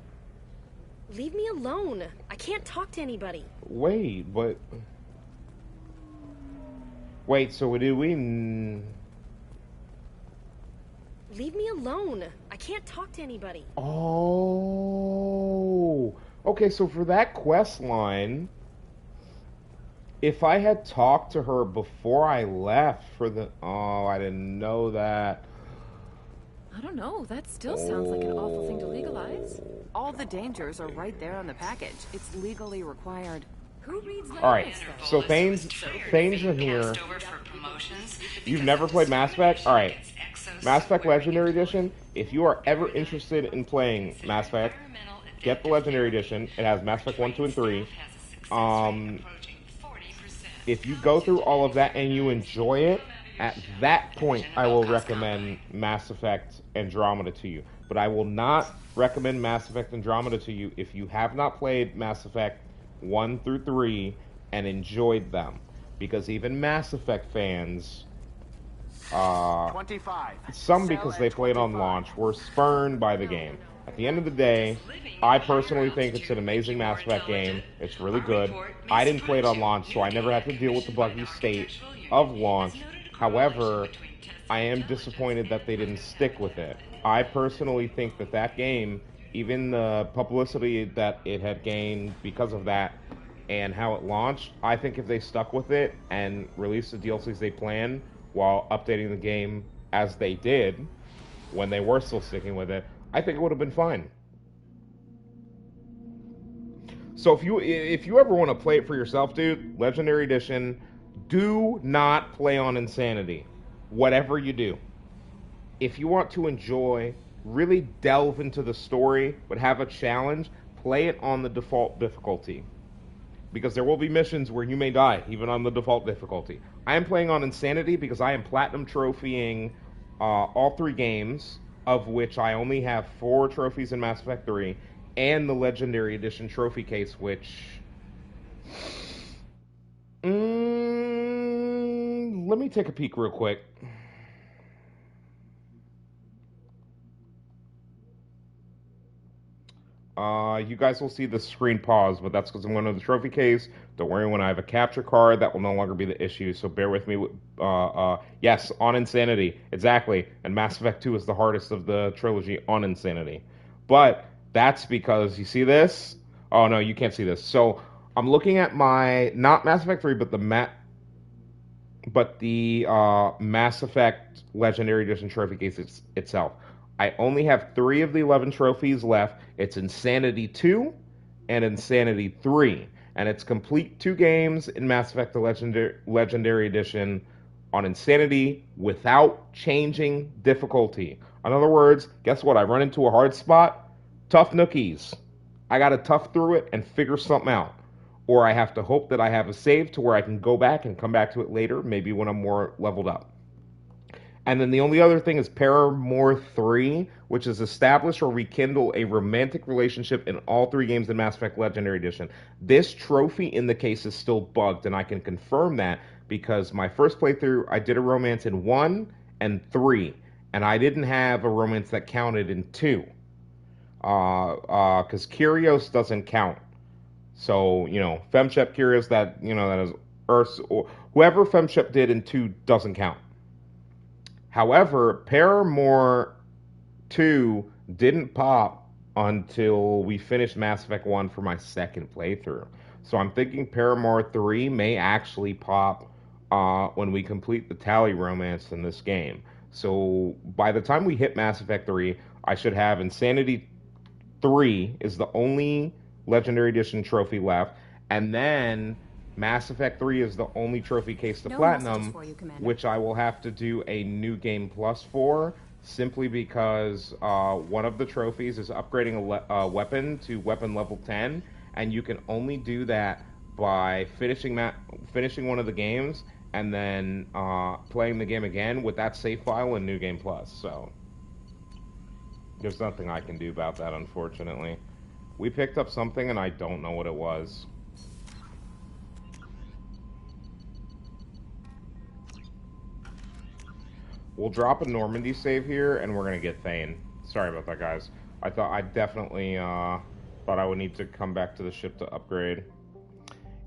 Leave me alone, I can't talk to anybody. Wait, but... Wait, so do we... Leave me alone. I can't talk to anybody. Oh. Okay, so for that quest line, if I had talked to her before I left for the... Oh, I didn't know that. I don't know. That still sounds like an awful thing to legalize. All the dangers are right there on the package. It's legally required. Who reads like Alright, so Thane's in here. You've never played Mass Effect? Alright. Mass Effect Legendary Edition, if you are ever interested in playing Mass Effect, get the Legendary Edition. It has Mass Effect 1, 2, and 3. If you go through all of that and you enjoy it, at that point I will recommend Mass Effect Andromeda to you. But I will not recommend Mass Effect Andromeda to you if you have not played Mass Effect 1 through 3 and enjoyed them. Because even Mass Effect fans... 25. Some because they played on launch were spurned by the game. At the end of the day, I personally think it's an amazing Mass Effect game. It's really good. I didn't play it on launch, so I never had to deal with the buggy state of launch. However, I am disappointed that they didn't stick with it. I personally think that that game, even the publicity that it had gained because of that and how it launched, I think if they stuck with it and released the DLCs they planned, while updating the game as they did, when they were still sticking with it, I think it would have been fine. So if you ever want to play it for yourself, dude, Legendary Edition, do not play on Insanity. Whatever you do. If you want to enjoy, really delve into the story, but have a challenge, play it on the default difficulty. Because there will be missions where you may die, even on the default difficulty. I am playing on Insanity because I am Platinum Trophying all 3 games, of which I only have 4 trophies in Mass Effect 3, and the Legendary Edition trophy case, which... let me take a peek real quick. You guys will see the screen pause, but that's because I'm going to the trophy case. Don't worry, when I have a capture card, that will no longer be the issue, so bear with me. Yes, on Insanity, exactly. And Mass Effect 2 is the hardest of the trilogy on Insanity. But that's because, you see this? Oh, no, you can't see this. So, I'm looking at my, not Mass Effect 3, but the Mass Effect Legendary Edition trophy case itself. I only have 3 of the 11 trophies left. It's Insanity 2 and Insanity 3. And it's complete 2 games in Mass Effect the Legendary Edition on Insanity without changing difficulty. In other words, guess what? I run into a hard spot, tough nookies. I gotta tough through it and figure something out. Or I have to hope that I have a save to where I can go back and come back to it later, maybe when I'm more leveled up. And then the only other thing is Paramore 3, which is establish or rekindle a romantic relationship in all 3 games in Mass Effect Legendary Edition. This trophy in the case is still bugged, and I can confirm that because my first playthrough, I did a romance in 1 and 3, and I didn't have a romance that counted in 2. Because Kyrios doesn't count. So, Femshep Kyrios, that is Earth's, or whoever Femshep did in 2 doesn't count. However, Paramore 2 didn't pop until we finished Mass Effect 1 for my second playthrough. So I'm thinking Paramore 3 may actually pop when we complete the Tally romance in this game. So by the time we hit Mass Effect 3, I should have Insanity 3 is the only Legendary Edition trophy left, and then Mass Effect 3 is the only trophy case to Platinum, which I will have to do a New Game Plus for, simply because one of the trophies is upgrading a weapon to weapon level 10, and you can only do that by finishing one of the games and then playing the game again with that save file in New Game Plus. So there's nothing I can do about that, unfortunately. We picked up something and I don't know what it was. We'll drop a Normandy save here, and we're going to get Thane. Sorry about that, guys. I definitely thought I would need to come back to the ship to upgrade.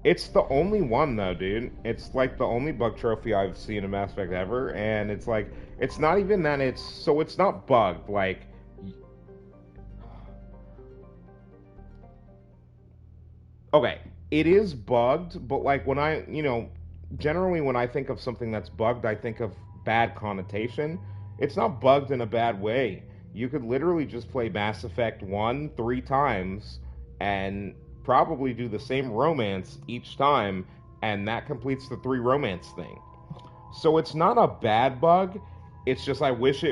It's the only one, though, dude. It's like the only bug trophy I've seen in Mass Effect ever, and it's like, it's not even that it's not bugged, like... Okay, it is bugged, but like when generally when I think of something that's bugged, I think of bad connotation. It's not bugged in a bad way. You could literally just play Mass Effect 1 3 times and probably do the same romance each time, and that completes the 3 romance thing. So it's not a bad bug. It's just I wish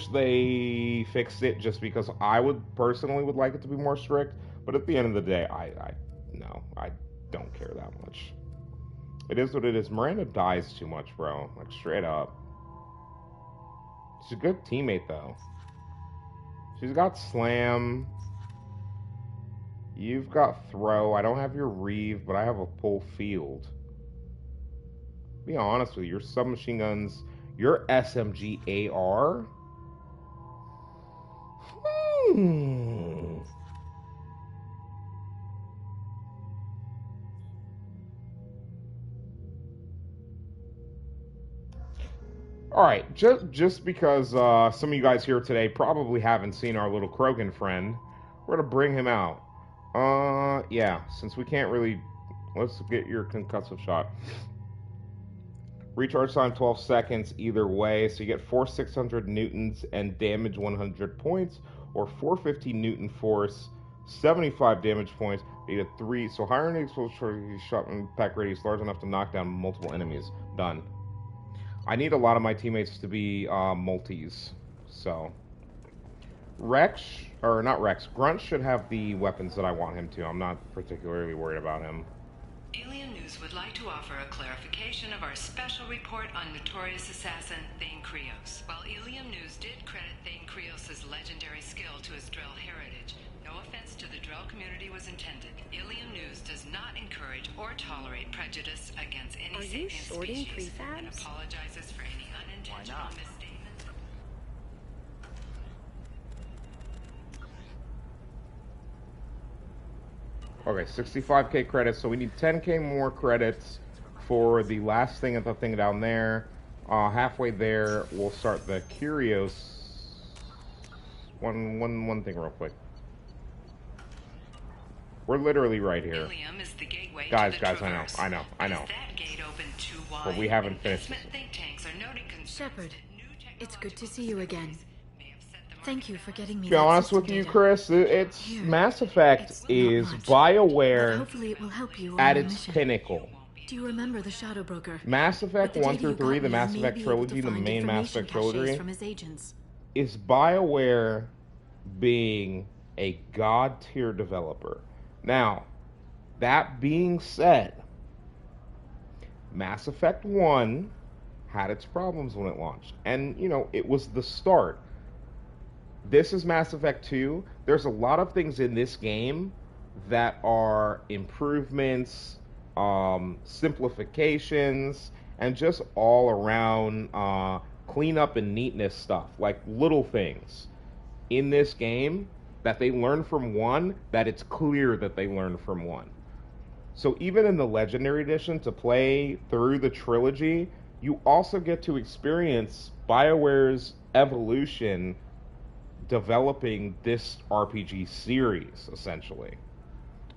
they fixed it, just because I would like it to be more strict. But at the end of the day, I don't care that much. It is what it is. Miranda dies too much, bro. Like, straight up. She's a good teammate, though. She's got Slam. You've got Throw. I don't have your Reeve, but I have a Full Field. Be honest with you, your submachine guns, your SMG AR? Alright, just because some of you guys here today probably haven't seen our little Krogan friend, we're going to bring him out. Yeah, since we can't really... Let's get your concussive shot. Recharge time 12 seconds either way, so you get 4 600 newtons and damage 100 points, or 450 newton force, 75 damage points. You get 3, so higher than explosive shot impact radius large enough to knock down multiple enemies. Done. I need a lot of my teammates to be multis, so... Grunt should have the weapons that I want him to. I'm not particularly worried about him. ILLIUM News would like to offer a clarification of our special report on notorious assassin Thane Krios. While ILLIUM News did credit Thane Krios' legendary skill to his Drell heritage, no offense to the Drell community was intended. ILLIUM News does not encourage or tolerate prejudice against any sapient species and apologizes for any unintentional misstatements. Okay, 65k credits, so we need 10k more credits for the last thing at the thing down there. Halfway there, we'll start the Curios. One thing real quick. We're literally right here. Guys, I know. But we haven't finished. Shepard, it's good to see you again. Thank you for getting me. To be honest with you, Chris, it's Mass Effect is BioWare hopefully it will help you at its pinnacle. Do you remember the Shadow Broker? Mass Effect 1 through 3, the Mass Effect trilogy, the main Mass Effect trilogy. From his agents. is BioWare being a god-tier developer. Now, that being said, Mass Effect 1 had its problems when it launched. And, you know, it was the start. This is Mass Effect 2. There's a lot of things in this game that are improvements, simplifications, and just all around cleanup and neatness stuff, like little things in this game that they learned from 1 that it's clear that they learned from 1. So even in the Legendary Edition, to play through the trilogy, you also get to experience BioWare's evolution developing this RPG series, essentially.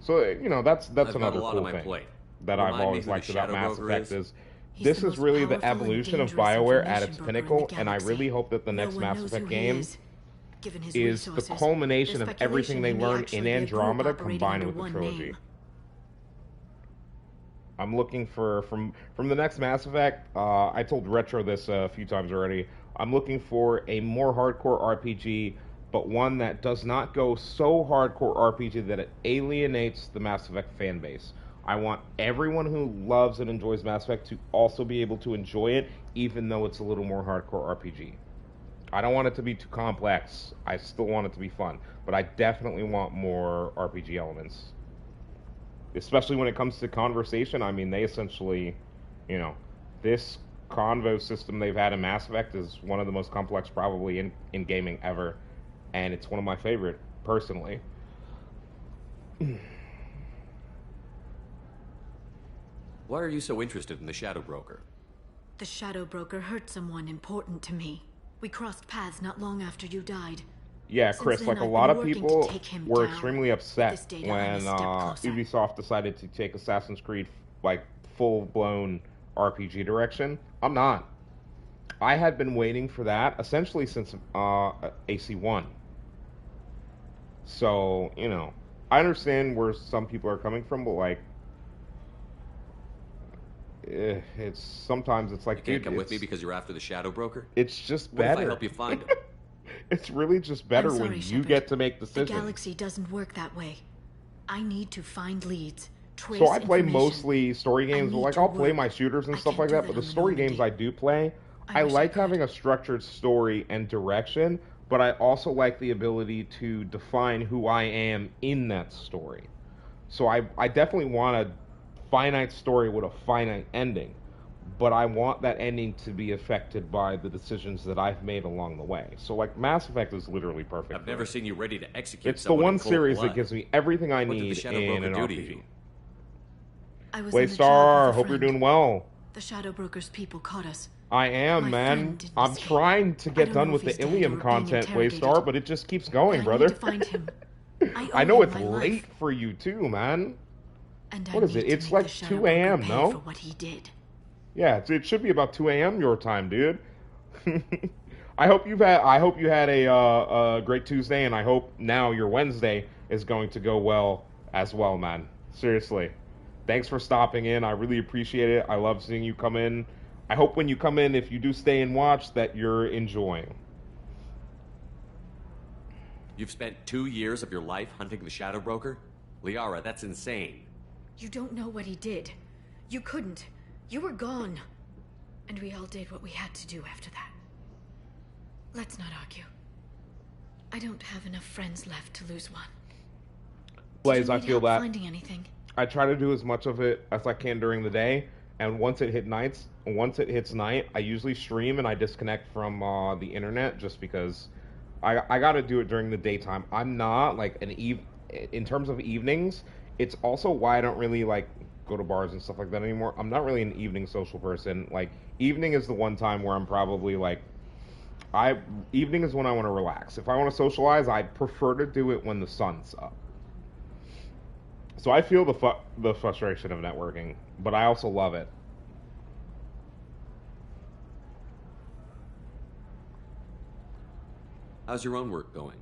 So, you know, that's another cool thing that I've always liked about Mass Effect is this is really the evolution of BioWare at its pinnacle, and I really hope that the next Mass Effect game is the culmination of everything they learned in Andromeda combined with the trilogy. I'm looking for, from the next Mass Effect, I told Retro this a few times already, I'm looking for a more hardcore RPG, but one that does not go so hardcore RPG that it alienates the Mass Effect fan base. I want everyone who loves and enjoys Mass Effect to also be able to enjoy it, even though it's a little more hardcore RPG. I don't want it to be too complex. I still want it to be fun, but I definitely want more RPG elements. Especially when it comes to conversation. I mean, they essentially, you know, this convo system they've had in Mass Effect is one of the most complex probably in gaming ever, and it's one of my favorite, personally. Why are you so interested in the Shadow Broker? The Shadow Broker hurt someone important to me. We crossed paths not long after you died. Yeah, Chris, like a lot of people were extremely upset when Ubisoft decided to take Assassin's Creed like full-blown RPG direction. I'm not. I had been waiting for that essentially since AC1. So, you know, I understand where some people are coming from, but like, it's sometimes it's like, you can't come with me because you're after the Shadow Broker? It's just better. better. What if I help you find him? It's really just better when you get to make decisions. The galaxy doesn't work that way. I need to find leads. So I play mostly story games, but like I'll play my shooters and stuff like that, but the story games I do play, I like having a structured story and direction, but I also like the ability to define who I am in that story. So I definitely want a finite story with a finite ending, but I want that ending to be affected by the decisions that I've made along the way. So like Mass Effect is literally perfect. I've never seen you ready to execute. It's the one series that gives me everything I need in an RPG. Waystar, hope you're doing well. The Shadow Broker's people caught us. I am, man. I'm trying to get done with the ILLIUM content, Waystar, but it just keeps going, brother. I need to find him. I know it's late for you too, man. What is it? It's like 2 a.m., no? For what he did. Yeah, it should be about 2 a.m. your time, dude. I hope you had a great Tuesday, and I hope now your Wednesday is going to go well as well, man. Seriously. Thanks for stopping in. I really appreciate it. I love seeing you come in. I hope when you come in, if you do stay and watch, that you're enjoying. You've spent 2 years of your life hunting the Shadow Broker? Liara, that's insane. You don't know what he did. You couldn't. You were gone. And we all did what we had to do after that. Let's not argue. I don't have enough friends left to lose one. Blaze, I feel that. Finding anything? I try to do as much of it as I can during the day, and once it hits night, I usually stream and I disconnect from the internet just because I got to do it during the daytime. I'm not like in terms of evenings. It's also why I don't really like go to bars and stuff like that anymore. I'm not really an evening social person. Like evening is the one time where I'm probably like evening is when I want to relax. If I want to socialize, I prefer to do it when the sun's up. So I feel the frustration of networking, but I also love it. How's your own work going?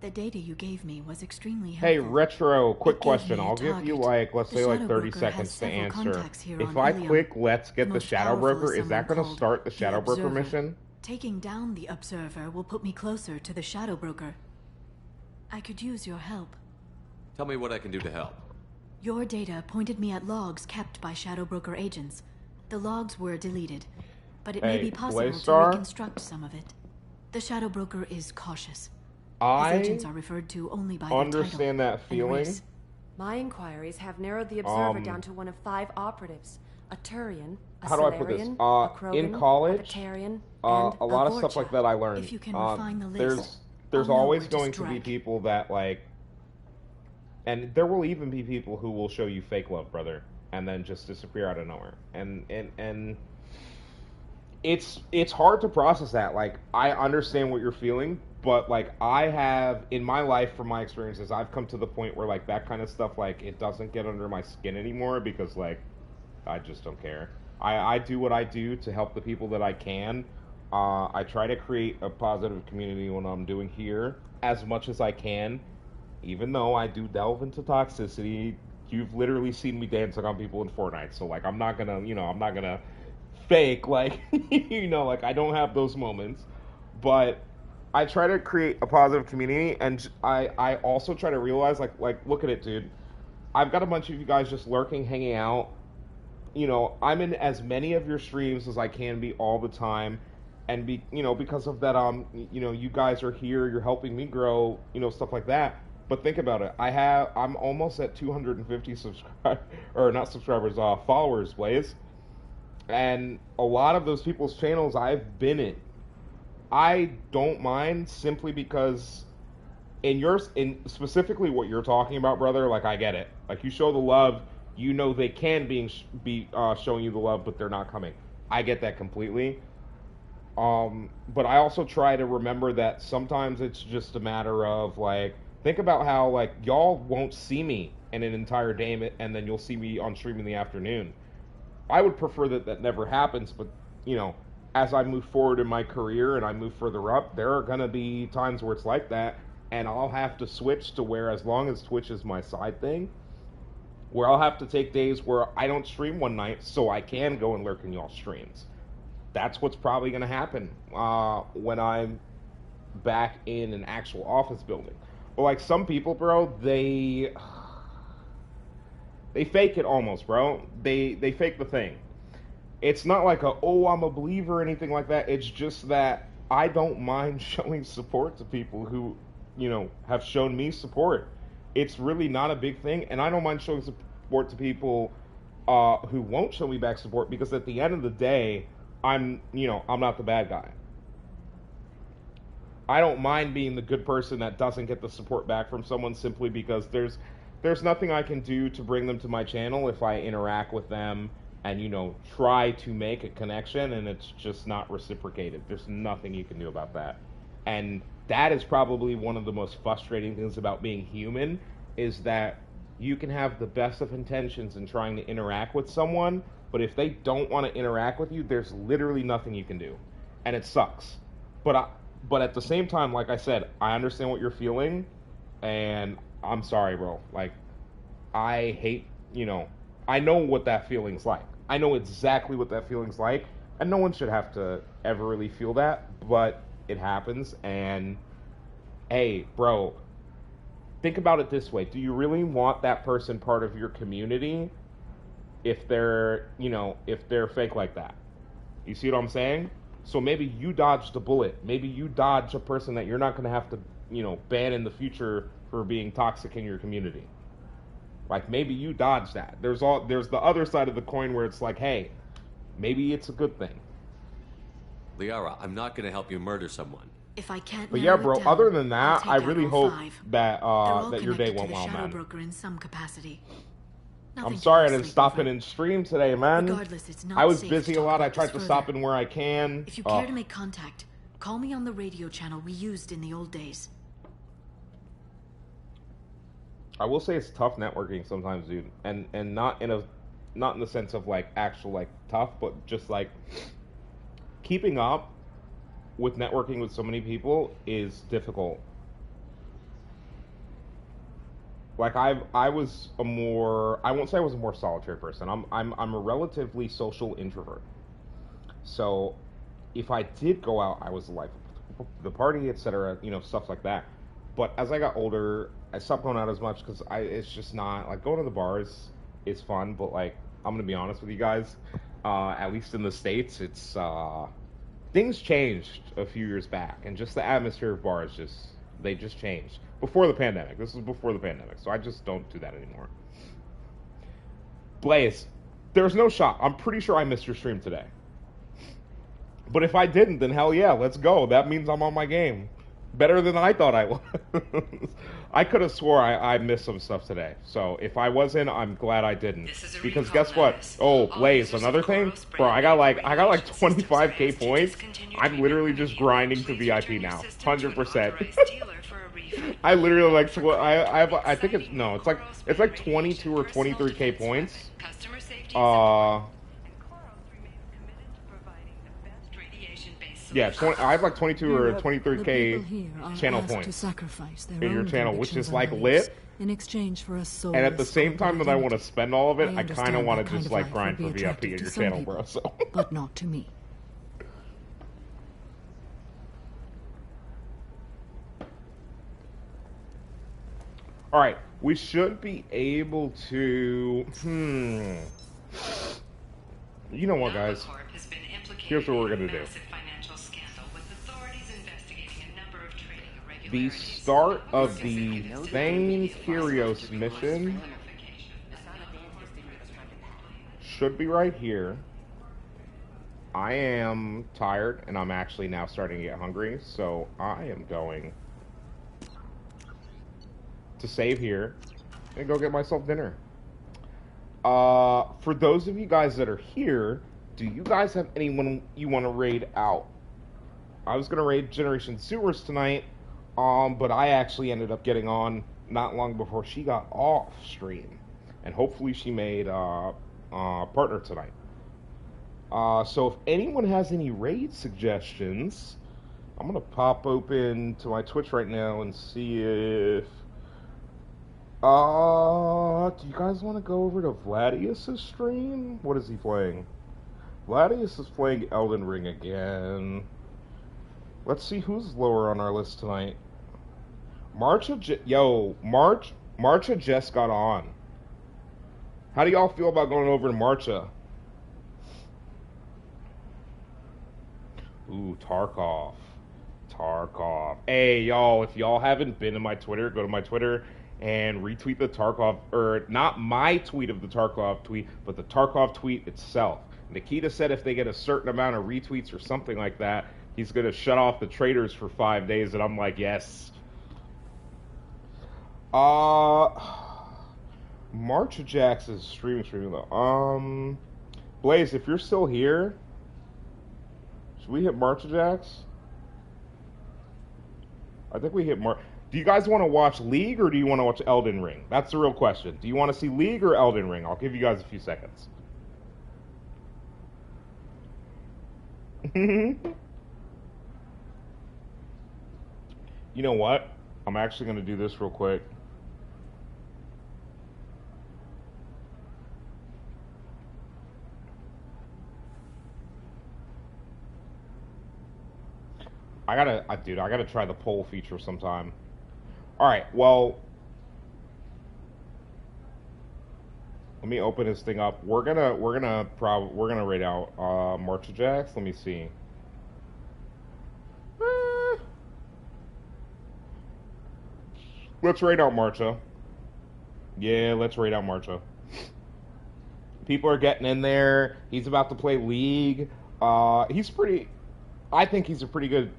The data you gave me was extremely helpful. Hey, Retro, quick question. I'll give you like, let's say like 30 seconds to answer. If I click let's get the Shadow Broker, is that going to start the Shadow Broker mission? Taking down the Observer will put me closer to the Shadow Broker. I could use your help. Tell me what I can do to help. Your data pointed me at logs kept by Shadow Broker agents. The logs were deleted, but it may be possible to reconstruct some of it. The Shadow Broker is cautious. His agents are referred to only by their title. Understand that feeling. My inquiries have narrowed the Observer down to one of 5 operatives: a Turian, a how do I put this? Solarian, a Krogan, in college, a Batarian, a lot of stuff like that I learned. If you can refine the list, there's always going to be people that like, and there will even be people who will show you fake love, brother, and then just disappear out of nowhere. And it's hard to process that. Like, I understand what you're feeling, but like, I have in my life, from my experiences, I've come to the point where like that kind of stuff, like, it doesn't get under my skin anymore, because like, I just don't care. I do what I do to help the people that I can. I try to create a positive community when I'm doing here as much as I can, even though I do delve into toxicity. You've literally seen me dancing on people in Fortnite, so like, I'm not gonna fake, like, like, I don't have those moments, but I try to create a positive community, and I also try to realize, like, look at it, dude. I've got a bunch of you guys just lurking, hanging out. I'm in as many of your streams as I can be all the time, and because of that, you guys are here, you're helping me grow, stuff like that. But think about it. I'm almost at 250 followers, Blaze. And a lot of those people's channels I've been in. I don't mind, simply because in specifically what you're talking about, brother, like, I get it. Like, you show the love, they can be showing you the love, but they're not coming. I get that completely. But I also try to remember that sometimes it's just a matter of, like, think about how, like, y'all won't see me in an entire day, and then you'll see me on stream in the afternoon. I would prefer that never happens, but, as I move forward in my career and I move further up, there are going to be times where it's like that, and I'll have to switch to where, as long as Twitch is my side thing, where I'll have to take days where I don't stream one night so I can go and lurk in y'all's streams. That's what's probably going to happen when I'm back in an actual office building. But like, some people, bro, they fake it almost, bro. They fake the thing. It's not like I'm a believer or anything like that. It's just that I don't mind showing support to people who, have shown me support. It's really not a big thing, and I don't mind showing support to people who won't show me back support, because at the end of the day, I'm not the bad guy. I don't mind being the good person that doesn't get the support back from someone, simply because there's nothing I can do to bring them to my channel if I interact with them and, try to make a connection, and it's just not reciprocated. There's nothing you can do about that. And that is probably one of the most frustrating things about being human, is that you can have the best of intentions in trying to interact with someone, but if they don't want to interact with you, there's literally nothing you can do. And it sucks. But at the same time, like I said, I understand what you're feeling, and I'm sorry, bro. Like, I hate, I know what that feeling's like. I know exactly what that feeling's like, and no one should have to ever really feel that, but it happens. And hey, bro, think about it this way. Do you really want that person part of your community if they're fake like that? You see what I'm saying? So maybe you dodged a bullet. Maybe you dodge a person that you're not going to have to, ban in the future for being toxic in your community. Like, maybe you dodged that. There's the other side of the coin where it's like, hey, maybe it's a good thing. Liara, I'm not going to help you murder someone. If I can't, but yeah, bro. down, other than that, I really hope 5. that your day went well, Shadow man. Broker in some capacity. I'm sorry I didn't stop in and stream today, man. Regardless, it's not I was safe busy to a lot. talk I tried to further. stop in where I can. If you care to make contact, call me on the radio channel we used in the old days. I will say it's tough networking sometimes, dude, and not in the sense of like actual like tough, but just like keeping up with networking with so many people is difficult. Like, I won't say I was a more solitary person. I'm a relatively social introvert. So if I did go out, I was like the party, etc. Stuff like that. But as I got older, I stopped going out as much because it's just not like going to the bars is fun, but like I'm gonna be honest with you guys, at least in the States, it's things changed a few years back, and just the atmosphere of bars they just changed before the pandemic. This was before the pandemic, so I just don't do that anymore. Blaze, there's no shot. I'm pretty sure I missed your stream today. But if I didn't, then hell yeah, let's go. That means I'm on my game. Better than I thought I was. I could have swore I missed some stuff today. So if I wasn't, I'm glad I didn't. Because guess what? Oh, Blaze, another thing? Bro, I got like 25k points. I'm literally just grinding to VIP now. 100%. I literally like I think it's like 22 or 23k points. Yeah, I have like 22 or 23k channel points in your channel, which is like lit. In exchange for a soul. And at the same time that I want to spend all of it, I kind of want to just like grind for VIP in your channel, bro. So. But not to me. All right, we should be able to. You know what, guys? Here's what we're gonna do. The start of the Thane Kyrios mission should be right here. I am tired, and I'm actually now starting to get hungry, so I am going to save here and go get myself dinner. For those of you guys that are here, do you guys have anyone you want to raid out? I was going to raid Generation Sewers tonight, but I actually ended up getting on not long before she got off stream. And hopefully she made partner tonight. So if anyone has any raid suggestions, I'm going to pop open to my Twitch right now and see if... do you guys want to go over to Vladius's stream? What is he playing? Vladius is playing Elden Ring again. Let's see who's lower on our list tonight. Marcha just got on. How do y'all feel about going over to Marcha? Ooh, Tarkov. Hey, y'all, if y'all haven't been to my Twitter, go to my Twitter and retweet the Tarkov, or not my tweet of the Tarkov tweet, but the Tarkov tweet itself. Nikita said if they get a certain amount of retweets or something like that, he's going to shut off the traders for 5 days, and I'm like, yes. March of Jax is streaming though. Blaze, if you're still here, should we hit March of Jax? I think we hit March. Do you guys want to watch League or do you want to watch Elden Ring? That's the real question. Do you want to see League or Elden Ring? I'll give you guys a few seconds. You know what? I'm actually going to do this real quick. I gotta try the poll feature sometime. All right, well, let me open this thing up. We're gonna rate out March of Jax. Let me see. Let's rate out Marcha. Yeah, let's rate out Marcha. People are getting in there. He's about to play League. I think he's a pretty good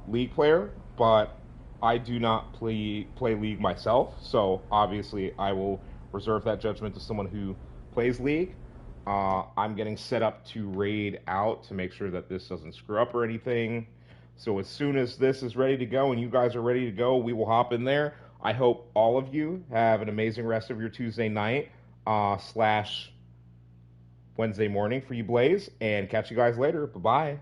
League player, but I do not play League myself, so obviously I will reserve that judgment to someone who plays League. I'm getting set up to raid out to make sure that this doesn't screw up or anything. So as soon as this is ready to go and you guys are ready to go, we will hop in there. I hope all of you have an amazing rest of your Tuesday night / Wednesday morning for you, Blaze, and catch you guys later. Bye-bye.